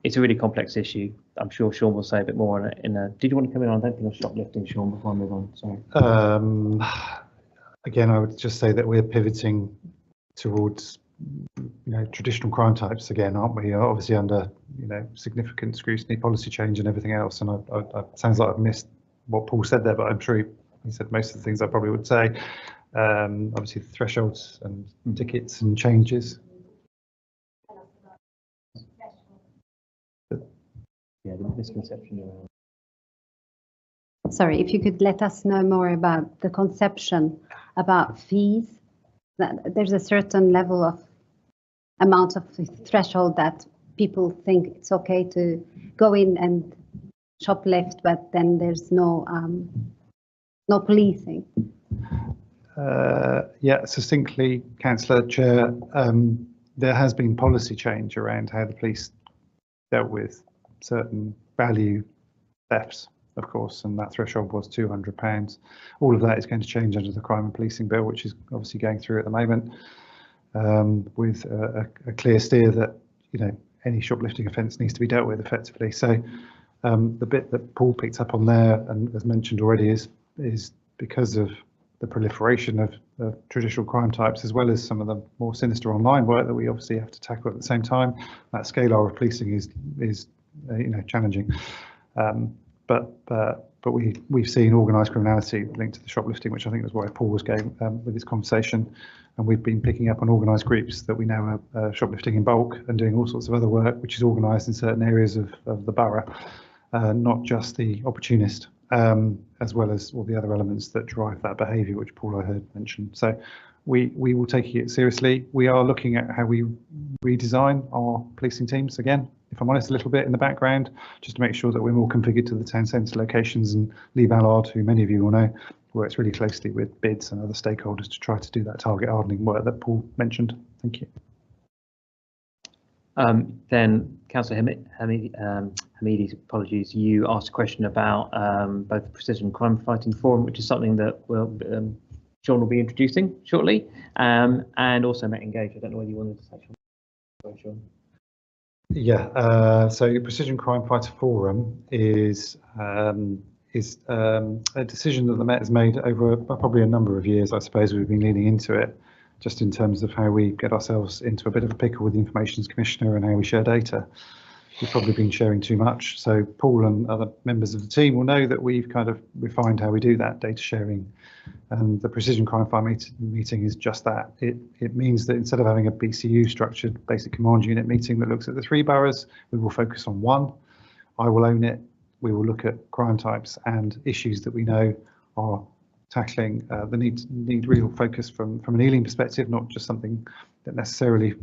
It's a really complex issue. I'm sure Sean will say a bit more in a did you want to come in on, I don't think, of shoplifting, Sean, before I move on? Sorry. Again, I would just say that we're pivoting towards, traditional crime types again, aren't we? Obviously under, significant scrutiny, policy change and everything else. And I sounds like I've missed what Paul said there, but I'm sure he said most of the things I probably would say. Obviously the thresholds and tickets and changes. Yeah, the misconception around. Sorry, if you could let us know more about the conception about fees, that there's a certain level of amount of threshold that people think it's okay to go in and shoplift, but then there's no policing. Yeah, succinctly, Councillor Chair, there has been policy change around how the police dealt with certain value thefts, of course, and that threshold was £200. All of that is going to change under the Crime and Policing Bill, which is obviously going through at the moment, with a clear steer that any shoplifting offence needs to be dealt with effectively. So the bit that Paul picked up on there, and as mentioned already, is because of the proliferation of traditional crime types, as well as some of the more sinister online work that we obviously have to tackle at the same time. That scalar of policing is challenging, but we've seen organised criminality linked to the shoplifting, which I think was where Paul was going with this conversation, and we've been picking up on organised groups that we know are shoplifting in bulk and doing all sorts of other work, which is organised in certain areas of the borough, not just the opportunist, as well as all the other elements that drive that behaviour, which Paul I heard mentioned. So we will take it seriously. We are looking at how we redesign our policing teams again, if I'm honest, a little bit in the background, just to make sure that we're more configured to the town centre locations. And Lee Ballard, who many of you will know, works really closely with BIDS and other stakeholders to try to do that target hardening work that Paul mentioned. Thank you. Then Councillor Hamidi, apologies, you asked a question about both the Precision Crime Fighting Forum, which is something that Sean will be introducing shortly, and also Met Engage. I don't know whether you wanted to touch on, Sean. Yeah, so Precision Crime Fighter Forum is a decision that the Met has made over probably a number of years. I suppose we've been leaning into it, just in terms of how we get ourselves into a bit of a pickle with the Information Commissioner and how we share data. We've probably been sharing too much. So Paul and other members of the team will know that we've kind of refined how we do that data sharing. And the Precision Crime Fighter meeting is just that. It means that instead of having a BCU structured basic command unit meeting that looks at the 3 boroughs, we will focus on one. I will own it. We will look at crime types and issues that we know are tackling the need real focus from an Ealing perspective, not just something that necessarily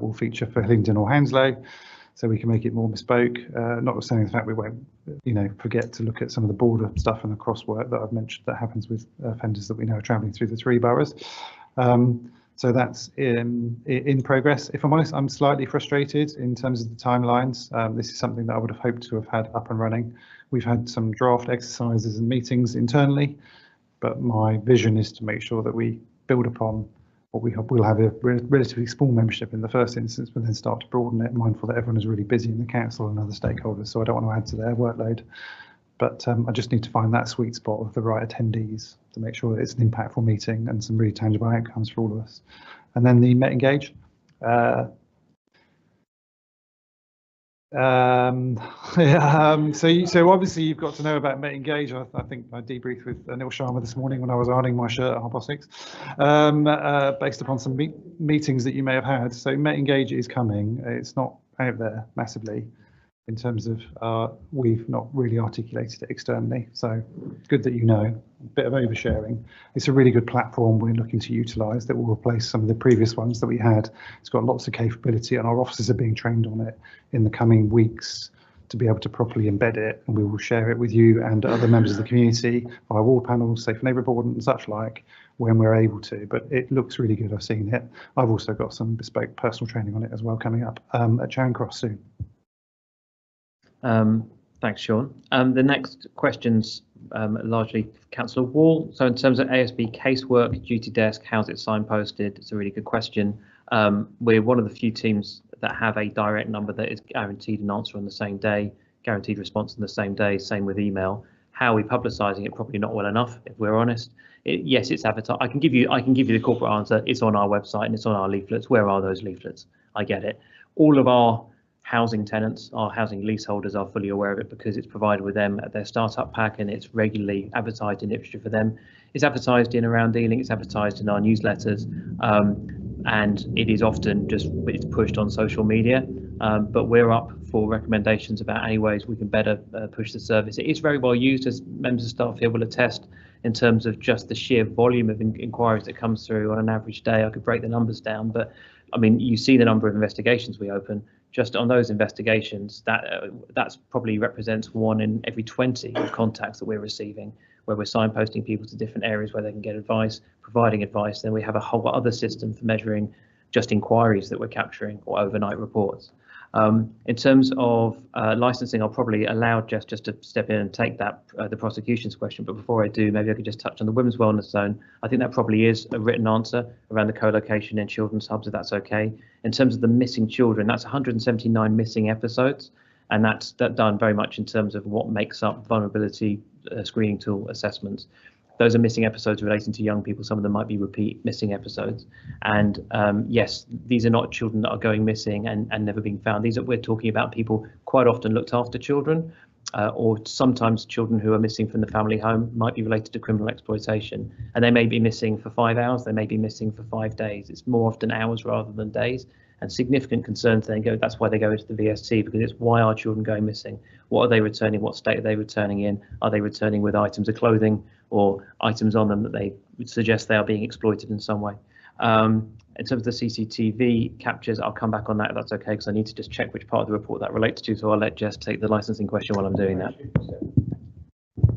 will feature for Hillingdon or Hounslow, so we can make it more bespoke, notwithstanding the fact we won't forget to look at some of the border stuff and the crosswork that I've mentioned that happens with offenders that we know are travelling through the 3 boroughs. So that's in progress. If I'm honest, I'm slightly frustrated in terms of the timelines. This is something that I would have hoped to have had up and running. We've had some draft exercises and meetings internally, but my vision is to make sure that we build upon what we'll have a relatively small membership in the first instance, but then start to broaden it, mindful that everyone is really busy in the council and other stakeholders, so I don't want to add to their workload. But I just need to find that sweet spot of the right attendees to make sure that it's an impactful meeting and some really tangible outcomes for all of us. And then the Met Engage. So obviously you've got to know about Met Engage. I think I debriefed with Anil Sharma this morning when I was ironing my shirt at 6:30, based upon some meetings that you may have had. So Met Engage is coming. It's not out there massively in terms of we've not really articulated it externally. So good that you know, a bit of oversharing. It's a really good platform we're looking to utilise that will replace some of the previous ones that we had. It's got lots of capability and our officers are being trained on it in the coming weeks to be able to properly embed it, and we will share it with you and other members of the community via ward panels, Safe Neighbour Board and such like when we're able to, but it looks really good. I've seen it. I've also got some bespoke personal training on it as well coming up at Charing Cross soon. Thanks, Sean. The next questions largely for Councillor Wall. So in terms of ASB casework, duty desk, how's it signposted? It's a really good question. We're one of the few teams that have a direct number that is guaranteed an answer on the same day, guaranteed response on the same day, same with email. How are we publicising it? Probably not well enough, if we're honest. Yes, it's advertised. I can give you the corporate answer. It's on our website and it's on our leaflets. Where are those leaflets? I get it. All of our housing tenants, our housing leaseholders are fully aware of it because it's provided with them at their startup pack and it's regularly advertised in Ipswich for them. It's advertised in around Ealing, it's advertised in our newsletters, and it is often it's pushed on social media, but we're up for recommendations about any ways we can better push the service. It is very well used, as members of staff here will attest, in terms of just the sheer volume of inquiries that comes through on an average day. I could break the numbers down, but I mean, you see the number of investigations we open. Just on those investigations, that's probably represents 1 in every 20 of contacts that we're receiving, where we're signposting people to different areas where they can get advice, providing advice. Then we have a whole other system for measuring just inquiries that we're capturing or overnight reports. In terms of licensing, I'll probably allow Jess just to step in and take that the prosecution's question. But before I do, maybe I could just touch on the Women's Wellness Zone. I think that probably is a written answer around the co-location in children's hubs, if that's okay. In terms of the missing children, that's 179 missing episodes, and that's done very much in terms of what makes up vulnerability screening tool assessments. Those are missing episodes relating to young people. Some of them might be repeat missing episodes. And yes, these are not children that are going missing and never being found. We're talking about people quite often looked after children, or sometimes children who are missing from the family home, might be related to criminal exploitation. And they may be missing for 5 hours, they may be missing for 5 days. It's more often hours rather than days. And significant concerns then that's why they go into the VST, because it's why are children going missing? What are they returning? What state are they returning in? Are they returning with items of clothing or items on them that they would suggest they are being exploited in some way? In terms of the CCTV captures, I'll come back on that if that's okay, because I need to just check which part of the report that relates to. So I'll let Jess take the licensing question while I'm doing that.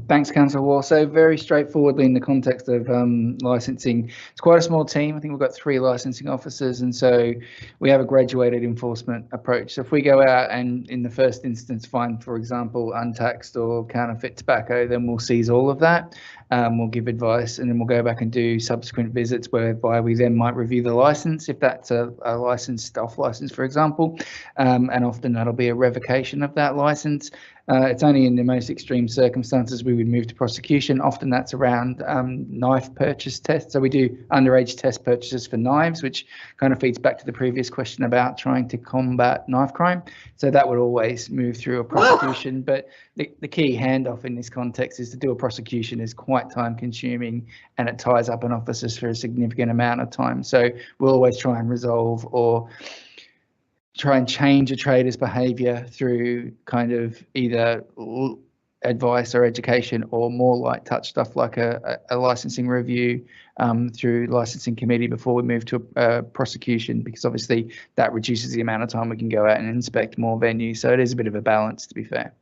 Thanks, Councillor Wall. So very straightforwardly in the context of licensing, it's quite a small team. I think we've got 3 licensing officers, and so we have a graduated enforcement approach. So if we go out and in the first instance find, for example, untaxed or counterfeit tobacco, then we'll seize all of that. We'll give advice, and then we'll go back and do subsequent visits whereby we then might review the license if that's a licensed off license, for example, and often that'll be a revocation of that license. It's only in the most extreme circumstances we would move to prosecution. Often that's around knife purchase tests. So we do underage test purchases for knives, which kind of feeds back to the previous question about trying to combat knife crime. So that would always move through a prosecution. But the key handoff in this context is to do a prosecution is quite time consuming, and it ties up an officers for a significant amount of time. So we'll always try and resolve or try and change a trader's behaviour through kind of either advice or education, or more light touch stuff like a licensing review through licensing committee before we move to prosecution, because obviously that reduces the amount of time we can go out and inspect more venues. So it is a bit of a balance, to be fair.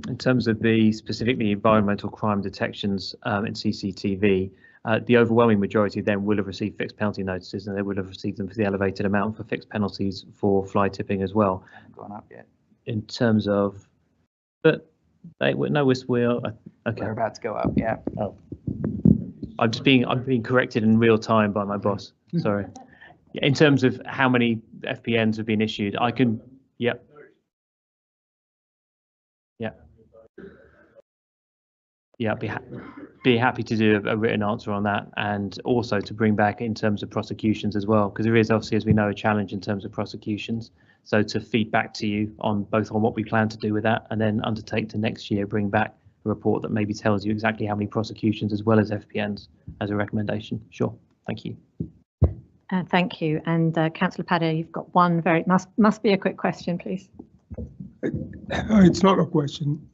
In terms of the specifically environmental crime detections in CCTV, the overwhelming majority of them will have received fixed penalty notices, and they would have received them for the elevated amount for fixed penalties for fly tipping as well. Haven't gone up yet. In terms of, but they no, we're okay. We're about to go up, yeah. Oh, I'm being corrected in real time by my boss. Sorry. Yeah, in terms of how many FPNs have been issued, I can. Yep. Yeah. Yeah, be happy to do a written answer on that, and also to bring back in terms of prosecutions as well, because there is obviously, as we know, a challenge in terms of prosecutions. So to feed back to you on both on what we plan to do with that, and then undertake to next year bring back a report that maybe tells you exactly how many prosecutions as well as FPNs as a recommendation. Sure, thank you. Thank you, and Councillor Padder, you've got one must be a quick question, please. It's not a question.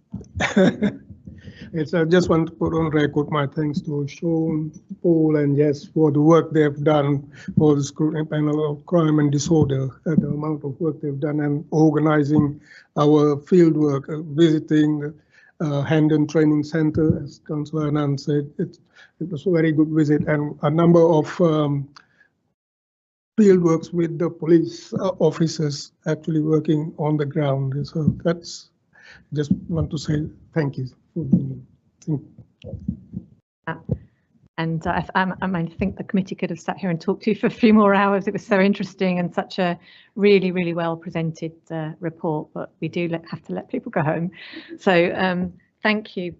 I just want to put on record my thanks to Sean, Paul and Jess for the work they've done for the Scrutiny Panel of Crime and Disorder, the amount of work they've done, and organising our field work, visiting Hendon Training Centre, as Councillor Anand said. It was a very good visit, and a number of field works with the police officers actually working on the ground. So that's, just want to say thank you. And I think the committee could have sat here and talked to you for a few more hours. It was so interesting and such a really, really well presented report, but we do have to let people go home. So thank you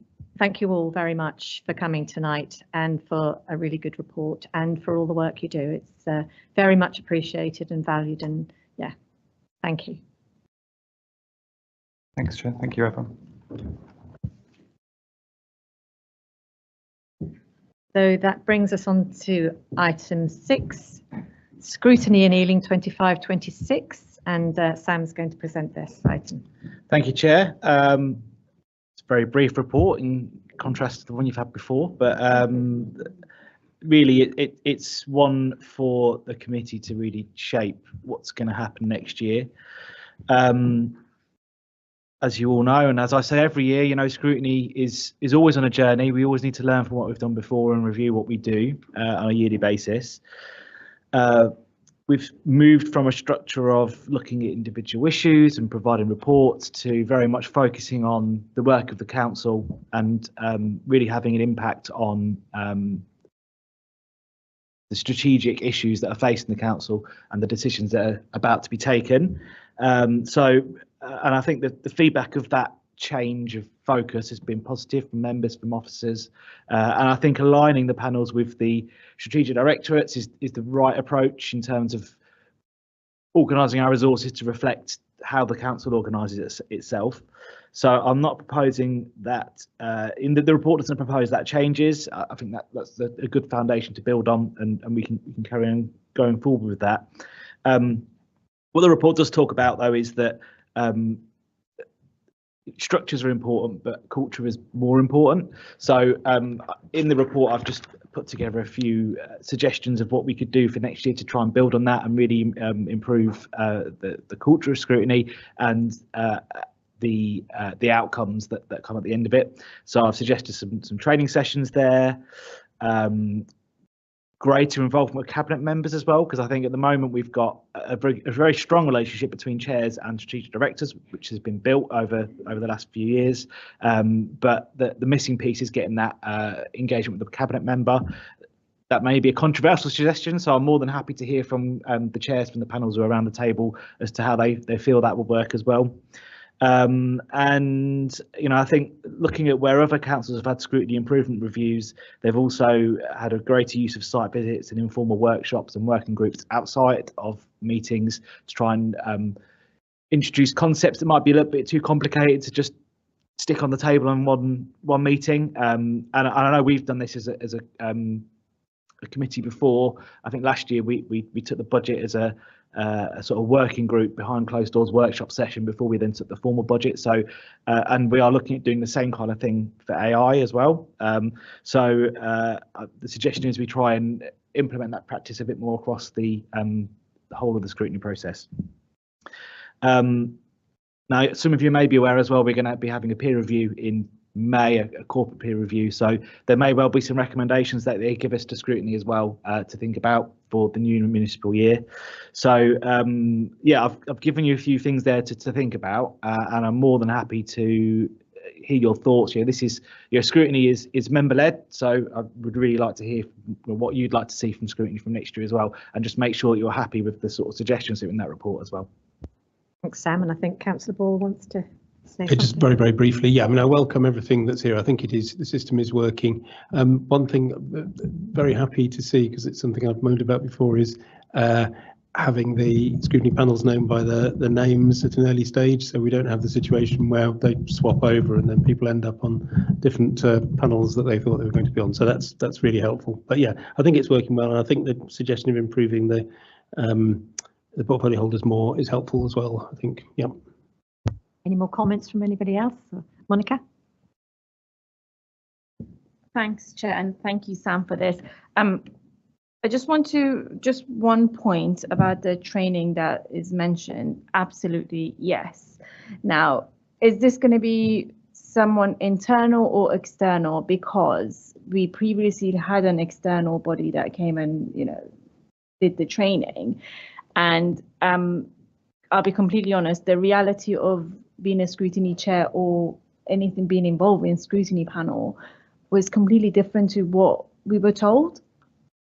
all very much for coming tonight, and for a really good report, and for all the work you do. It's very much appreciated and valued, and yeah, thank you. Thanks, Chair. Thank you, everyone. So that brings us on to item 6, Scrutiny in Ealing 25-26, and Sam's going to present this item. Thank you, Chair. It's a very brief report in contrast to the one you've had before, but really it's one for the committee to really shape what's going to happen next year. As you all know, and as I say every year, you know, scrutiny is always on a journey. We always need to learn from what we've done before and review what we do on a yearly basis. We've moved from a structure of looking at individual issues and providing reports to very much focusing on the work of the council and really having an impact on the strategic issues that are facing the council and the decisions that are about to be taken. And I think that the feedback of that change of focus has been positive from members, from officers, and I think aligning the panels with the strategic directorates is the right approach in terms of organising our resources to reflect how the council organises itself. So I'm not proposing that in the report doesn't propose that changes. I think that's a good foundation to build on, and we can carry on going forward with that. What the report does talk about, though, is that structures are important, but culture is more important. So in the report, I've just put together a few suggestions of what we could do for next year to try and build on that and really improve the culture of scrutiny and the outcomes that come at the end of it. So I've suggested some training sessions there, greater involvement with cabinet members as well, because I think at the moment we've got a very strong relationship between chairs and strategic directors, which has been built over the last few years. But the missing piece is getting that engagement with the cabinet member. That may be a controversial suggestion, so I'm more than happy to hear from the chairs from the panels who are around the table as to how they feel that will work as well. And I think looking at where other councils have had scrutiny improvement reviews, they've also had a greater use of site visits and informal workshops and working groups outside of meetings to try and introduce concepts that might be a little bit too complicated to just stick on the table in one meeting. And I know we've done this as a committee before. I think last year we took the budget as a sort of working group behind closed doors workshop session before we then took the formal budget. So and we are looking at doing the same kind of thing for AI as well. So the suggestion is we try and implement that practice a bit more across the whole of the scrutiny process. Now, some of you may be aware as well, we're going to be having a peer review in May, a corporate peer review. So there may well be some recommendations that they give us to scrutiny as well to think about for the new municipal year. So yeah, I've given you a few things there to think about, and I'm more than happy to hear your thoughts. This is scrutiny is member led, so I would really like to hear what you'd like to see from scrutiny from next year as well, and just make sure that you're happy with the sort of suggestions in that report as well. Thanks, Sam, and I think Councillor Ball wants to say something. Just very, very briefly, yeah, I mean, I welcome everything that's here. I think the system is working. One thing very happy to see, because it's something I've moaned about before, is having the scrutiny panels known by the names at an early stage, so we don't have the situation where they swap over and then people end up on different panels that they thought they were going to be on. So that's really helpful. But yeah, I think it's working well, and I think the suggestion of improving the portfolio holders more is helpful as well, I think. Yeah. Any more comments from anybody else? Monica? Thanks, Chair, and thank you, Sam, for this. I just want to, just one point about the training that is mentioned. Absolutely, yes. Now, is this going to be someone internal or external? Because we previously had an external body that came and, did the training. And I'll be completely honest, the reality of being a scrutiny chair or anything being involved in scrutiny panel was completely different to what we were told.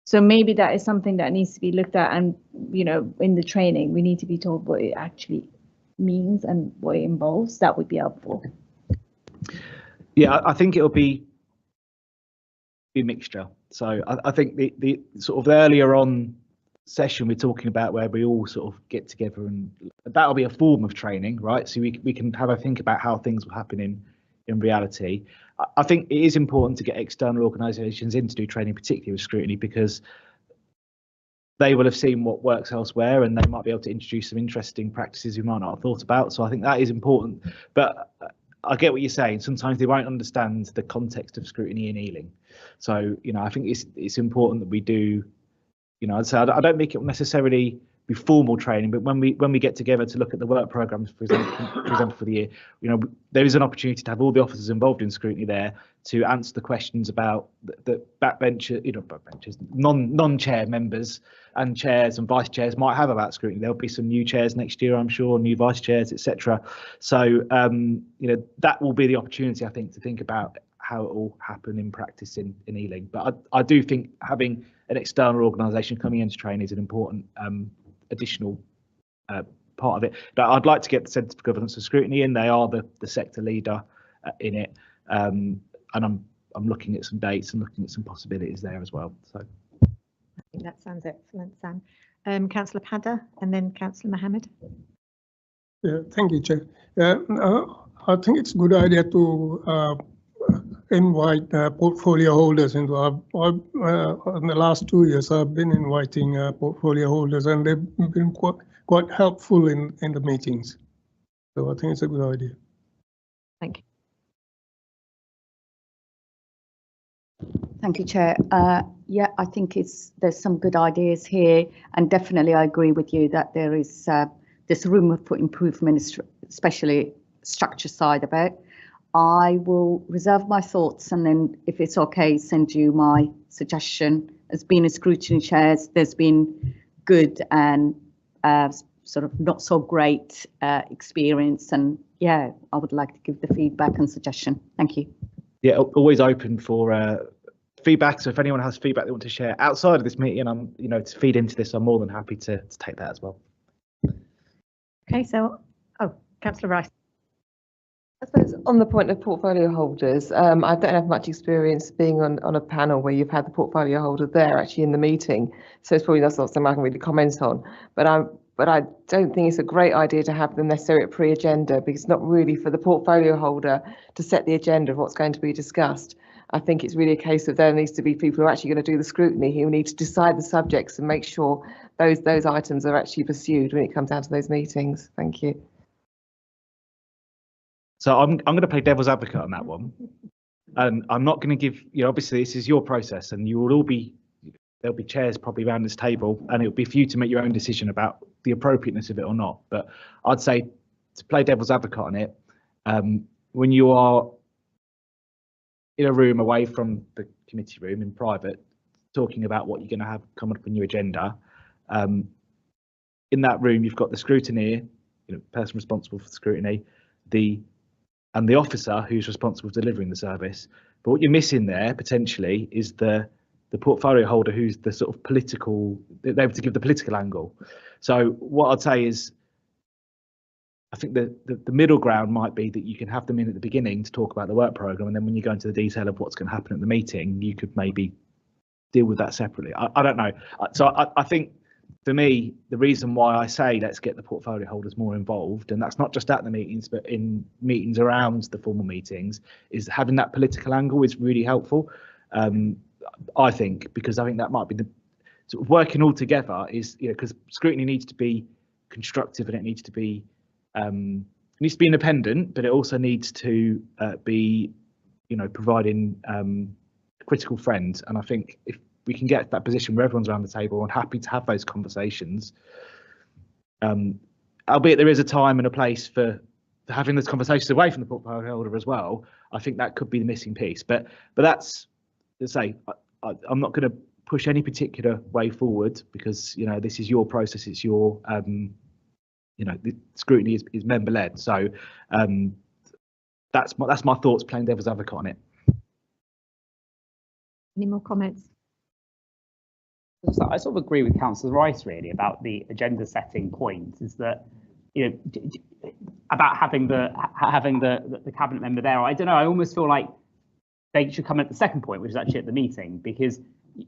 So maybe that is something that needs to be looked at, and in the training we need to be told what it actually means and what it involves. That would be helpful. Yeah, I think it'll be a mixture. So I think the sort of earlier on session we're talking about where we all sort of get together, and that'll be a form of training, right? So we can have a think about how things will happen in reality. I think it is important to get external organisations in to do training, particularly with scrutiny, because they will have seen what works elsewhere and they might be able to introduce some interesting practices we might not have thought about. So I think that is important. But I get what you're saying. Sometimes they won't understand the context of scrutiny in Ealing. So, I think it's important that we do, I'd say I don't think it will necessarily be formal training, but when we get together to look at the work programmes, for example, for the year, there is an opportunity to have all the officers involved in scrutiny there to answer the questions about the backbenchers, non-chair members and chairs and vice chairs might have about scrutiny. There'll be some new chairs next year, I'm sure, new vice chairs, etc. So, that will be the opportunity, I think, to think about how it will happen in practice in Ealing. But I do think having an external organisation coming into training is an important additional part of it. But I'd like to get the Centre for Governance and Scrutiny in. They are the sector leader in it, and I'm looking at some dates and looking at some possibilities there as well. So I think that sounds excellent, Sam. Councillor Padda and then Councillor Mohammed. Yeah, thank you, Chair. I think it's a good idea to invite portfolio holders into our, in the last 2 years I've been inviting portfolio holders, and they've been quite helpful in the meetings. So I think it's a good idea. Thank you. Thank you, Chair. Yeah, I think there's some good ideas here, and definitely I agree with you that there's room for improvement, especially structure side of it. I will reserve my thoughts, and then if it's okay, send you my suggestion. As being a scrutiny chairs, there's been good and sort of not so great experience, and yeah, I would like to give the feedback and suggestion. Thank you. Yeah, always open for feedback. So if anyone has feedback they want to share outside of this meeting, I'm, to feed into this, I'm more than happy to take that as well. Okay, so, Councillor Rice. I suppose on the point of portfolio holders, I don't have much experience being on a panel where you've had the portfolio holder there actually in the meeting, so it's probably not something I can really comment on. But I don't think it's a great idea to have them necessarily at pre-agenda, because it's not really for the portfolio holder to set the agenda of what's going to be discussed. I think it's really a case of there needs to be people who are actually going to do the scrutiny, who need to decide the subjects and make sure those items are actually pursued when it comes down to those meetings. Thank you. So I'm going to play devil's advocate on that one, and I'm not going to give, obviously this is your process, and you will all be, there'll be chairs probably around this table, and it'll be for you to make your own decision about the appropriateness of it or not. But I'd say, to play devil's advocate on it, when you are in a room away from the committee room in private, talking about what you're going to have come up on your agenda, in that room you've got the scrutineer, person responsible for the scrutiny, and the officer who's responsible for delivering the service. But what you're missing there potentially is the portfolio holder, who's the sort of political, they're able to give the political angle. So what I'd say is, I think the middle ground might be that you can have them in at the beginning to talk about the work programme, and then when you go into the detail of what's going to happen at the meeting, you could maybe deal with that separately. I don't know. So I think, for me, the reason why I say let's get the portfolio holders more involved, and that's not just at the meetings, but in meetings around the formal meetings, is having that political angle is really helpful. I think, because I think that might be the sort of working all together is, because scrutiny needs to be constructive, and it needs to be independent, but it also needs to be, providing a critical friend. And I think if we can get that position where everyone's around the table and happy to have those conversations, albeit there is a time and a place for having those conversations away from the portfolio holder as well, I think that could be the missing piece. But that's, to say, I'm not going to push any particular way forward, because this is your process, it's your the scrutiny is member led. So that's my thoughts, playing devil's advocate on it. Any more comments? I sort of agree with Councillor Rice really about the agenda setting point, is that about having the cabinet member there. I don't know, I almost feel like they should come at the second point, which is actually at the meeting, because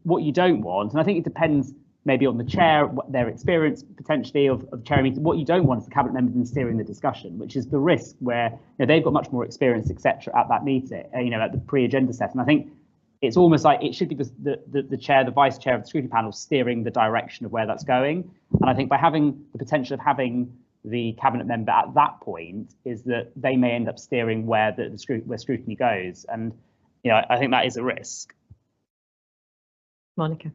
what you don't want, and I think it depends maybe on the chair, their experience potentially of chairing meetings, what you don't want is the cabinet member then steering the discussion, which is the risk where they've got much more experience, etc., at that meeting, at the pre-agenda set. And I think it's almost like it should be the chair, the vice chair of the scrutiny panel steering the direction of where that's going. And I think by having the potential of having the cabinet member at that point, is that they may end up steering where where scrutiny goes. And I think that is a risk. Monica.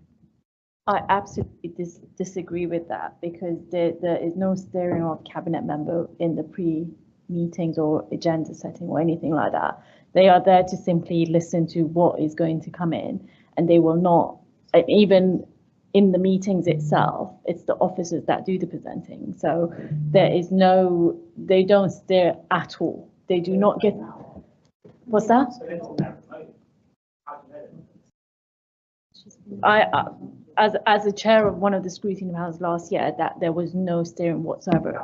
I absolutely disagree with that, because there is no steering of cabinet member in the pre-meetings or agenda setting or anything like that. They are there to simply listen to what is going to come in, and they will not, even in the meetings itself, it's the officers that do the presenting. So they don't steer at all. They do not get, what's that? As a chair of one of the scrutiny panels last year, that there was no steering whatsoever,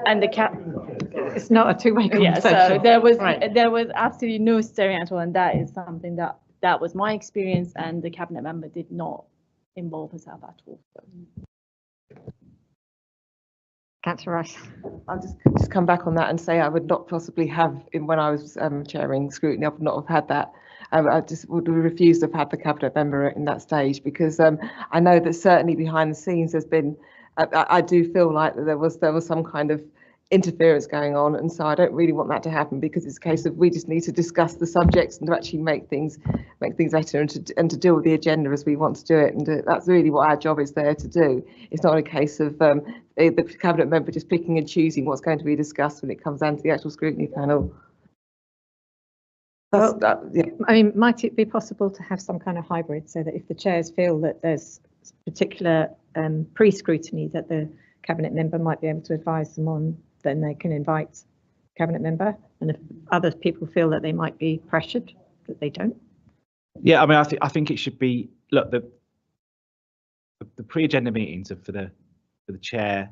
and it's not a two-way conversation. Yeah, so there was absolutely no steering at all, and that is something that was my experience, and the cabinet member did not involve herself at all. Councillor Rice. I'll just come back on that and say I would not possibly have, when I was chairing scrutiny, I would not have had that. I just would refuse to have had the cabinet member in that stage, because I know that certainly behind the scenes there's been, I do feel like that there was some kind of interference going on, and so I don't really want that to happen, because it's a case of we just need to discuss the subjects and to actually make things better, and to deal with the agenda as we want to do it, and that's really what our job is there to do. It's not a case of the cabinet member just picking and choosing what's going to be discussed when it comes down to the actual scrutiny panel. Yeah. I mean, might it be possible to have some kind of hybrid, so that if the chairs feel that there's particular pre-scrutiny that the cabinet member might be able to advise them on, then they can invite cabinet member, and if other people feel that they might be pressured, that they don't? Yeah, I mean, I think it should be, look, the pre-agenda meetings are for the chair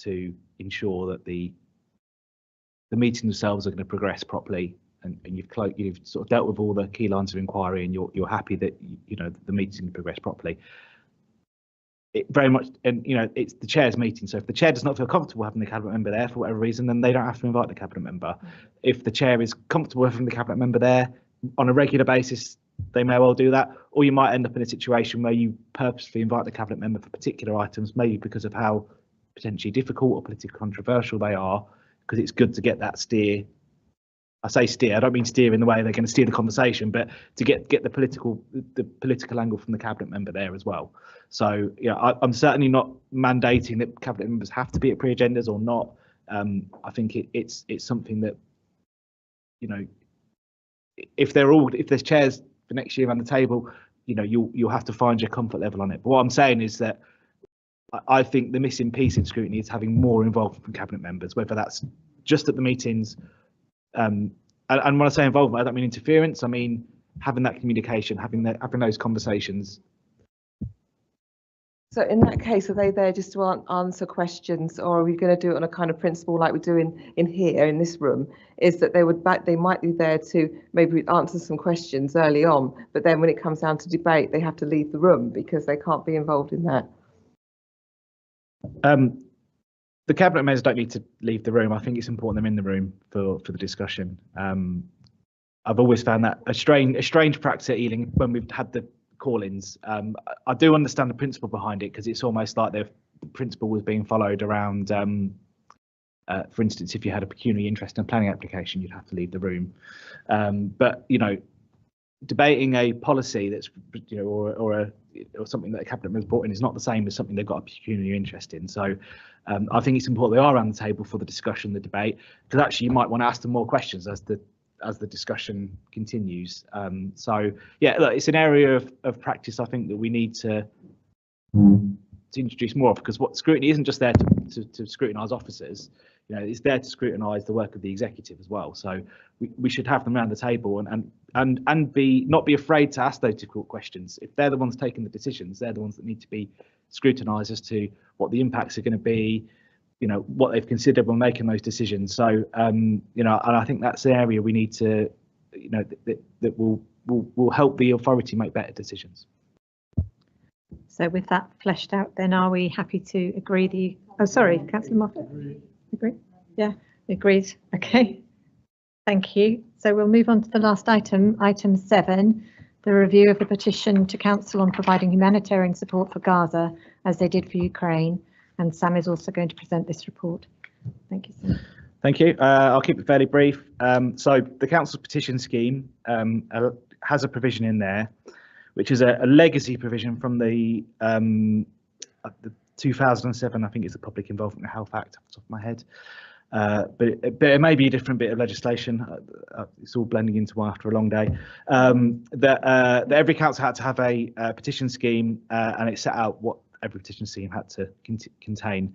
to ensure that the meetings themselves are going to progress properly, and you've sort of dealt with all the key lines of inquiry, and you're happy that the meeting can progress properly. It very much, and it's the chair's meeting, so if the chair does not feel comfortable having the cabinet member there for whatever reason, then they don't have to invite the cabinet member. If the chair is comfortable having the cabinet member there on a regular basis, they may well do that. Or you might end up in a situation where you purposefully invite the cabinet member for particular items, maybe because of how potentially difficult or politically controversial they are, because it's good to get that steer. I say steer, I don't mean steer in the way they're going to steer the conversation, but to get the political angle from the cabinet member there as well. So I'm certainly not mandating that cabinet members have to be at pre-agendas or not. I think it's something that if there's chairs for next year around the table, you'll have to find your comfort level on it. But what I'm saying is that I think the missing piece in scrutiny is having more involvement from cabinet members, whether that's just at the meetings. And when I say involvement, I don't mean interference. I mean having that communication, having those conversations. So in that case, are they there just to answer questions, or are we going to do it on a kind of principle like we do in here in this room? Is that they might be there to maybe answer some questions early on, but then when it comes down to debate, they have to leave the room because they can't be involved in that. The cabinet members don't need to leave the room. I think it's important they're in the room for the discussion. I've always found that a strange practice at Ealing when we've had the call-ins. I do understand the principle behind it, because it's almost like the principle was being followed around. For instance, if you had a pecuniary interest in a planning application, you'd have to leave the room. But debating a policy that's or something that a cabinet member's brought in is not the same as something they've got a pecuniary interest in. So I think it's important they are around the table for the discussion, the debate, because actually you might want to ask them more questions as the discussion continues. So yeah, look, it's an area of practice I think that we need to introduce more of, because what scrutiny isn't just there to scrutinise officers. It's there to scrutinise the work of the executive as well. So we should have them around the table and not be afraid to ask those difficult questions. If they're the ones taking the decisions, they're the ones that need to be scrutinised as to what the impacts are going to be, what they've considered when making those decisions. So and I think that's the area we need to, that will help the authority make better decisions. So with that fleshed out, then are we happy to agree Councillor Moffat? Agree? Yeah, agreed. Okay, thank you. So we'll move on to the last item, item 7, the review of the petition to Council on providing humanitarian support for Gaza, as they did for Ukraine. And Sam is also going to present this report. Thank you, Sam. Thank you. I'll keep it fairly brief. So the Council's petition scheme has a provision in there, which is a legacy provision from the 2007, I think it's the Public Involvement in Health Act, off the top of my head. But it may be a different bit of legislation. It's all blending into one after a long day. That every council had to have a petition scheme, and it set out what every petition scheme had to contain.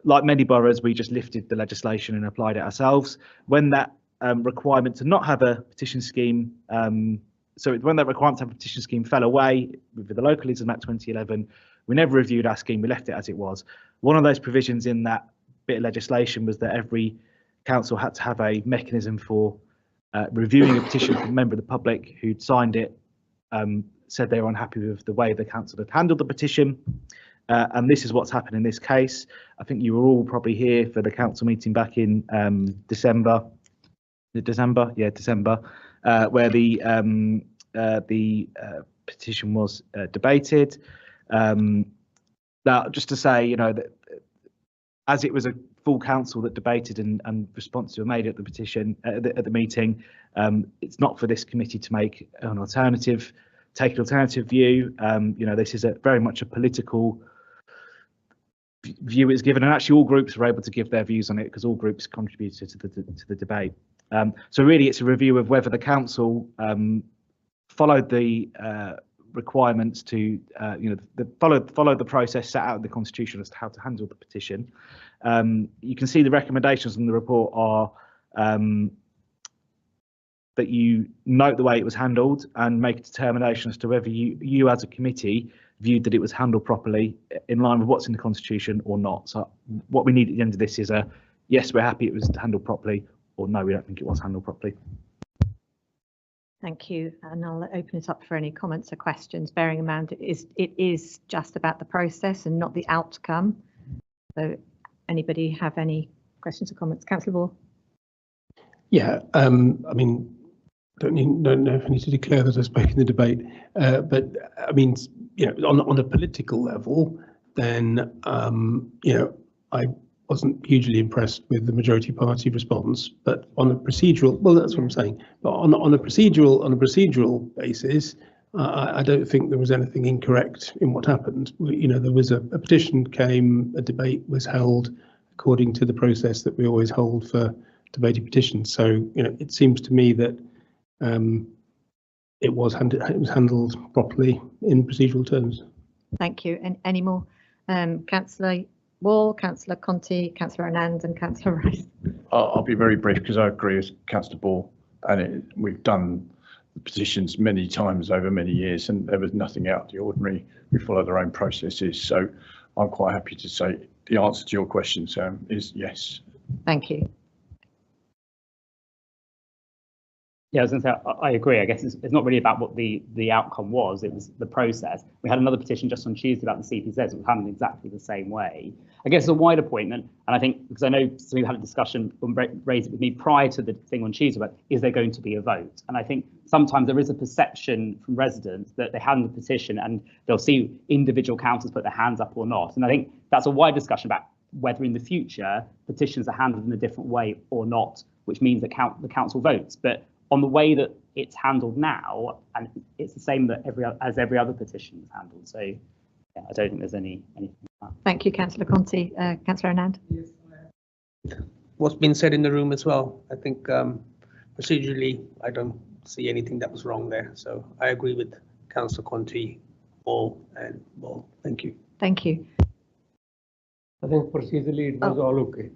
Like many boroughs, we just lifted the legislation and applied it ourselves. When that requirement to not have a petition scheme, when that requirement to have a petition scheme fell away with the Localism Act 2011, we never reviewed our scheme, we left it as it was. One of those provisions in that bit of legislation was that every council had to have a mechanism for reviewing a petition from a member of the public who'd signed it, said they were unhappy with the way the council had handled the petition. And this is what's happened in this case. I think you were all probably here for the council meeting back in December, where the petition was debated. Now, just to say, that as it was a full council that debated and responses were made at the petition at the meeting. It's not for this committee to make take an alternative view. You know, this is very much a political view is given, and actually all groups were able to give their views on it because all groups contributed to the debate. So really, it's a review of whether the council followed the requirements to, you know, followed the process set out in the constitution as to how to handle the petition. You can see the recommendations in the report are that you note the way it was handled and make a determination as to whether you as a committee viewed that it was handled properly in line with what's in the constitution or not. So what we need at the end of this is a yes, we're happy it was handled properly, or no, we don't think it was handled properly. Thank you, and I'll open it up for any comments or questions, bearing in mind it is just about the process and not the outcome. So anybody have any questions or comments? Councillor Ball. Yeah, I mean, don't know if I need to declare that I spoke in the debate, but I mean, you know, on a political level, then you know, I wasn't hugely impressed with the majority party response, but on a procedural, well, that's what I'm saying. But on a procedural basis, I don't think there was anything incorrect in what happened. You know, there was a petition came, a debate was held according to the process that we always hold for debating petitions. So, you know, it seems to me that it was handled properly in procedural terms. Thank you. And any more? Councillor Wall, Councillor Conti, Councillor Anand and Councillor Rice. I'll be very brief because I agree with Councillor Ball, and we've done the petitions many times over many years and there was nothing out of the ordinary. We followed our own processes, so I'm quite happy to say the answer to your question, Sam, is yes. Thank you. Yeah, I was going to say, I agree. I guess it's not really about what the outcome was, it was the process. We had another petition just on Tuesday about the CPZs, it was handled exactly the same way. I guess it's a wider point, and I think, because I know we've had a discussion, raised it with me prior to the thing on Tuesday about, is there going to be a vote? And I think sometimes there is a perception from residents that they hand the petition and they'll see individual councillors put their hands up or not. And I think that's a wide discussion about whether in the future petitions are handled in a different way or not, which means that the council votes. But on the way that it's handled now, and it's the same that as every other petition is handled. So yeah, I don't think there's anything like that. Thank you, Councillor Conti. Councillor Anand. Yes, what's been said in the room as well. I think procedurally, I don't see anything that was wrong there. So I agree with Councillor Conti, Ball and Ball. Thank you. Thank you. I think procedurally it was all okay.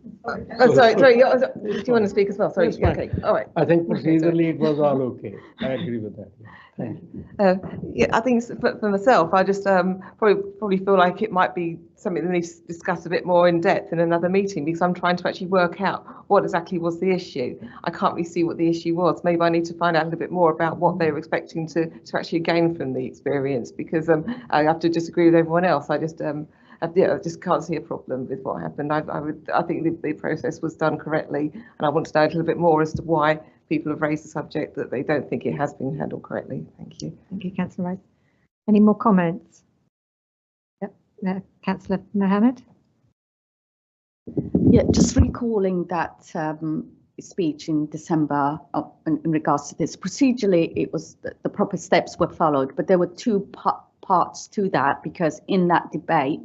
Oh, sorry. Do you want to speak as well? Sorry. Okay. All right. I think procedurally it was all okay. I agree with that. Thank you. Yeah, I think for myself, I just probably feel like it might be something that needs to discuss a bit more in depth in another meeting, because I'm trying to actually work out what exactly was the issue. I can't really see what the issue was. Maybe I need to find out a little bit more about what they were expecting to actually gain from the experience, because I have to disagree with everyone else. I just can't see a problem with what happened. I think the process was done correctly, and I want to know a little bit more as to why people have raised the subject that they don't think it has been handled correctly. Thank you. Thank you, Councillor Rice. Any more comments? Yep, Councillor Mohammed. Yeah, just recalling that speech in December in regards to this. Procedurally, it was the proper steps were followed, but there were two parts to that, because in that debate,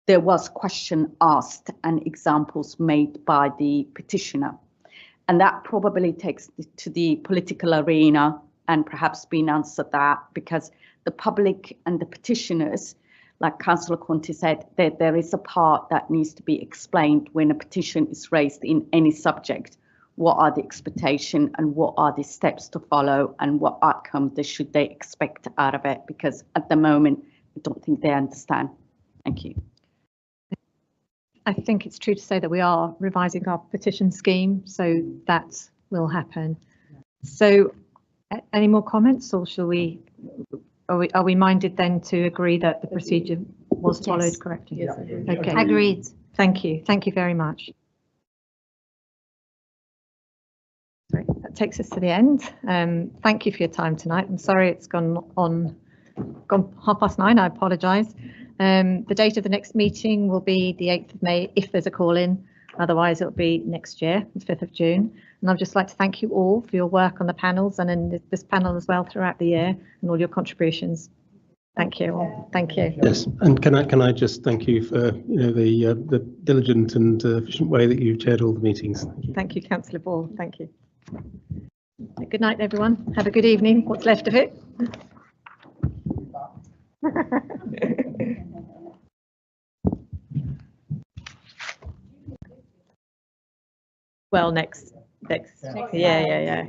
there was question asked and examples made by the petitioner. And that probably takes to the political arena and perhaps been answered that, because the public and the petitioners, like Councillor Conti said, there is a part that needs to be explained when a petition is raised in any subject. What are the expectations and what are the steps to follow and what outcome should they expect out of it? Because at the moment, I don't think they understand. Thank you. I think it's true to say that we are revising our petition scheme, so that will happen. So any more comments, or shall we, are we minded then to agree that the procedure was followed correctly? Yes. Okay. Agreed. Thank you. Thank you very much. Right, that takes us to the end. Thank you for your time tonight. I'm sorry it's gone 9:30. I apologise. The date of the next meeting will be the 8th of May, if there's a call in, Otherwise, it'll be next year, the 5th of June. And I'd just like to thank you all for your work on the panels and in this panel as well throughout the year and all your contributions. Thank you all. Thank you. Yes, and can I just thank you for the diligent and efficient way that you've chaired all the meetings. Thank you, Councillor Ball. Thank you. Good night, everyone. Have a good evening. What's left of it. Well, next. Yeah.